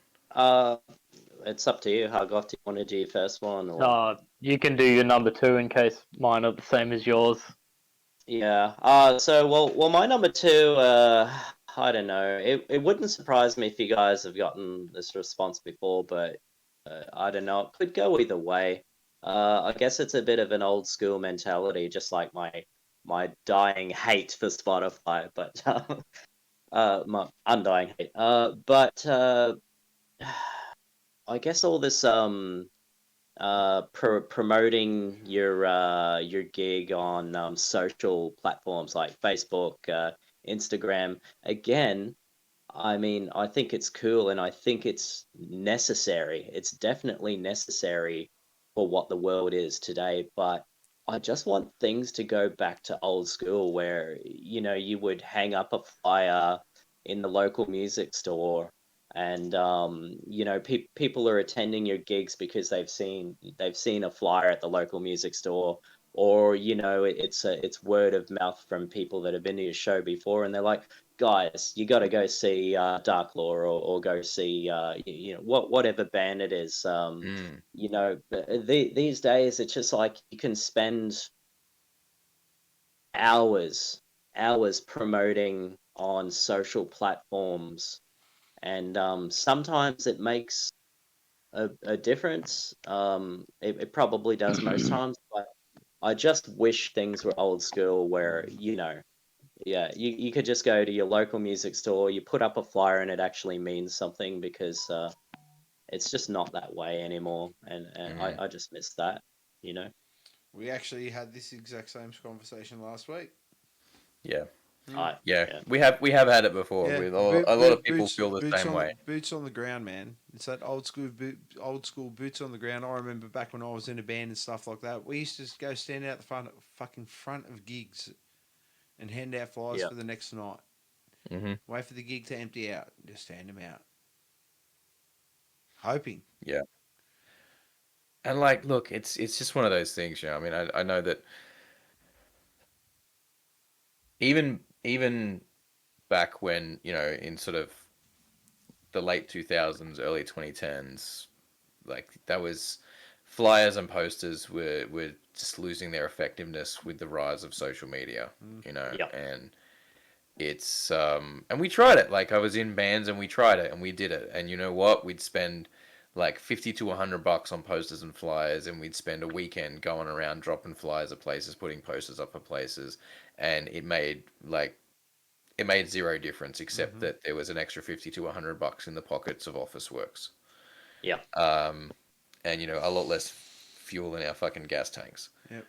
Speaker 5: It's up to you. Hagoth, do you want to do your first one? Or...
Speaker 6: You can do your number 2 in case mine are the same as yours.
Speaker 5: Yeah. Well, my number 2, I don't know. It wouldn't surprise me if you guys have gotten this response before, but I don't know. It could go either way. I guess it's a bit of an old school mentality, just like my dying hate for Spotify, but my undying hate. But I guess all this promoting your gig on social platforms like Facebook, Instagram. Again, I mean, I think it's cool and I think it's necessary. It's definitely necessary for what the world is today. But I just want things to go back to old school where, you would hang up a flyer in the local music store and people are attending your gigs because they've seen a flyer at the local music store, or it's word of mouth from people that have been to your show before and they're like, guys, you got to go see Darklore, or go see whatever band it is. These days it's just like you can spend hours promoting on social platforms, and sometimes it makes a difference. It probably does most times, but I just wish things were old school where, yeah, you could just go to your local music store, you put up a flyer, and it actually means something, because it's just not that way anymore, and I just miss that,
Speaker 2: We actually had this exact same conversation last week.
Speaker 1: Yeah. Yeah, we have had it before.
Speaker 2: Yeah,
Speaker 1: With a lot of people feel the same way.
Speaker 2: Boots on the ground, man. It's that old school boots on the ground. I remember back when I was in a band and stuff like that. We used to just go stand out the front of gigs and hand out flyers for the next night.
Speaker 1: Mm-hmm.
Speaker 2: Wait for the gig to empty out, and just hand them out, hoping.
Speaker 1: Yeah. And like, look, it's just one of those things, you know. I mean, I know that even back when, you know, in sort of the late 2000s, early 2010s, like that was flyers and posters were just losing their effectiveness with the rise of social media, you know, and it's and we tried it. Like I was in bands and we tried it and we did it, and you know what? We'd spend like 50 to $100 on posters and flyers, and we'd spend a weekend going around dropping flyers at places, putting posters up at places, and it made zero difference except that there was an extra 50 to $100 in the pockets of office works.
Speaker 5: Yeah.
Speaker 1: And you know, a lot less fuel in our fucking gas tanks.
Speaker 2: Yep.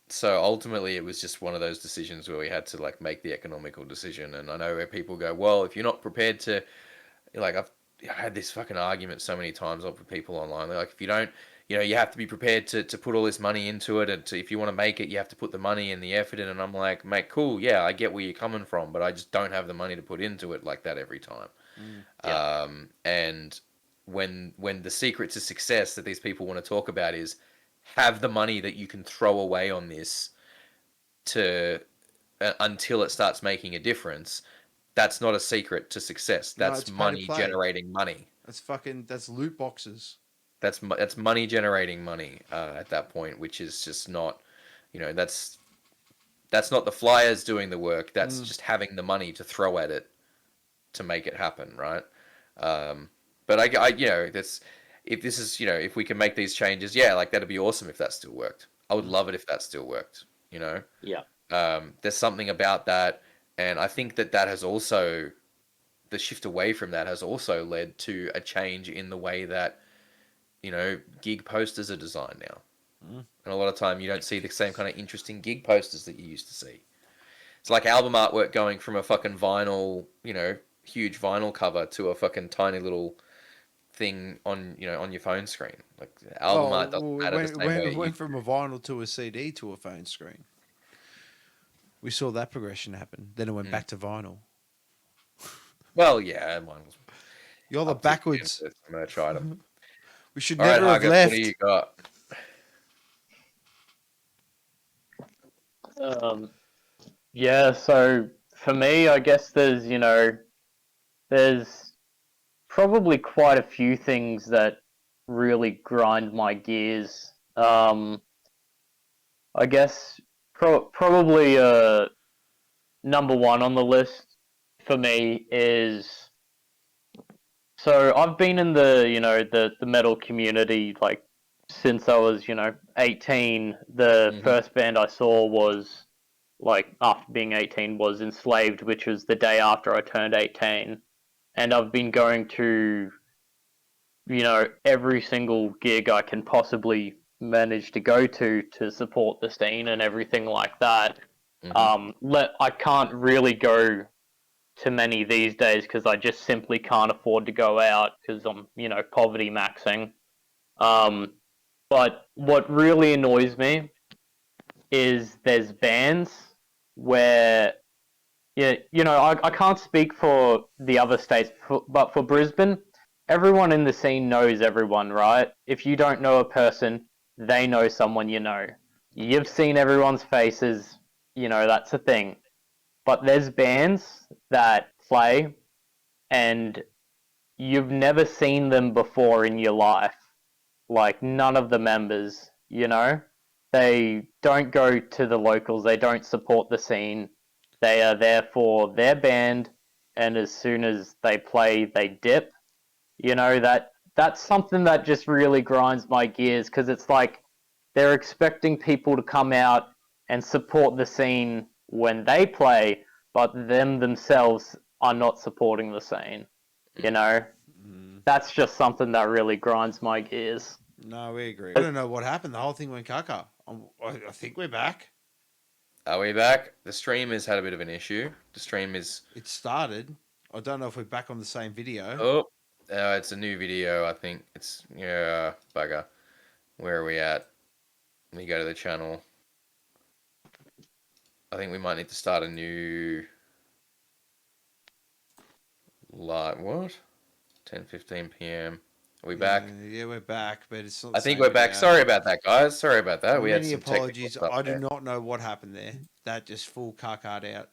Speaker 1: So ultimately it was just one of those decisions where we had to like make the economical decision. And I know where people go, well, if you're not prepared to, like I had this fucking argument so many times with people online. They're like, if you don't, you know, you have to be prepared to put all this money into it, and if you want to make it, you have to put the money and the effort in. And I'm like, mate, cool, yeah, I get where you're coming from, but I just don't have the money to put into it like that every time. And when the secret to success that these people want to talk about is have the money that you can throw away on this to until it starts making a difference. That's not a secret to success. That's money generating money.
Speaker 2: That's loot boxes.
Speaker 1: That's money generating money at that point, which is just not, you know, that's not the flyers doing the work. That's just having the money to throw at it to make it happen, right? But I you know, if this is, you know, if we can make these changes, yeah, like that'd be awesome if that still worked. I would love it if that still worked, you know?
Speaker 5: Yeah.
Speaker 1: There's something about that, and I think that has also, the shift away from that has also led to a change in the way that, you know, gig posters are designed now. And a lot of time you don't see the same kind of interesting gig posters that you used to see. It's like album artwork going from a fucking vinyl, you know, huge vinyl cover to a fucking tiny little thing on, you know, on your phone screen. Like album art doesn't matter the same way.
Speaker 2: It went from a vinyl to a CD to a phone screen. We saw that progression happen. Then it went back to vinyl.
Speaker 1: Well, yeah, mine was.
Speaker 2: You're the backwards.
Speaker 1: I'm gonna try them.
Speaker 2: We should never have left.
Speaker 1: What do you got?
Speaker 6: Yeah, so for me, I guess there's probably quite a few things that really grind my gears. I guess probably number one on the list for me is, so I've been in the metal community like since I was 18. The first band I saw was, like, after being 18, was Enslaved, which was the day after I turned 18. And I've been going to, every single gig I can possibly manage to go to support the scene and everything like that. I can't really go to many these days because I just simply can't afford to go out because I'm, poverty maxing. But what really annoys me is there's bands where, I can't speak for the other states, but for Brisbane, everyone in the scene knows everyone, right? If you don't know a person, they know someone you know. You've seen everyone's faces, that's a thing. But there's bands that play and you've never seen them before in your life. Like, none of the members, they don't go to the locals, they don't support the scene. They are there for their band, and as soon as they play, they dip. That's something that just really grinds my gears, because it's like they're expecting people to come out and support the scene when they play, but them themselves are not supporting the scene. That's just something that really grinds my gears.
Speaker 2: No, we agree. I don't know what happened. The whole thing went caca. I think we're back.
Speaker 1: Are we back? The stream has had a bit of an issue. The stream is.
Speaker 2: It started. I don't know if we're back on the same video.
Speaker 1: Oh, it's a new video. I think it's bugger. Where are we at? Let me go to the channel. I think we might need to start a new. Like what? 10:15 p.m. Are we back?
Speaker 2: Yeah, we're back, but it's not.
Speaker 1: I think we're back. Sorry about that, guys. Sorry about that. We had
Speaker 2: Many
Speaker 1: some technical
Speaker 2: apologies.
Speaker 1: stuff
Speaker 2: I do
Speaker 1: there.
Speaker 2: not know what happened there. That just full card out.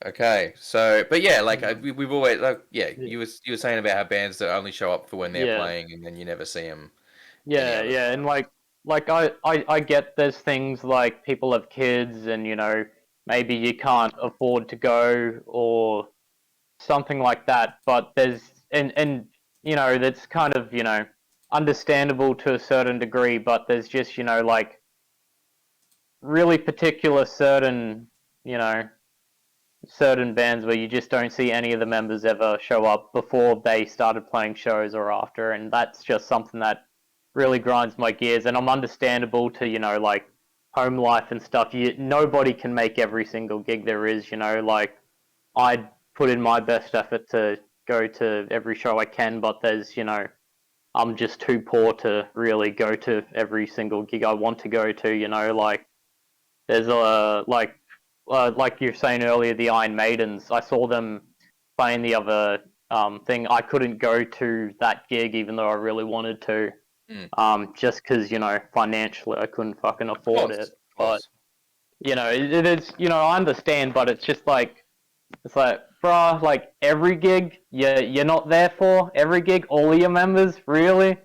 Speaker 1: Okay, so but yeah, like we've always like you were saying about how bands that only show up for when they're playing and then you never see them.
Speaker 6: Yeah, yeah, and like I get there's things like people have kids and maybe you can't afford to go or something like that, but there's and that's kind of understandable to a certain degree, but there's just like really particular certain certain bands where you just don't see any of the members ever show up before they started playing shows or after, and that's just something that really grinds my gears. And I'm understandable to like home life and stuff. Nobody can make every single gig there is. Like I put in my best effort to go to every show I can, but there's I'm just too poor to really go to every single gig I want to go to. Like there's like you were saying earlier, the Iron Maidens. I saw them playing the other thing. I couldn't go to that gig even though I really wanted to, just because financially I couldn't fucking afford it. But it is I understand, but it's just like bruh, like every gig you're not there for every gig, all of your members, really,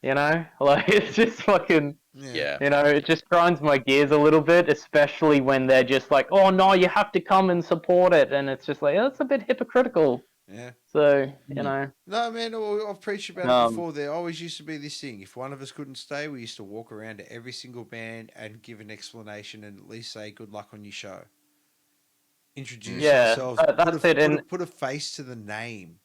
Speaker 6: like it's just fucking.
Speaker 1: Yeah.
Speaker 6: It just grinds my gears a little bit, especially when they're just like, oh no, you have to come and support it. And it's just like, oh, it's a bit hypocritical.
Speaker 2: Yeah.
Speaker 6: So,
Speaker 2: No, man, I've preached about it before. There always used to be this thing. If one of us couldn't stay, we used to walk around to every single band and give an explanation and at least say good luck on your show. Introduce ourselves. Put a face to the name.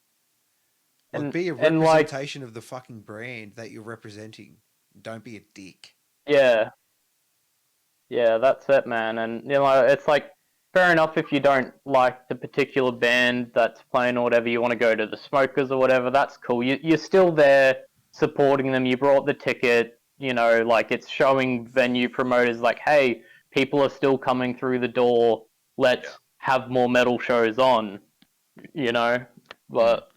Speaker 2: Like, be a representation of the fucking brand that you're representing. Don't be a dick.
Speaker 6: Yeah. Yeah, that's it, man. And, it's like, fair enough if you don't like the particular band that's playing or whatever, you want to go to the Smokers or whatever, that's cool. You're still there supporting them. You brought the ticket, like it's showing venue promoters like, hey, people are still coming through the door. Let's have more metal shows on, But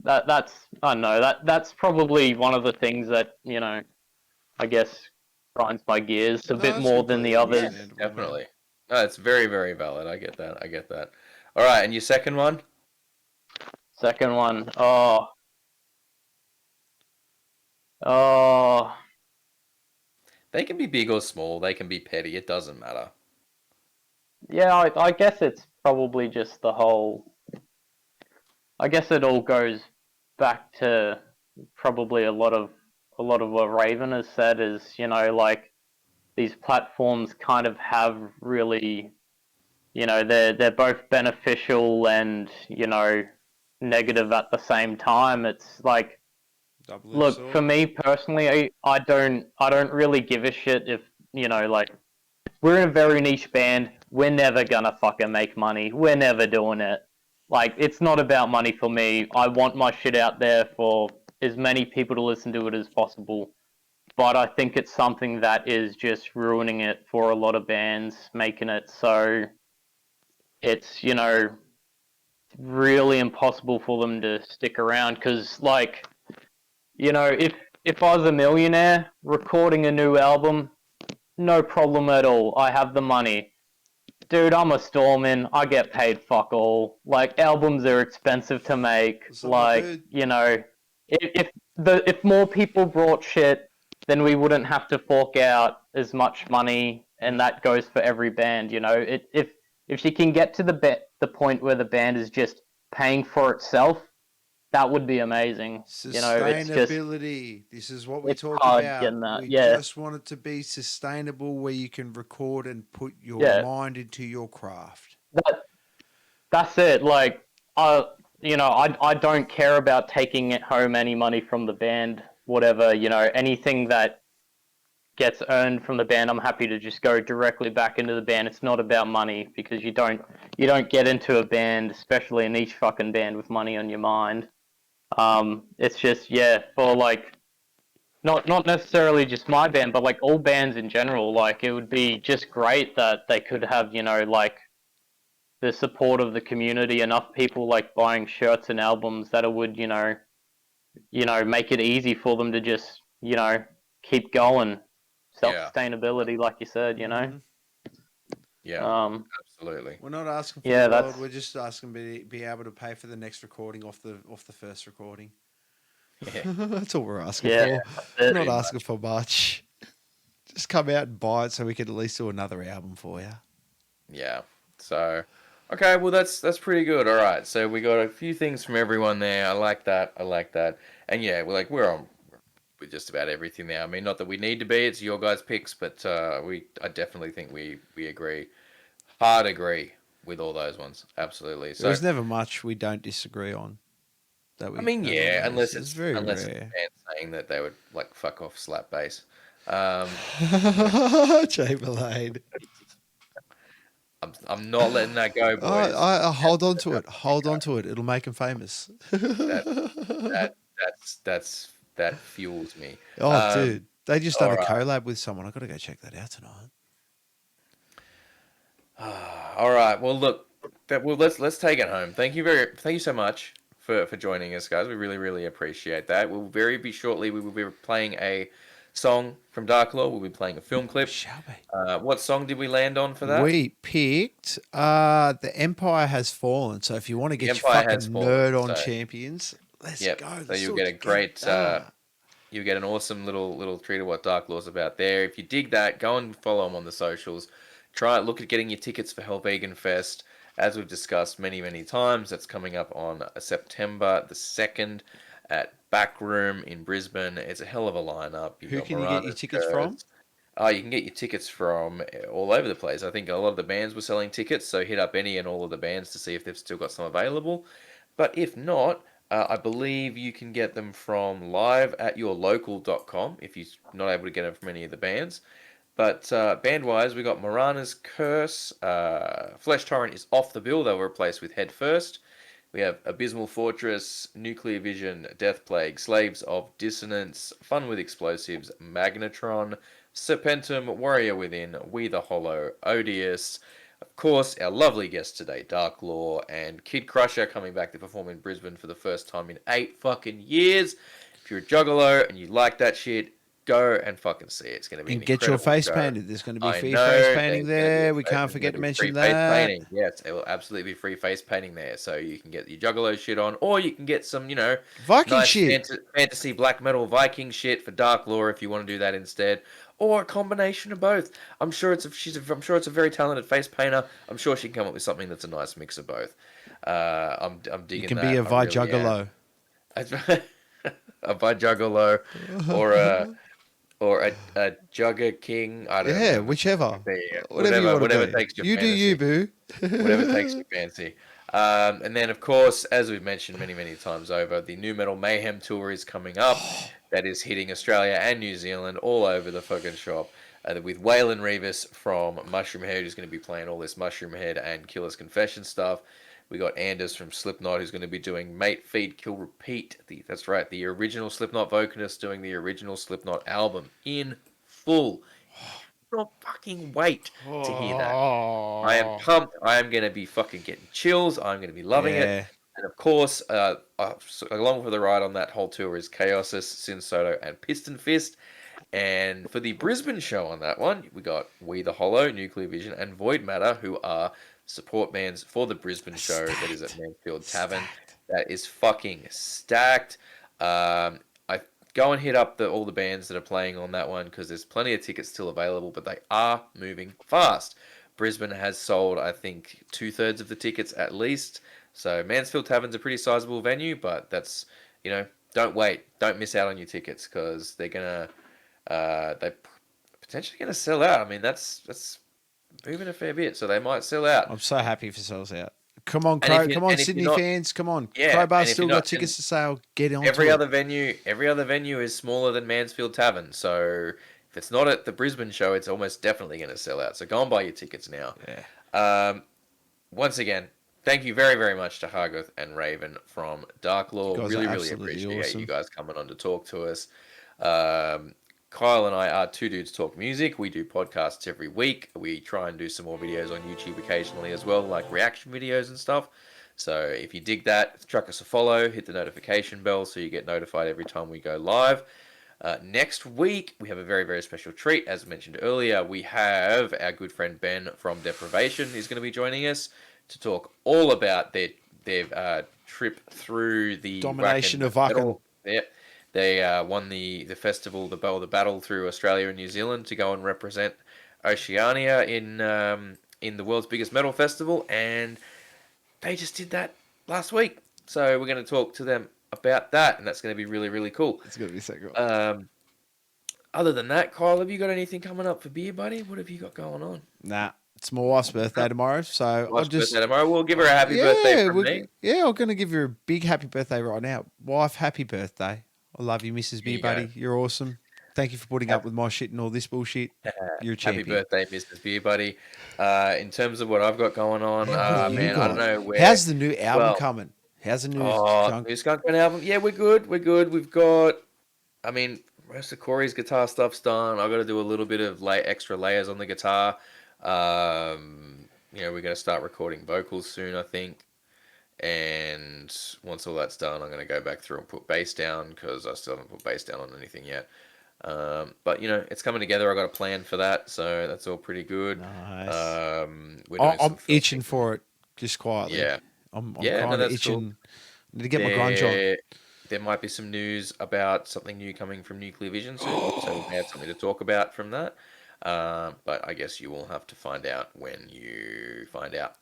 Speaker 6: that's, I don't know, that's probably one of the things that, I guess grinds my gears a bit more than the others.
Speaker 1: Yeah, definitely. No, it's very, very valid. I get that. All right, and your second one?
Speaker 6: Second one.
Speaker 1: They can be big or small. They can be petty. It doesn't matter.
Speaker 6: Yeah, I guess it's probably just the whole. I guess it all goes back to probably a lot of what Raven has said is, like these platforms kind of have really, they're both beneficial and, negative at the same time. It's like, look, for me personally, I don't really give a shit if, like we're in a very niche band. We're never gonna fucking make money. We're never doing it. Like, it's not about money for me. I want my shit out there for as many people to listen to it as possible. But I think it's something that is just ruining it for a lot of bands, making it so it's, really impossible for them to stick around. Because, like, if I was a millionaire recording a new album, no problem at all. I have the money. Dude, I'm a storeman. I get paid fuck all. Like, albums are expensive to make. If more people brought shit, then we wouldn't have to fork out as much money, and that goes for every band. If you can get to the point where the band is just paying for itself, that would be amazing.
Speaker 2: Sustainability. This is what we talk about. We just want it to be sustainable, where you can record and put your mind into your craft.
Speaker 6: That's it. Like, I don't care about taking home any money from the band, whatever. Anything that gets earned from the band, I'm happy to just go directly back into the band. It's not about money because you don't get into a band, especially a niche fucking band, with money on your mind. It's just for like not necessarily just my band, but like all bands in general. Like it would be just great that they could have like the support of the community, enough people like buying shirts and albums that it would make it easy for them to just keep going. Self-sustainability, like you said,
Speaker 1: Yeah, absolutely.
Speaker 2: We're not asking for
Speaker 6: Yeah,
Speaker 2: the world.
Speaker 6: that's-
Speaker 2: We're just asking to be able to pay for the next recording off the first recording.
Speaker 1: Yeah.
Speaker 2: That's all we're asking
Speaker 6: Yeah,
Speaker 2: for.
Speaker 6: that's
Speaker 2: We're
Speaker 6: it.
Speaker 2: not asking for much. Just come out and buy it so we can at least do another album for you.
Speaker 1: Yeah. So, okay, well that's pretty good. All right. So we got a few things from everyone there. I like that. And yeah, we're on with just about everything now. I mean, not that we need to be. It's your guys' picks, but I definitely think we agree. Hard agree with all those ones. Absolutely. So
Speaker 2: There's never much we don't disagree on. That we.
Speaker 1: I mean, yeah, unless it's
Speaker 2: very
Speaker 1: unless it's a
Speaker 2: rare.
Speaker 1: band saying that they would like fuck off slap bass.
Speaker 2: Chamberlain.
Speaker 1: I'm not letting that go, boys.
Speaker 2: I hold on to it. Hold on to it. It'll make him famous.
Speaker 1: That fuels me.
Speaker 2: Oh, dude, they just done a
Speaker 1: alright.
Speaker 2: collab with someone. I got to go check that out tonight.
Speaker 1: All right. Well, look. Let's take it home. Thank you so much for joining us, guys. We really appreciate that. We will be playing a song from Darklore. We'll be playing a film clip.
Speaker 2: Shall we?
Speaker 1: What song did we land on for that?
Speaker 2: We picked The Empire Has Fallen. So if you want to get your
Speaker 1: Empire
Speaker 2: fucking
Speaker 1: Has Fallen,
Speaker 2: nerd on
Speaker 1: so-
Speaker 2: champions, let's
Speaker 1: Yep.
Speaker 2: go.
Speaker 1: So
Speaker 2: Let's
Speaker 1: you'll
Speaker 2: do
Speaker 1: get a
Speaker 2: it
Speaker 1: great,
Speaker 2: together.
Speaker 1: you get an awesome little treat of what Darklore's about there. If you dig that, go and follow them on the socials. Look at getting your tickets for Hell Vegan Fest. As we've discussed many times, that's coming up on September the 2nd at Backroom in Brisbane. It's a hell of a lineup.
Speaker 2: Who can you get your tickets from?
Speaker 1: You can get your tickets from all over the place. I think a lot of the bands were selling tickets, so hit up any and all of the bands to see if they've still got some available. But if not, I believe you can get them from live@yourlocal.com if you're not able to get them from any of the bands. But band-wise, we got Morana's Curse. Flesh Torrent is off the bill. They'll replace with Head First. We have Abysmal Fortress, Nuclear Vision, Death Plague, Slaves of Dissonance, Fun with Explosives, Magnetron, Serpentum, Warrior Within, We the Hollow, Odious. Of course, our lovely guest today, Darklore, and Kid Crusher coming back to perform in Brisbane for the first time in 8 fucking years. If you're a juggalo and you like that shit, go and fucking see it. It's going to be
Speaker 2: And
Speaker 1: an
Speaker 2: get your
Speaker 1: incredible
Speaker 2: face
Speaker 1: show.
Speaker 2: painted. There's going to be
Speaker 1: I
Speaker 2: free
Speaker 1: know,
Speaker 2: face painting
Speaker 1: there's gonna be
Speaker 2: there.
Speaker 1: a
Speaker 2: We
Speaker 1: face-
Speaker 2: can't
Speaker 1: there's
Speaker 2: forget to
Speaker 1: gonna be
Speaker 2: mention
Speaker 1: free face
Speaker 2: that.
Speaker 1: painting. Yes, it will absolutely be free face painting there. So you can get your Juggalo shit on, or you can get some,
Speaker 2: Viking
Speaker 1: nice
Speaker 2: shit.
Speaker 1: fantasy black metal Viking shit for Darklore if you want to do that instead, or a combination of both. I'm sure it's a very talented face painter. I'm sure she can come up with something that's a nice mix of both. I'm digging
Speaker 2: You can
Speaker 1: that.
Speaker 2: be a
Speaker 1: I really
Speaker 2: Vijuggalo.
Speaker 1: am. A Vijuggalo, or a Jugger King. I don't know.
Speaker 2: Yeah, whichever.
Speaker 1: Yeah,
Speaker 2: Whatever you want to
Speaker 1: whatever
Speaker 2: be.
Speaker 1: takes your
Speaker 2: You do
Speaker 1: fantasy.
Speaker 2: you, boo.
Speaker 1: Whatever takes your fancy. And then, of course, as we've mentioned many times over, the New Metal Mayhem Tour is coming up. That is hitting Australia and New Zealand all over the fucking shop. With Waylon Revis from Mushroom Head, who's going to be playing all this Mushroom Head and Killer's Confession stuff. We got Anders from Slipknot, who's going to be doing Mate, Feed, Kill, Repeat. That's right, the original Slipknot vocalist doing the original Slipknot album in full. Cannot fucking wait to hear that. I am pumped. I am going to be fucking getting chills. I'm going to be loving
Speaker 2: Yeah.
Speaker 1: it. And of course, along for the ride on that whole tour is Chaosis, Sin Soto, and Piston Fist. And for the Brisbane show on that one, we got We the Hollow, Nuclear Vision, and Void Matter, who are support bands for the Brisbane show that is at Mansfield Tavern. That is fucking stacked. I go and hit up all the bands that are playing on that one because there's plenty of tickets still available, but they are moving fast. Brisbane has sold, I think, 2/3 of the tickets at least. So Mansfield Tavern's a pretty sizable venue, but that's, don't wait. Don't miss out on your tickets because they're potentially gonna sell out. I mean, that's moving a fair bit, so they might sell out.
Speaker 2: I'm so happy if it sells out. Come on,
Speaker 1: And if you-
Speaker 2: come on,
Speaker 1: and if
Speaker 2: Sydney
Speaker 1: you're not-
Speaker 2: fans, come on.
Speaker 1: Yeah,
Speaker 2: Crowbar's
Speaker 1: and if
Speaker 2: still
Speaker 1: you're
Speaker 2: got
Speaker 1: not-
Speaker 2: tickets to sale. Get on
Speaker 1: Every
Speaker 2: to
Speaker 1: other venue is smaller than Mansfield Tavern. So if it's not at the Brisbane show, it's almost definitely going to sell out. So go and buy your tickets now.
Speaker 2: Yeah.
Speaker 1: Once again, thank you very, very much to Hargoth and Raven from Darklore.
Speaker 2: You guys
Speaker 1: Really,
Speaker 2: are
Speaker 1: really
Speaker 2: absolutely
Speaker 1: appreciate
Speaker 2: awesome.
Speaker 1: you guys coming on to talk to us. Kyle and I are Two Dudes Talk Music. We do podcasts every week. We try and do some more videos on YouTube occasionally as well, like reaction videos and stuff. So if you dig that, chuck us a follow, hit the notification bell so you get notified every time we go live. Next week, we have a very, very special treat. As mentioned earlier, we have our good friend Ben from Deprivation is going to be joining us to talk all about their trip through the
Speaker 2: Domination of Wacken.
Speaker 1: Yeah. They won the festival, the battle through Australia and New Zealand to go and represent Oceania in the world's biggest metal festival, and they just did that last week. So we're going to talk to them about that, and that's going to be really, really cool.
Speaker 2: It's going to be so cool.
Speaker 1: Other than that, Kyle, have you got anything coming up for beer, buddy? What have you got going on?
Speaker 2: Nah, it's my wife's birthday tomorrow, so
Speaker 1: Wife's birthday tomorrow. We'll give her a happy birthday from me.
Speaker 2: Yeah, I'm going to give her a big happy birthday right now. Wife, happy birthday. I love you, Mrs. Beer
Speaker 1: you
Speaker 2: Buddy.
Speaker 1: go.
Speaker 2: You're awesome. Thank you for putting up with my shit and all this bullshit. You're a champion.
Speaker 1: Happy birthday, Mrs. Beer Buddy. In terms of what I've got going on, man, I don't know where.
Speaker 2: How's the new album coming? How's the new
Speaker 1: new Skunk Gun album? Yeah, we're good. We're good. We've got, I mean, most of Corey's guitar stuff's done. I've got to do a little bit of extra layers on the guitar. We're going to start recording vocals soon, I think. And once all that's done, I'm going to go back through and put bass down because I still haven't put bass down on anything yet. But it's coming together. I got a plan for that, so that's all pretty good.
Speaker 2: Nice.
Speaker 1: I'm
Speaker 2: itching for it, just quietly.
Speaker 1: Yeah,
Speaker 2: I'm
Speaker 1: no,
Speaker 2: kind of
Speaker 1: that's
Speaker 2: itching.
Speaker 1: cool.
Speaker 2: Need to get my grunge on.
Speaker 1: There might be some news about something new coming from Nuclear Vision soon, so we may have something to talk about from that. But I guess you will have to find out when you find out.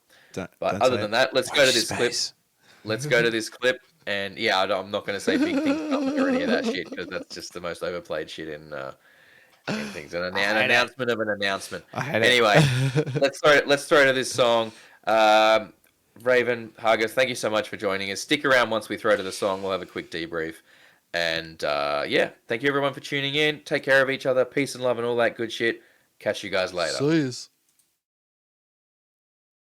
Speaker 1: But other than that, let's go to this clip. Let's go to this clip. And yeah, I'm not going to say big things or any of that shit because that's just the most overplayed shit in things. An announcement of an announcement. Anyway, let's throw to this song. Raven, Hargus, thank you so much for joining us. Stick around once we throw to the song. We'll have a quick debrief. And thank you everyone for tuning in. Take care of each other. Peace and love and all that good shit. Catch you guys later.
Speaker 2: See yous.